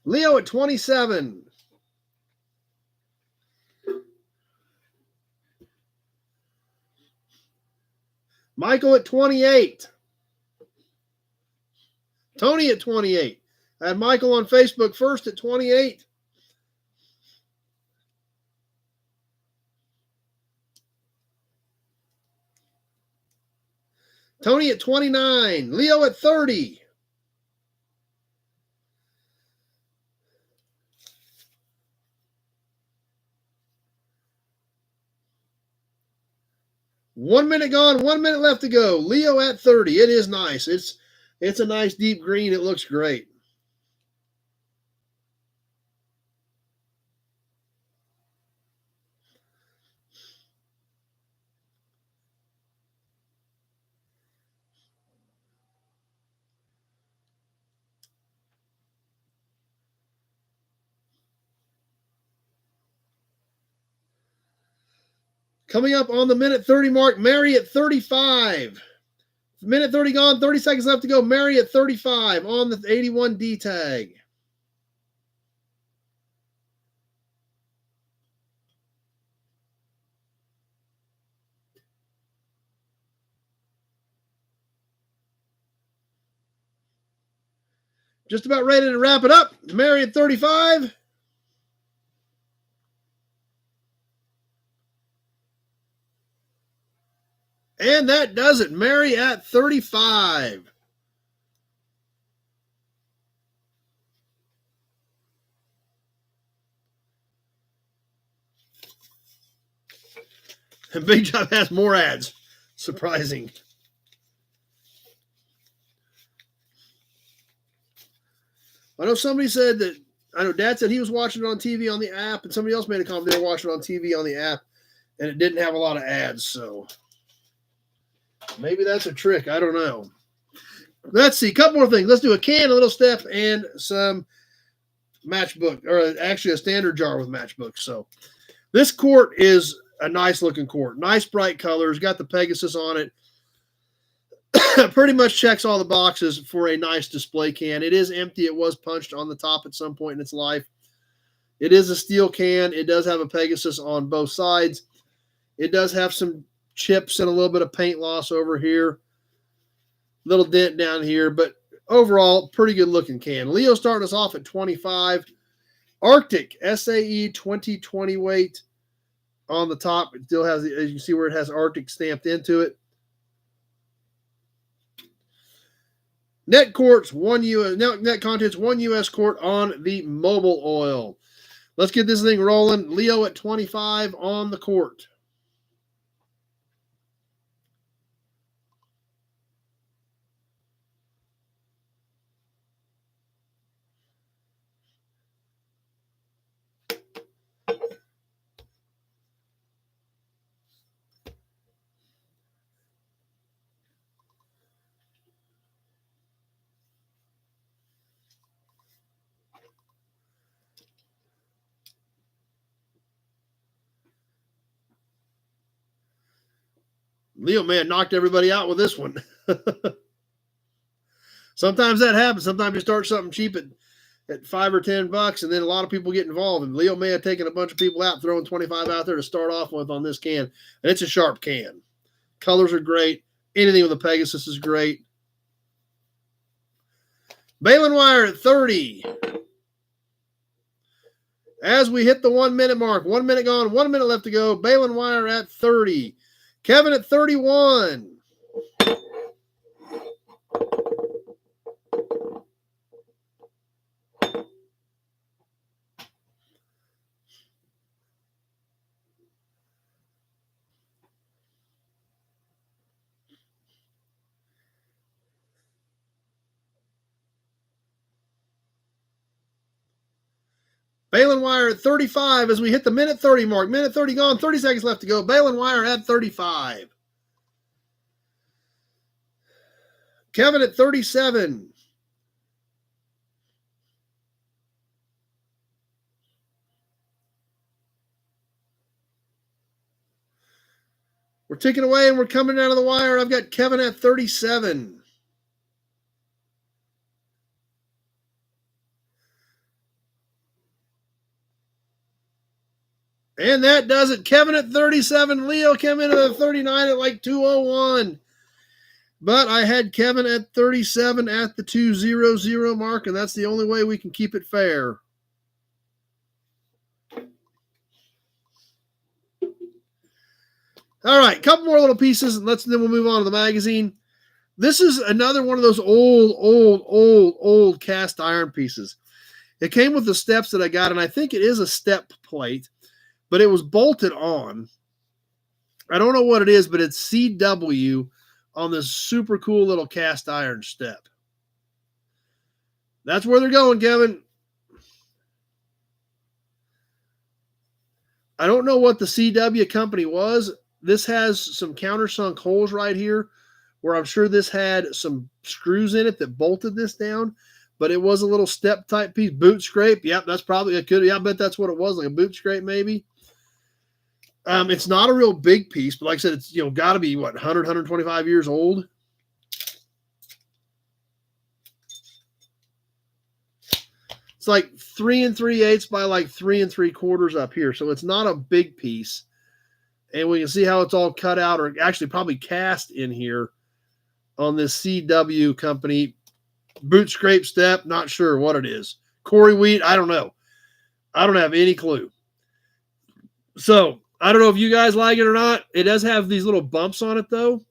[SPEAKER 1] Leo at 27. Michael at 28. Tony at 28. I had Michael on Facebook first at 28. Tony at 29. Leo at 30. One minute gone, 1 minute left to go. Leo at 30. It is nice. It's a nice deep green. It looks great. Coming up on the minute 30 mark, Mary at 35. Minute 30 gone, 30 seconds left to go. Mary at 35 on the 81 D tag. Just about ready to wrap it up. Mary at 35. And that does it. Mary at 35. And Big Job has more ads. Surprising. I know somebody said that, I know Dad said he was watching it on TV on the app, and somebody else made a comment they were watching it on TV on the app, and it didn't have a lot of ads, so maybe that's a trick. I don't know. Let's see. A couple more things. Let's do a can, a little step, and some matchbook, or actually a standard jar with matchbooks. So this quart is a nice looking quart. Nice bright colors. Got the Pegasus on it. Pretty much checks all the boxes for a nice display can. It is empty. It was punched on the top at some point in its life. It is a steel can. It does have a Pegasus on both sides. It does have some chips and a little bit of paint loss over here. Little dent down here, but overall, pretty good looking can. Leo starting us off at 25. Arctic SAE 2020 weight on the top. It still has, as you can see where it has Arctic stamped into it. Net quarts, net contents, 1 U.S. quart on the mobile oil. Let's get this thing rolling. Leo at 25 on the quart. Leo may have knocked everybody out with this one. Sometimes that happens. Sometimes you start something cheap at $5 or $10, and then a lot of people get involved. And Leo may have taken a bunch of people out, throwing 25 out there to start off with on this can. And it's a sharp can. Colors are great. Anything with a Pegasus is great. Balin wire at 30. As we hit the 1 minute mark, 1 minute gone, 1 minute left to go. Balin wire at 30. Kevin at 31. Balin wire at 35 as we hit the minute 30 mark. Minute 30 gone, 30 seconds left to go. Balin wire at 35. Kevin at 37. We're ticking away and we're coming out of the wire. I've got Kevin at 37. And that does it. Kevin at 37. Leo came in at 39 at like 201. But I had Kevin at 37 at the 200 mark, and that's the only way we can keep it fair. All right, couple more little pieces, and then we'll move on to the magazine. This is another one of those old cast iron pieces. It came with the steps that I got, and I think it is a step plate, but it was bolted on. I don't know what it is, but it's CW on this super cool little cast iron step. That's where they're going, Kevin. I don't know what the CW company was. This has some countersunk holes right here where I'm sure this had some screws in it that bolted this down, but it was a little step type piece. Boot scrape. Yep, that's probably it. Could. Yeah, I bet that's what it was, like a boot scrape maybe. It's not a real big piece, but like I said, it's got to be 100, 125 years old. It's like 3 3/8 by like 3 3/4 up here, so it's not a big piece. And we can see how it's all cut out, or actually probably cast in here on this CW company. Boot scrape step, not sure what it is. Corey wheat, I don't know. I don't have any clue. So I don't know if you guys like it or not. It does have these little bumps on it, though.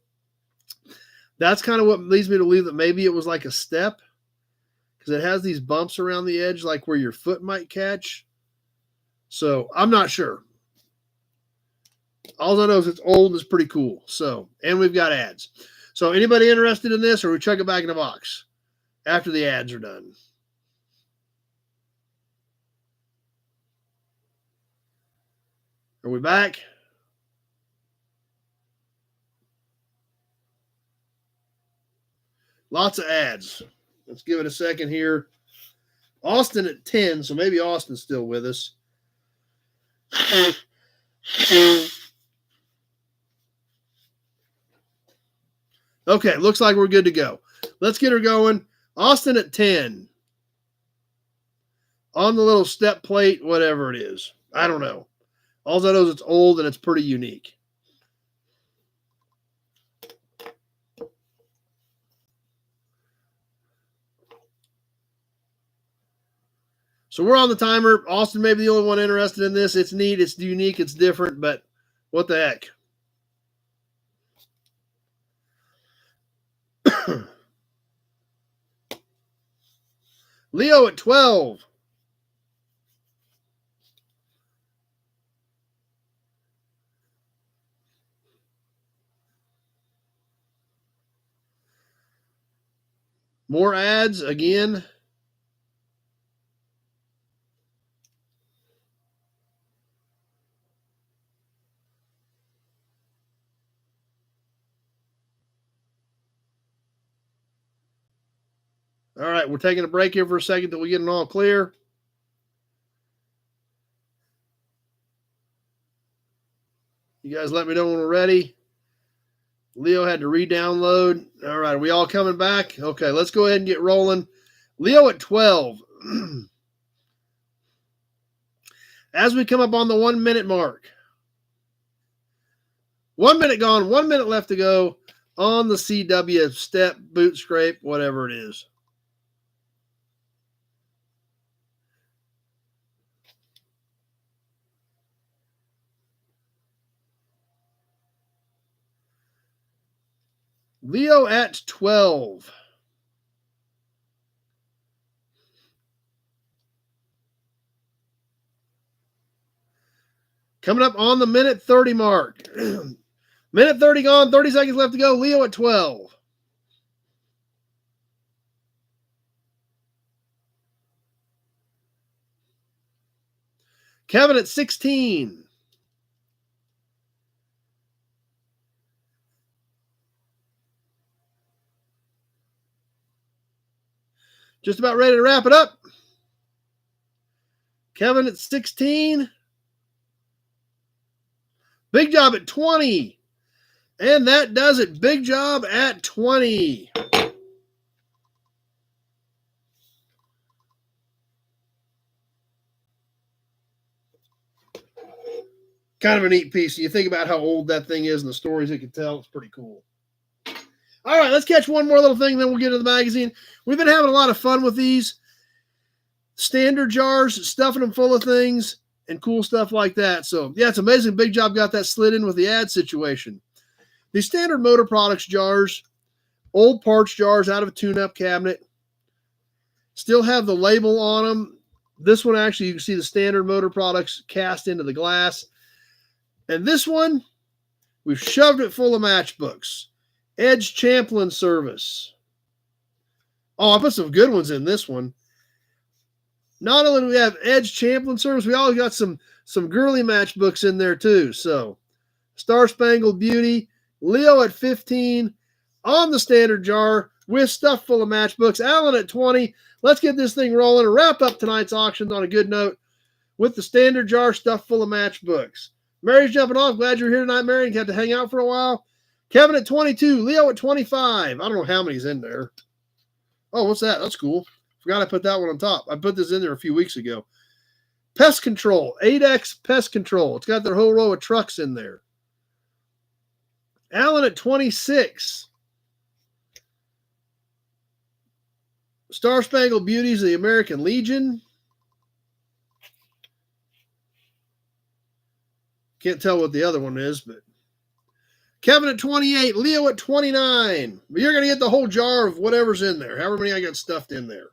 [SPEAKER 1] That's kind of what leads me to believe that maybe it was like a step, because it has these bumps around the edge, like where your foot might catch. So I'm not sure. All I know is it's old and it's pretty cool. So, and we've got ads. So anybody interested in this, or we chuck it back in the box after the ads are done? Are we back? Lots of ads. Let's give it a second here. Austin at 10, so maybe Austin's still with us. Okay, looks like we're good to go. Let's get her going. Austin at 10. On the little step plate, whatever it is. I don't know. All I know is it's old and it's pretty unique. So we're on the timer. Austin may be the only one interested in this. It's neat. It's unique. It's different. But what the heck? Leo at 12. More ads again. All right, we're taking a break here for a second till we get it all clear. You guys let me know when we're ready. Leo had to re-download. All right, are we all coming back? Okay, let's go ahead and get rolling. Leo at 12. As we come up on the 1 minute mark. 1 minute gone, 1 minute left to go on the CW step, boot scrape, whatever it is. Leo at 12. Coming up on the minute 30 mark. Minute 30 gone, 30 seconds left to go. Leo at 12. Kevin at 16. Just about ready to wrap it up. Kevin at 16. Big job at 20. And that does it. Big job at 20. Kind of a neat piece. You think about how old that thing is and the stories it can tell. It's pretty cool. All right, let's catch one more little thing, then we'll get to the magazine. We've been having a lot of fun with these standard jars, stuffing them full of things and cool stuff like that. So, yeah, it's amazing. Big job got that slid in with the ad situation. These standard motor products jars, old parts jars out of a tune-up cabinet, still have the label on them. This one, actually, you can see the standard motor products cast into the glass. And this one, we've shoved it full of matchbooks. Edge Champlin service. Oh, I put some good ones in this one. Not only do we have Edge Champlin service, we also got some girly matchbooks in there too. So, Star Spangled Beauty, Leo at 15, on the standard jar with stuff full of matchbooks. Alan at 20. Let's get this thing rolling and wrap up tonight's auctions on a good note with the standard jar stuff full of matchbooks. Mary's jumping off. Glad you're here tonight, Mary. You had to hang out for a while. Kevin at 22. Leo at 25. I don't know how many's in there. Oh, what's that? That's cool. Forgot I put that one on top. I put this in there a few weeks ago. Pest Control. 8X Pest Control. It's got their whole row of trucks in there. Alan at 26. Star Spangled Beauties of the American Legion. Can't tell what the other one is, but Kevin at 28, Leo at 29. But you're going to get the whole jar of whatever's in there, however many I got stuffed in there.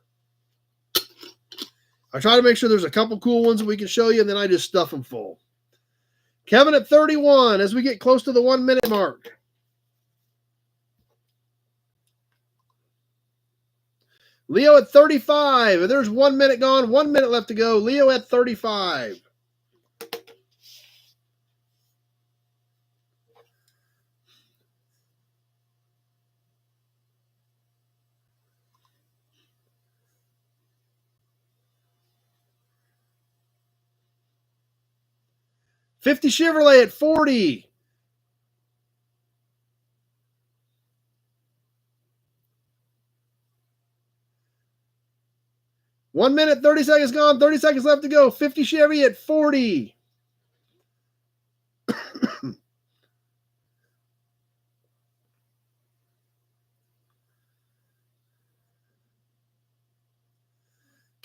[SPEAKER 1] I try to make sure there's a couple cool ones that we can show you, and then I just stuff them full. Kevin at 31 as we get close to the 1 minute mark. Leo at 35. And there's 1 minute gone, 1 minute left to go. Leo at 35. $50 Chevrolet at 40. One minute, 30 seconds gone, 30 seconds left to go. $50 Chevy at 40.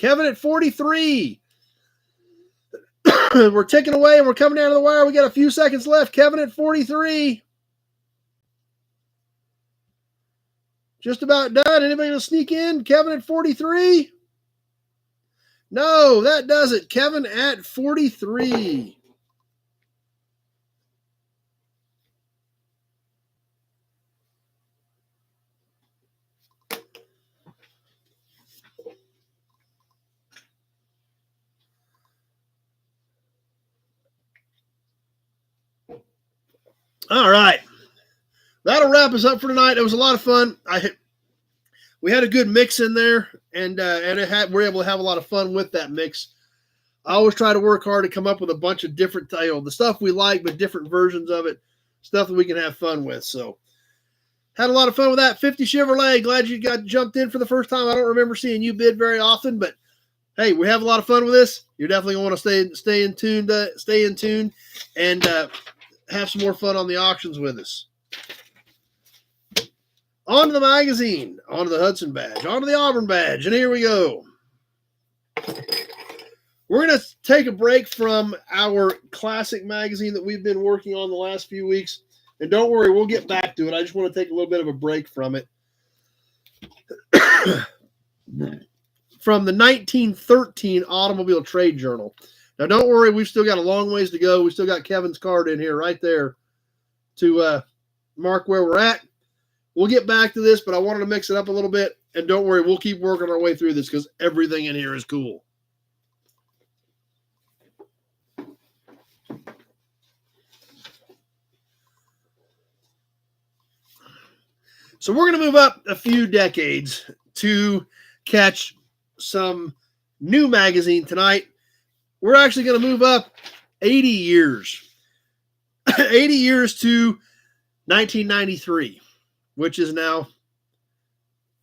[SPEAKER 1] Kevin at 43. We're ticking away and we're coming down to the wire. We got a few seconds left. Kevin at 43. Just about done. Anybody going to sneak in? Kevin at 43. No, that does it. Kevin at 43. All right. That'll wrap us up for tonight. It was a lot of fun. We had a good mix in there, and we're able to have a lot of fun with that mix. I always try to work hard to come up with a bunch of different, the stuff we like, but different versions of it, stuff that we can have fun with. So, had a lot of fun with that. 50 Chevrolet. Glad you got jumped in for the first time. I don't remember seeing you bid very often, but hey, we have a lot of fun with this. You're definitely going to want to stay in tune, and have some more fun on the auctions with us. On to the magazine, on to the Hudson badge, on to the Auburn badge, and here we go. We're going to take a break from our classic magazine that we've been working on the last few weeks. And don't worry, we'll get back to it. I just want to take a little bit of a break from it. From the 1913 Automobile Trade Journal. Now, don't worry, we've still got a long ways to go. We still got Kevin's card in here right there to mark where we're at. We'll get back to this, but I wanted to mix it up a little bit. And don't worry, we'll keep working our way through this because everything in here is cool. So we're going to move up a few decades to catch some new magazine tonight. We're actually going to move up 80 years. 80 years to 1993, which is now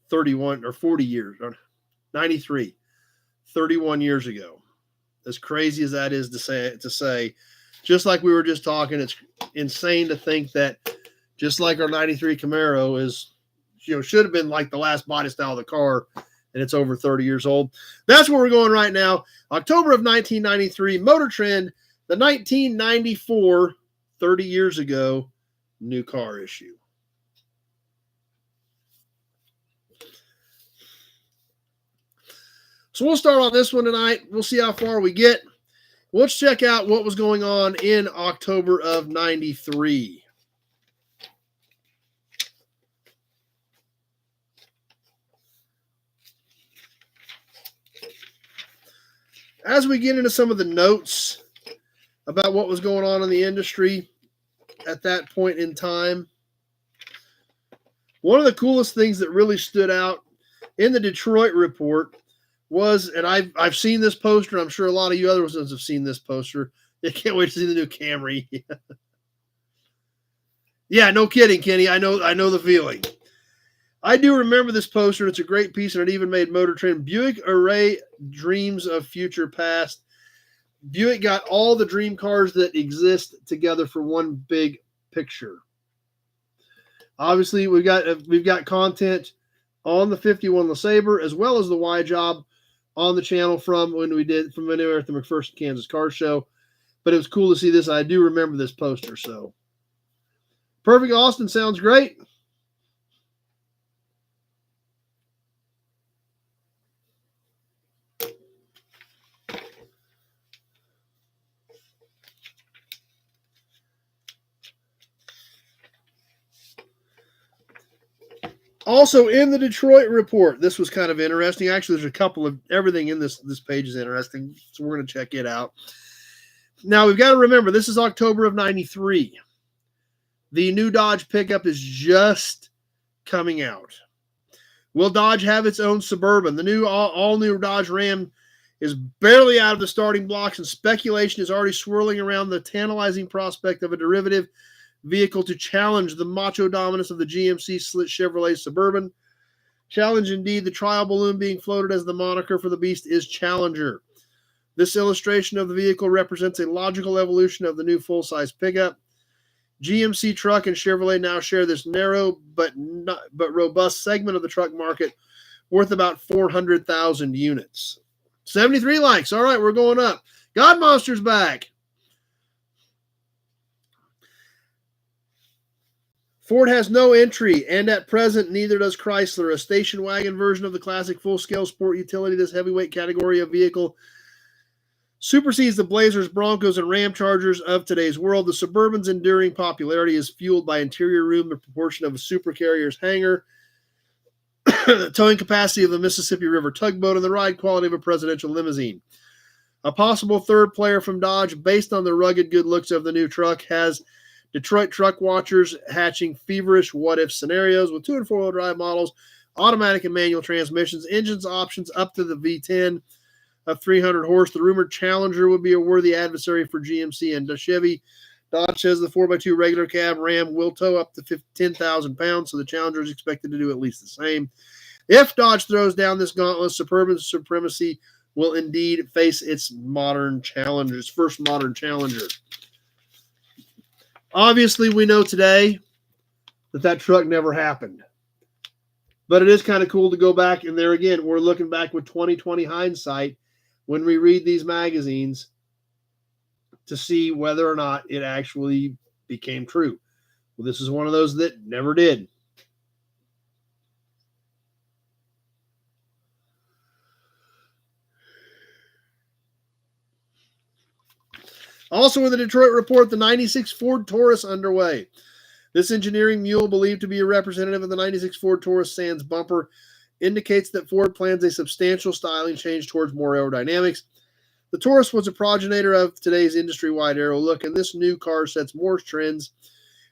[SPEAKER 1] 31 or 40 years, or 93, 31 years ago. As crazy as that is to say, just like we were just talking, it's insane to think that just like our 93 Camaro is, should have been like the last body style of the car, and it's over 30 years old. That's where we're going right now. October of 1993, Motor Trend, the 1994, 30 years ago, new car issue. So we'll start on this one tonight. We'll see how far we get. Let's check out what was going on in October of 93. As we get into some of the notes about what was going on in the industry at that point in time, one of the coolest things that really stood out in the Detroit report was, and I've seen this poster, I'm sure a lot of you other ones have seen this poster. I can't wait to see the new Camry. Yeah, no kidding, Kenny. I know the feeling. I do remember this poster. It's a great piece, and it even made Motor Trend. Buick Array Dreams of Future Past. Buick got all the dream cars that exist together for one big picture. Obviously, we've got content on the 51 LeSabre as well as the Y Job on the channel from when we were at the McPherson, Kansas car show. But it was cool to see this. I do remember this poster. So, Perfect Austin sounds great. Also in the Detroit report, this was kind of interesting. Actually, there's a couple of everything in this page is interesting, so we're going to check it out. Now, we've got to remember, this is October of 93. The new Dodge pickup is just coming out. Will Dodge have its own Suburban? The new all-new Dodge Ram is barely out of the starting blocks, and speculation is already swirling around the tantalizing prospect of a derivative vehicle to challenge the macho dominance of the GMC Slit Chevrolet Suburban. Challenge indeed. The trial balloon being floated as the moniker for the beast is Challenger. This illustration of the vehicle represents a logical evolution of the new full-size pickup. GMC Truck and Chevrolet now share this narrow but robust segment of the truck market worth about 400,000 units. 73 likes. All right, we're going up. God Monster's back. Ford has no entry, and at present, neither does Chrysler. A station wagon version of the classic full-scale sport utility, this heavyweight category of vehicle supersedes the Blazers, Broncos, and Ram Chargers of today's world. The Suburban's enduring popularity is fueled by interior room, the proportion of a supercarrier's hangar, the towing capacity of the Mississippi River tugboat, and the ride quality of a presidential limousine. A possible third player from Dodge, based on the rugged good looks of the new truck, has Detroit truck watchers hatching feverish what-if scenarios with 2- and 4-wheel drive models, automatic and manual transmissions, engines options up to the V10 of 300 horse. The rumored Challenger would be a worthy adversary for GMC and Chevy. Dodge says the 4x2 regular cab Ram will tow up to 10,000 pounds, so the Challenger is expected to do at least the same. If Dodge throws down this gauntlet, suburban supremacy will indeed face its modern challengers, first modern challenger. Obviously, we know today that truck never happened. But it is kind of cool to go back, and there again, we're looking back with 20/20 hindsight when we read these magazines to see whether or not it actually became true. Well, this is one of those that never did. Also in the Detroit report, the 96 Ford Taurus underway. This engineering mule, believed to be a representative of the 96 Ford Taurus sans bumper, indicates that Ford plans a substantial styling change towards more aerodynamics. The Taurus was a progenitor of today's industry-wide aero look, and this new car sets more trends,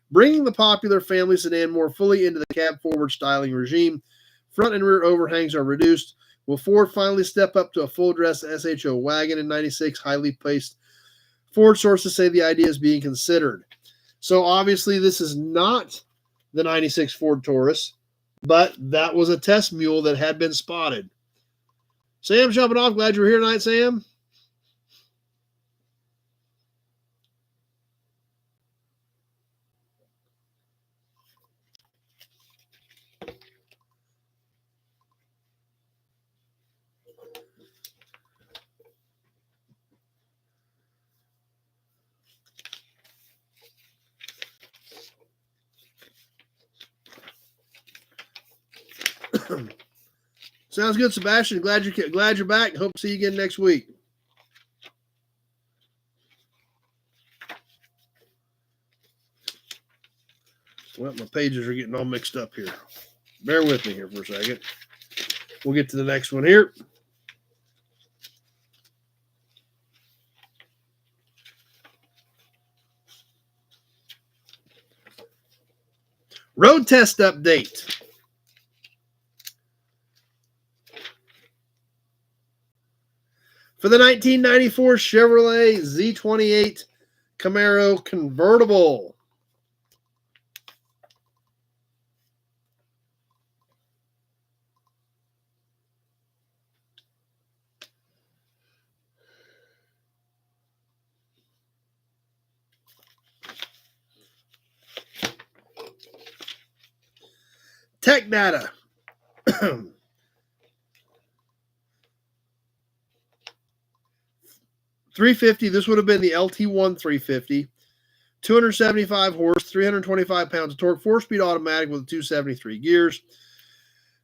[SPEAKER 1] bringing the popular family sedan more fully into the cab-forward styling regime. Front and rear overhangs are reduced. Will Ford finally step up to a full-dress SHO wagon in 96? Highly paced Ford sources say the idea is being considered. So obviously this is not the 96 Ford Taurus, but that was a test mule that had been spotted. Sam jumping off. Glad you were here tonight, Sam. Sounds good, Sebastian. Glad you're back. Hope to see you again next week. Well, my pages are getting all mixed up here. Bear with me here for a second. We'll get to the next one here. Road test update. For the 1994 Chevrolet Z28 Camaro convertible. Tech data. 350, this would have been the LT1 350. 275 horse, 325 pounds of torque, 4-speed automatic with 273 gears.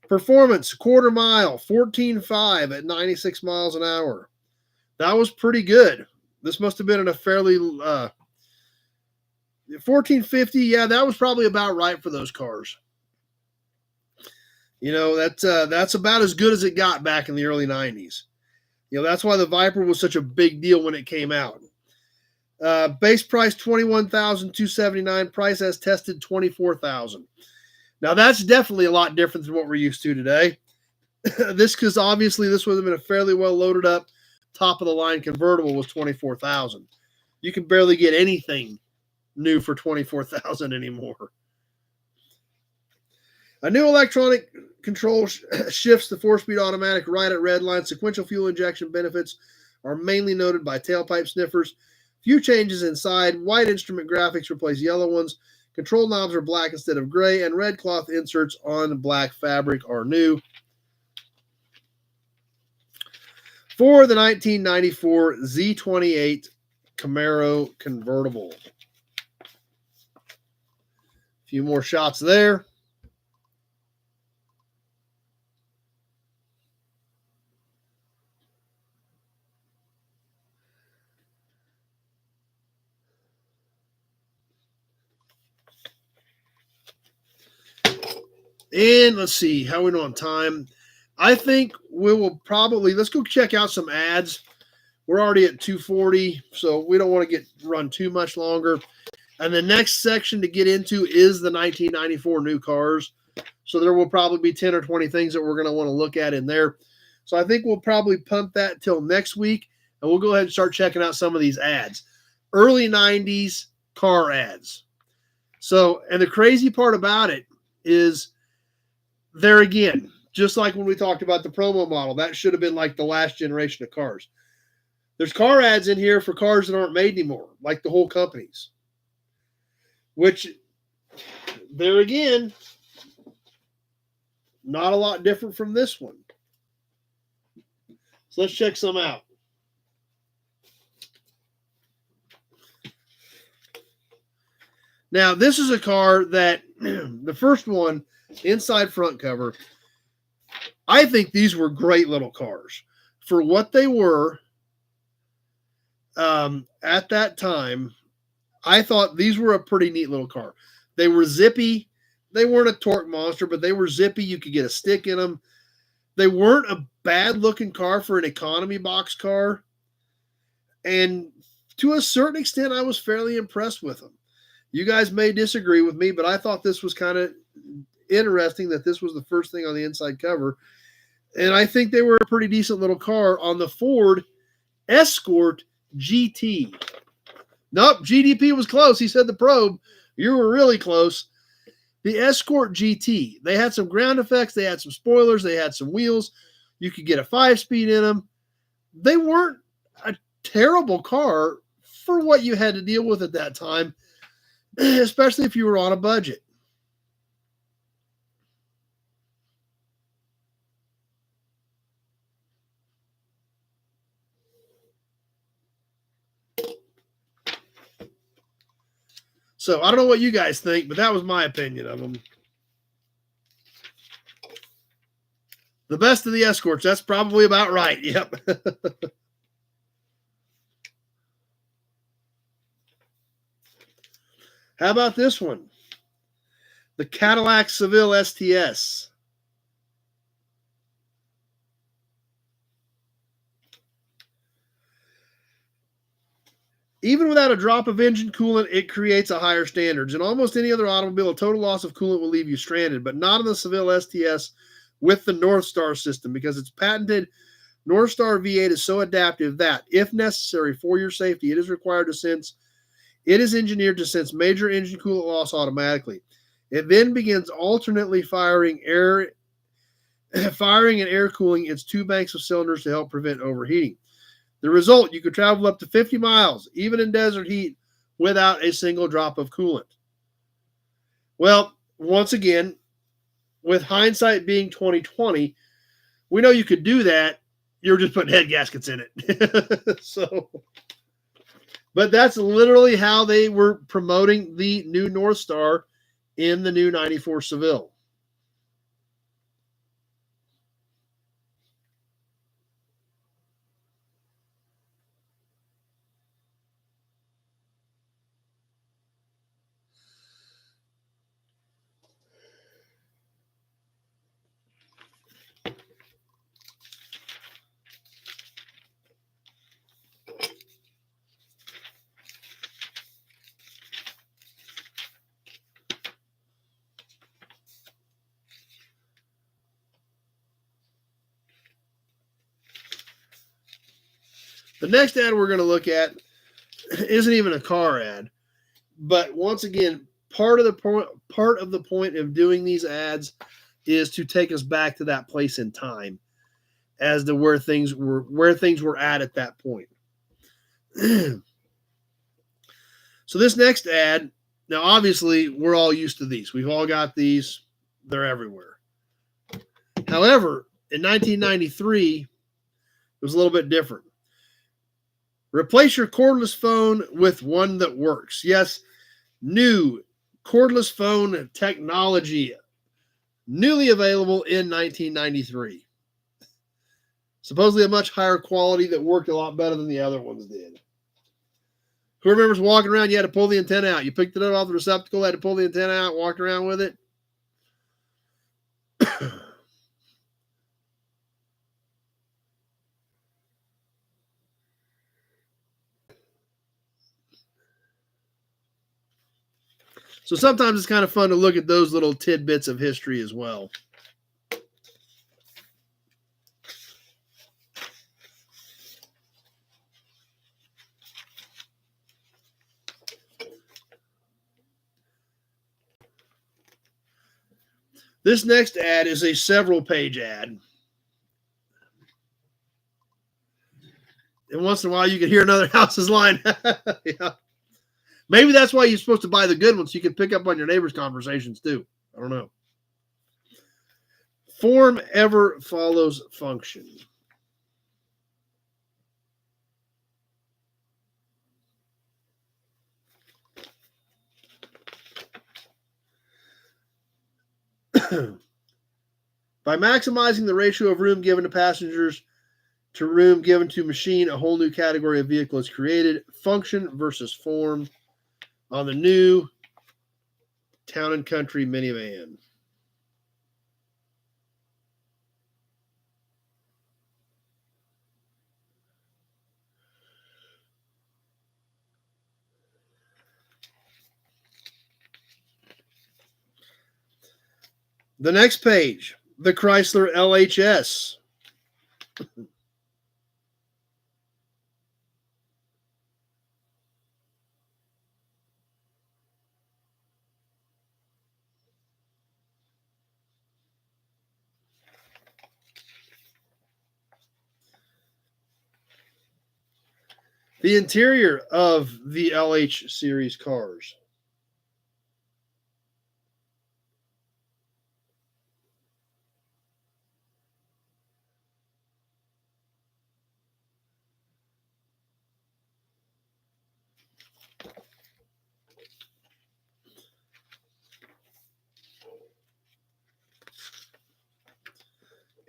[SPEAKER 1] Performance, quarter mile, 14.5 at 96 miles an hour. That was pretty good. This must have been in a fairly 1450. Yeah, that was probably about right for those cars. You know, that's about as good as it got back in the early 90s. You know, that's why the Viper was such a big deal when it came out. Base price $21,279. Price as tested $24,000. Now that's definitely a lot different than what we're used to today. Because obviously this would have been a fairly well loaded up, top of the line convertible was $24,000. You can barely get anything new for $24,000 anymore. A new electronic control shifts the 4-speed automatic right at red line. Sequential fuel injection benefits are mainly noted by tailpipe sniffers. Few changes inside. White instrument graphics replace yellow ones. Control knobs are black instead of gray, and red cloth inserts on black fabric are new. for the 1994 Z28 Camaro convertible. A few more shots there. And let's see how we know on time. I think we will probably, let's go check out some ads. We're already at 2:40, so we don't want to run too much longer. And the next section to get into is the 1994 new cars. So there will probably be 10 or 20 things that we're going to want to look at in there. So I think we'll probably pump that till next week, and we'll go ahead and start checking out some of these ads. Early 90s car ads. So, and the crazy part about it is, there again, just like when we talked about the promo model, that should have been like the last generation of cars. There's car ads in here for cars that aren't made anymore, like the whole companies. Which, there again, not a lot different from this one. So let's check some out. Now, this is a car that, the first one, inside front cover, I think these were great little cars. For what they were at that time, I thought these were a pretty neat little car. They were zippy. They weren't a torque monster, but they were zippy. You could get a stick in them. They weren't a bad-looking car for an economy box car. And to a certain extent, I was fairly impressed with them. You guys may disagree with me, but I thought this was kind of interesting that this was the first thing on the inside cover. And I think they were a pretty decent little car on the Ford Escort GT. Nope, GDP was close. He said the Probe. You were really close. The Escort GT. They had some ground effects. They had some spoilers. They had some wheels. You could get a 5-speed in them. They weren't a terrible car for what you had to deal with at that time, especially if you were on a budget. So I don't know what you guys think, but that was my opinion of them. The best of the Escorts. That's probably about right. Yep. How about this one? The Cadillac Seville STS. Even without a drop of engine coolant, it creates a higher standards. In almost any other automobile, a total loss of coolant will leave you stranded, but not in the Seville STS with the North Star system, because its patented North Star V8 is so adaptive that, if necessary for your safety, it is engineered to sense major engine coolant loss automatically. It then begins alternately firing and air cooling its two banks of cylinders to help prevent overheating. The result, you could travel up to 50 miles, even in desert heat, without a single drop of coolant. Well, once again, with hindsight being 2020, we know you could do that. You're just putting head gaskets in it. But that's literally how they were promoting the new North Star in the new 94 Seville. The next ad we're going to look at isn't even a car ad, but once again, part of the point of doing these ads is to take us back to that place in time as to where things were at that point. So this next ad, now obviously we're all used to these. We've all got these. They're everywhere. However, in 1993, was a little bit different. Replace your cordless phone with one that works. Yes, new cordless phone technology, newly available in 1993. Supposedly a much higher quality that worked a lot better than the other ones did. Who remembers walking around, you had to pull the antenna out. You picked it up off the receptacle, had to pull the antenna out, walked around with it. So sometimes it's kind of fun to look at those little tidbits of history as well. This next ad is a several-page ad. And once in a while, you can hear another house's line. Yeah. Maybe that's why you're supposed to buy the good ones, so you can pick up on your neighbors' conversations too. I don't know. Form ever follows function. By maximizing the ratio of room given to passengers to room given to machine, a whole new category of vehicle is created. Function versus form on the new Town and Country minivan. The next page, the Chrysler LHS. The interior of the LH series cars.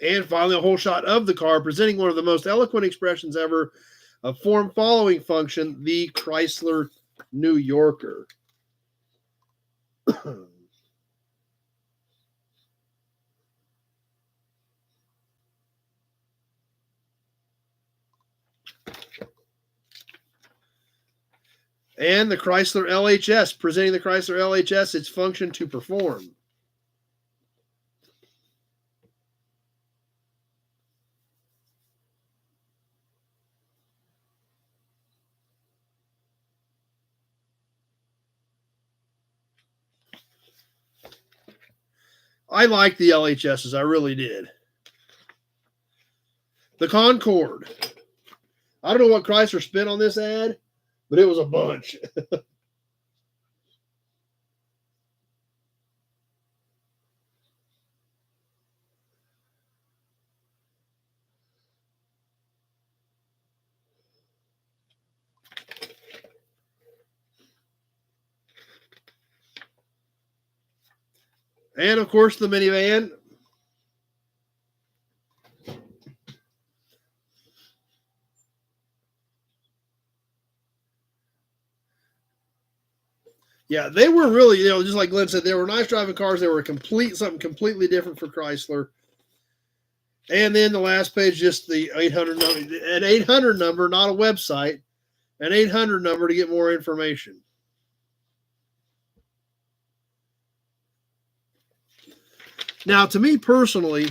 [SPEAKER 1] And finally, a whole shot of the car, presenting one of the most eloquent expressions ever of form following function, the Chrysler New Yorker. And the Chrysler LHS, presenting the Chrysler LHS, its function to perform. I liked the LHSs, I really did. The Concorde. I don't know what Chrysler spent on this ad, but it was a bunch. And of course, the minivan. Yeah, they were really, just like Glenn said, they were nice driving cars. They were something completely different for Chrysler. And then the last page, just the 800 number, an 800 number, not a website, an 800 number to get more information. Now, to me personally,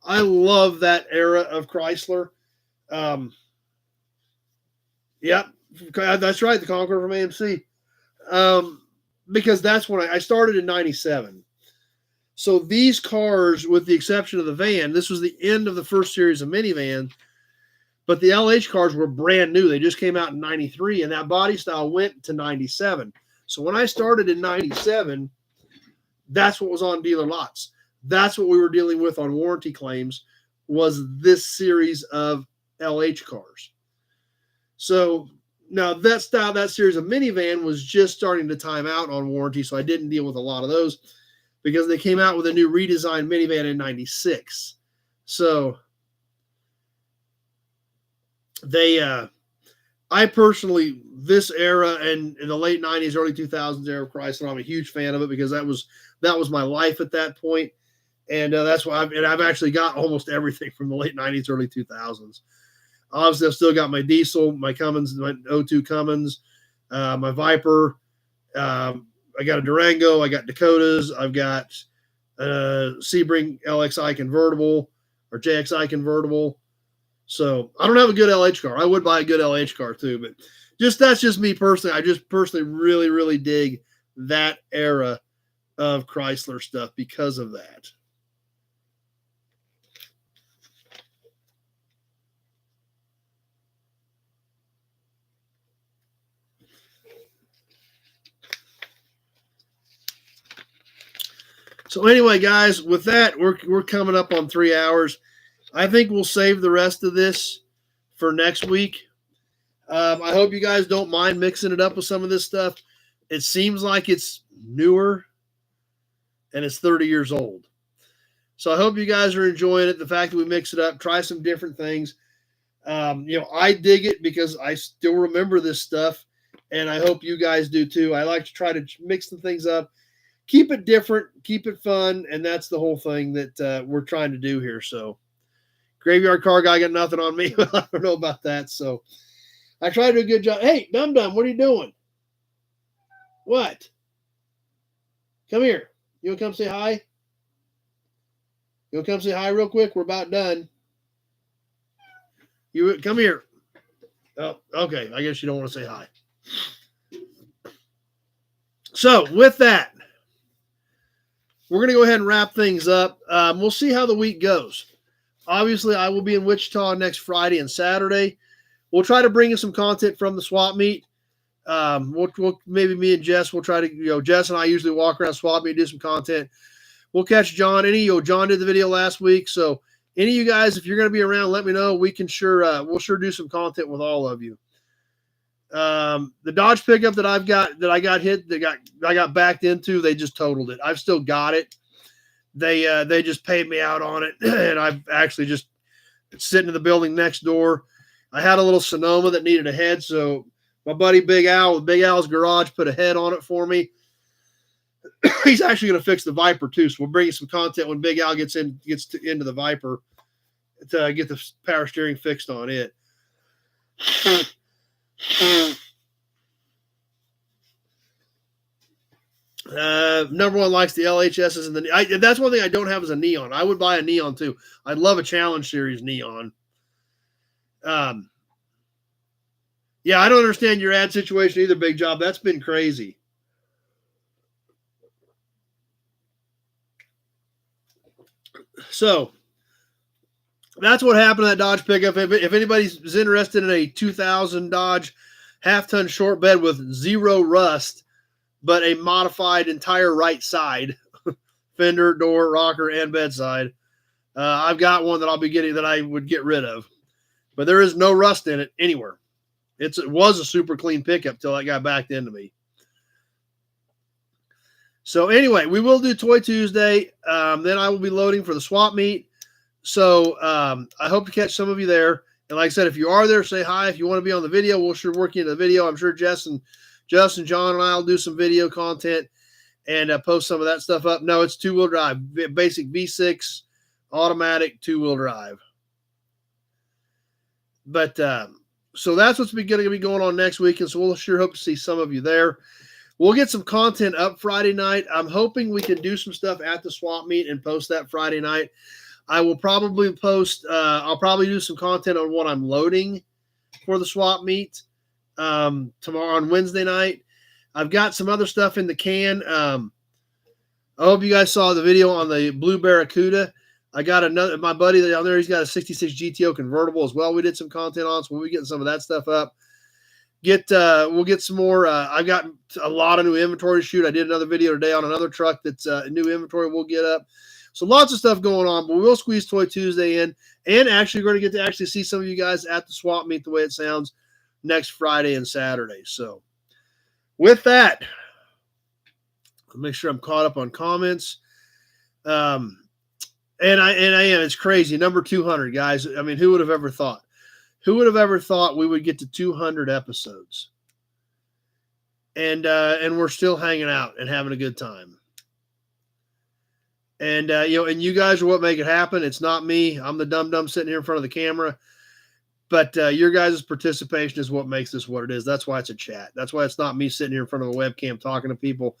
[SPEAKER 1] I love that era of Chrysler. Yep, that's right, the Concorde from AMC. Because that's when I started in 97. So these cars, with the exception of the van, this was the end of the first series of minivan, but the LH cars were brand new. They just came out in 93, and that body style went to 97. So when I started in 97, that's what was on dealer lots. That's what we were dealing with on warranty claims, was this series of LH cars. So now that series of minivan was just starting to time out on warranty, so I didn't deal with a lot of those because they came out with a new redesigned minivan in '96. So I personally, this era and in the late '90s, early 2000s era of Chrysler, I'm a huge fan of it because that was my life at that point, and that's why I've actually got almost everything from the late '90s, early 2000s. Obviously, I've still got my diesel, my Cummins, my 02 Cummins, my Viper. I got a Durango. I got Dakotas. I've got Sebring LXI convertible or JXI convertible. So I don't have a good LH car. I would buy a good LH car too, but that's just me personally. I just personally really, really dig that era of Chrysler stuff because of that. So anyway, guys, with that, we're coming up on 3 hours. I think we'll save the rest of this for next week. I hope you guys don't mind mixing it up with some of this stuff. It seems like it's newer and it's 30 years old. So I hope you guys are enjoying it. The fact that we mix it up, try some different things. I dig it because I still remember this stuff, and I hope you guys do too. I like to try to mix the things up, keep it different, keep it fun, and that's the whole thing that we're trying to do here. So, Graveyard Car Guy got nothing on me. I don't know about that. So, I try to do a good job. Hey, Dum Dum, what are you doing? What? Come here. You want to come say hi? You want to come say hi real quick? We're about done. You come here. Oh, okay. I guess you don't want to say hi. So, with that, we're going to go ahead and wrap things up. We'll see how the week goes. Obviously, I will be in Wichita next Friday and Saturday. We'll try to bring you some content from the swap meet. We'll maybe me and Jess will try to, Jess and I usually walk around swap meet, do some content. We'll catch John. John did the video last week, so any of you guys, if you're going to be around, let me know. We can we'll sure do some content with all of you. The Dodge pickup that I got backed into, they just totaled it. I've still got it. They just paid me out on it, and I've actually just sitting in the building next door. I had a little Sonoma that needed a head, so my buddy Big Al with Big Al's Garage put a head on it for me. He's actually going to fix the Viper too, so we'll bring you some content when Big Al gets into the Viper to get the power steering fixed on it. Number one likes the LHSs, and that's one thing I don't have is a Neon. I would buy a Neon too. I'd love a Challenge Series Neon. Yeah, I don't understand your ad situation either, Big Job. That's been crazy. So that's what happened to that Dodge pickup. If anybody's interested in a 2000 Dodge half-ton short bed with zero rust, but a modified entire right side, fender, door, rocker, and bedside, I've got one that I'll be getting that I would get rid of. But there is no rust in it anywhere. It was a super clean pickup till that got backed into me. So anyway, we will do Toy Tuesday. Then I will be loading for the swap meet. So I hope to catch some of you there. And like I said, if you are there, say hi. If you want to be on the video, we'll sure work you into the video. I'm sure Justin, John, and I will do some video content and post some of that stuff up. No, it's two-wheel drive, basic V6, automatic two-wheel drive. But so that's what's going to be going on next week. And so we'll sure hope to see some of you there. We'll get some content up Friday night. I'm hoping we can do some stuff at the swap meet and post that Friday night. I will probably post, I'll probably do some content on what I'm loading for the swap meet tomorrow on Wednesday night. I've got some other stuff in the can. I hope you guys saw the video on the Blue Barracuda. I got my buddy down there, he's got a 66 GTO convertible as well. We did some content on, so we'll be getting some of that stuff up. We'll get some more. I've got a lot of new inventory to shoot. I did another video today on another truck that's new inventory we'll get up. So lots of stuff going on, but we'll squeeze Toy Tuesday in, and actually we're going to get to actually see some of you guys at the swap meet the way it sounds next Friday and Saturday. So with that, I'll make sure I'm caught up on comments. And I am. It's crazy. Number 200, guys. I mean, who would have ever thought? Who would have ever thought we would get to 200 episodes? And we're still hanging out and having a good time. And and you guys are what make it happen. It's not me. I'm the dum-dum sitting here in front of the camera. But your guys' participation is what makes this what it is. That's why it's a chat. That's why it's not me sitting here in front of a webcam talking to people.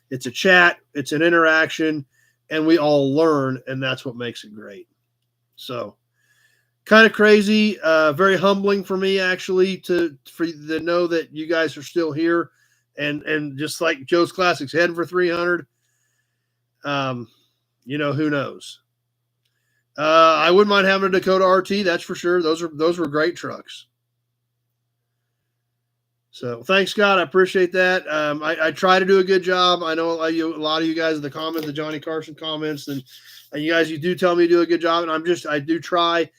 [SPEAKER 1] It's a chat. It's an interaction. And we all learn, and that's what makes it great. So kind of crazy, very humbling for me, actually, to know that you guys are still here. And just like Joe's Classics, heading for 300. Who knows? I wouldn't mind having a Dakota RT, that's for sure. Those were great trucks. So thanks, Scott. I appreciate that. I try to do a good job. I know a lot of you guys in the comments, the Johnny Carson comments, and you guys, you do tell me to do a good job. And I do try to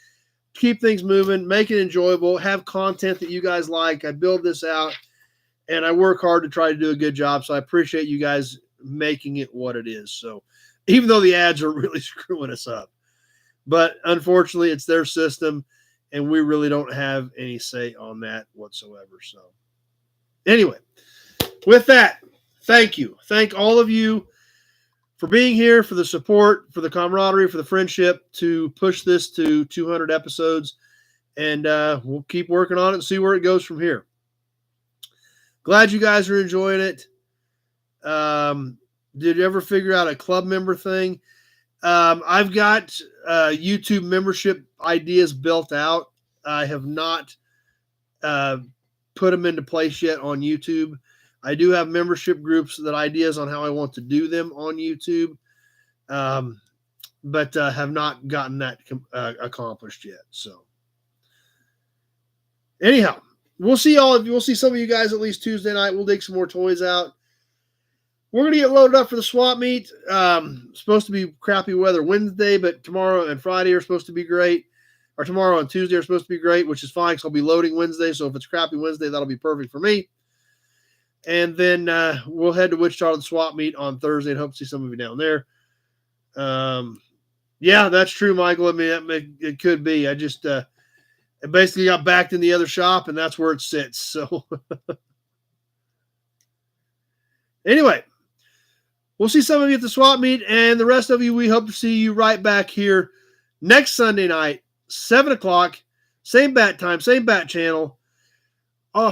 [SPEAKER 1] keep things moving, make it enjoyable, have content that you guys like. I build this out, and I work hard to try to do a good job. So I appreciate you guys making it what it is. So even though the ads are really screwing us up, but unfortunately it's their system and we really don't have any say on that whatsoever. So anyway, with that, thank you. Thank all of you for being here, for the support, for the camaraderie, for the friendship to push this to 200 episodes. And we'll keep working on it and see where it goes from here. Glad you guys are enjoying it. Did you ever figure out a club member thing? I've got YouTube membership ideas built out. I have not put them into place yet on YouTube. I do have membership groups that ideas on how I want to do them on YouTube, but have not gotten that accomplished yet. So anyhow, we'll see all of you. We'll see some of you guys at least Tuesday night. We'll dig some more toys out. We're going to get loaded up for the swap meet. Supposed to be crappy weather Wednesday, but tomorrow and Friday are supposed to be great. Or tomorrow and Tuesday are supposed to be great, which is fine because I'll be loading Wednesday. So if it's crappy Wednesday, that'll be perfect for me. And then we'll head to Wichita to the swap meet on Thursday and hope to see some of you down there. Yeah, that's true, Michael. I mean, it could be. I just basically got backed in the other shop, and that's where it sits. So anyway, we'll see some of you at the swap meet, and the rest of you, we hope to see you right back here next Sunday night, 7 o'clock, same bat time, same bat channel,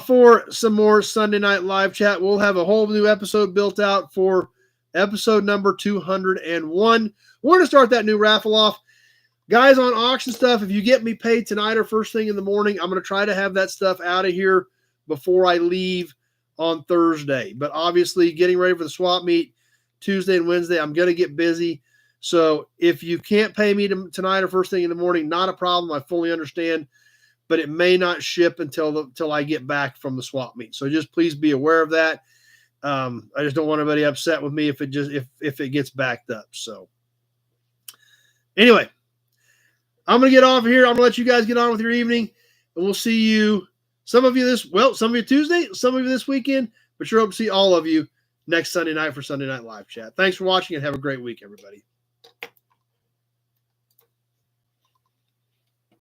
[SPEAKER 1] for some more Sunday night live chat. We'll have a whole new episode built out for episode number 201. We're going to start that new raffle off. Guys, on auction stuff, if you get me paid tonight or first thing in the morning, I'm going to try to have that stuff out of here before I leave on Thursday. But obviously, getting ready for the swap meet Tuesday and Wednesday, I'm going to get busy. So if you can't pay me tonight or first thing in the morning, not a problem. I fully understand. But it may not ship until I get back from the swap meet. So just please be aware of that. I just don't want anybody upset with me if it gets backed up. So anyway, I'm going to get off here. I'm going to let you guys get on with your evening, and we'll see you. Some of you Tuesday, some of you this weekend, but sure hope to see all of you next Sunday night for Sunday Night Live Chat. Thanks for watching and have a great week, everybody.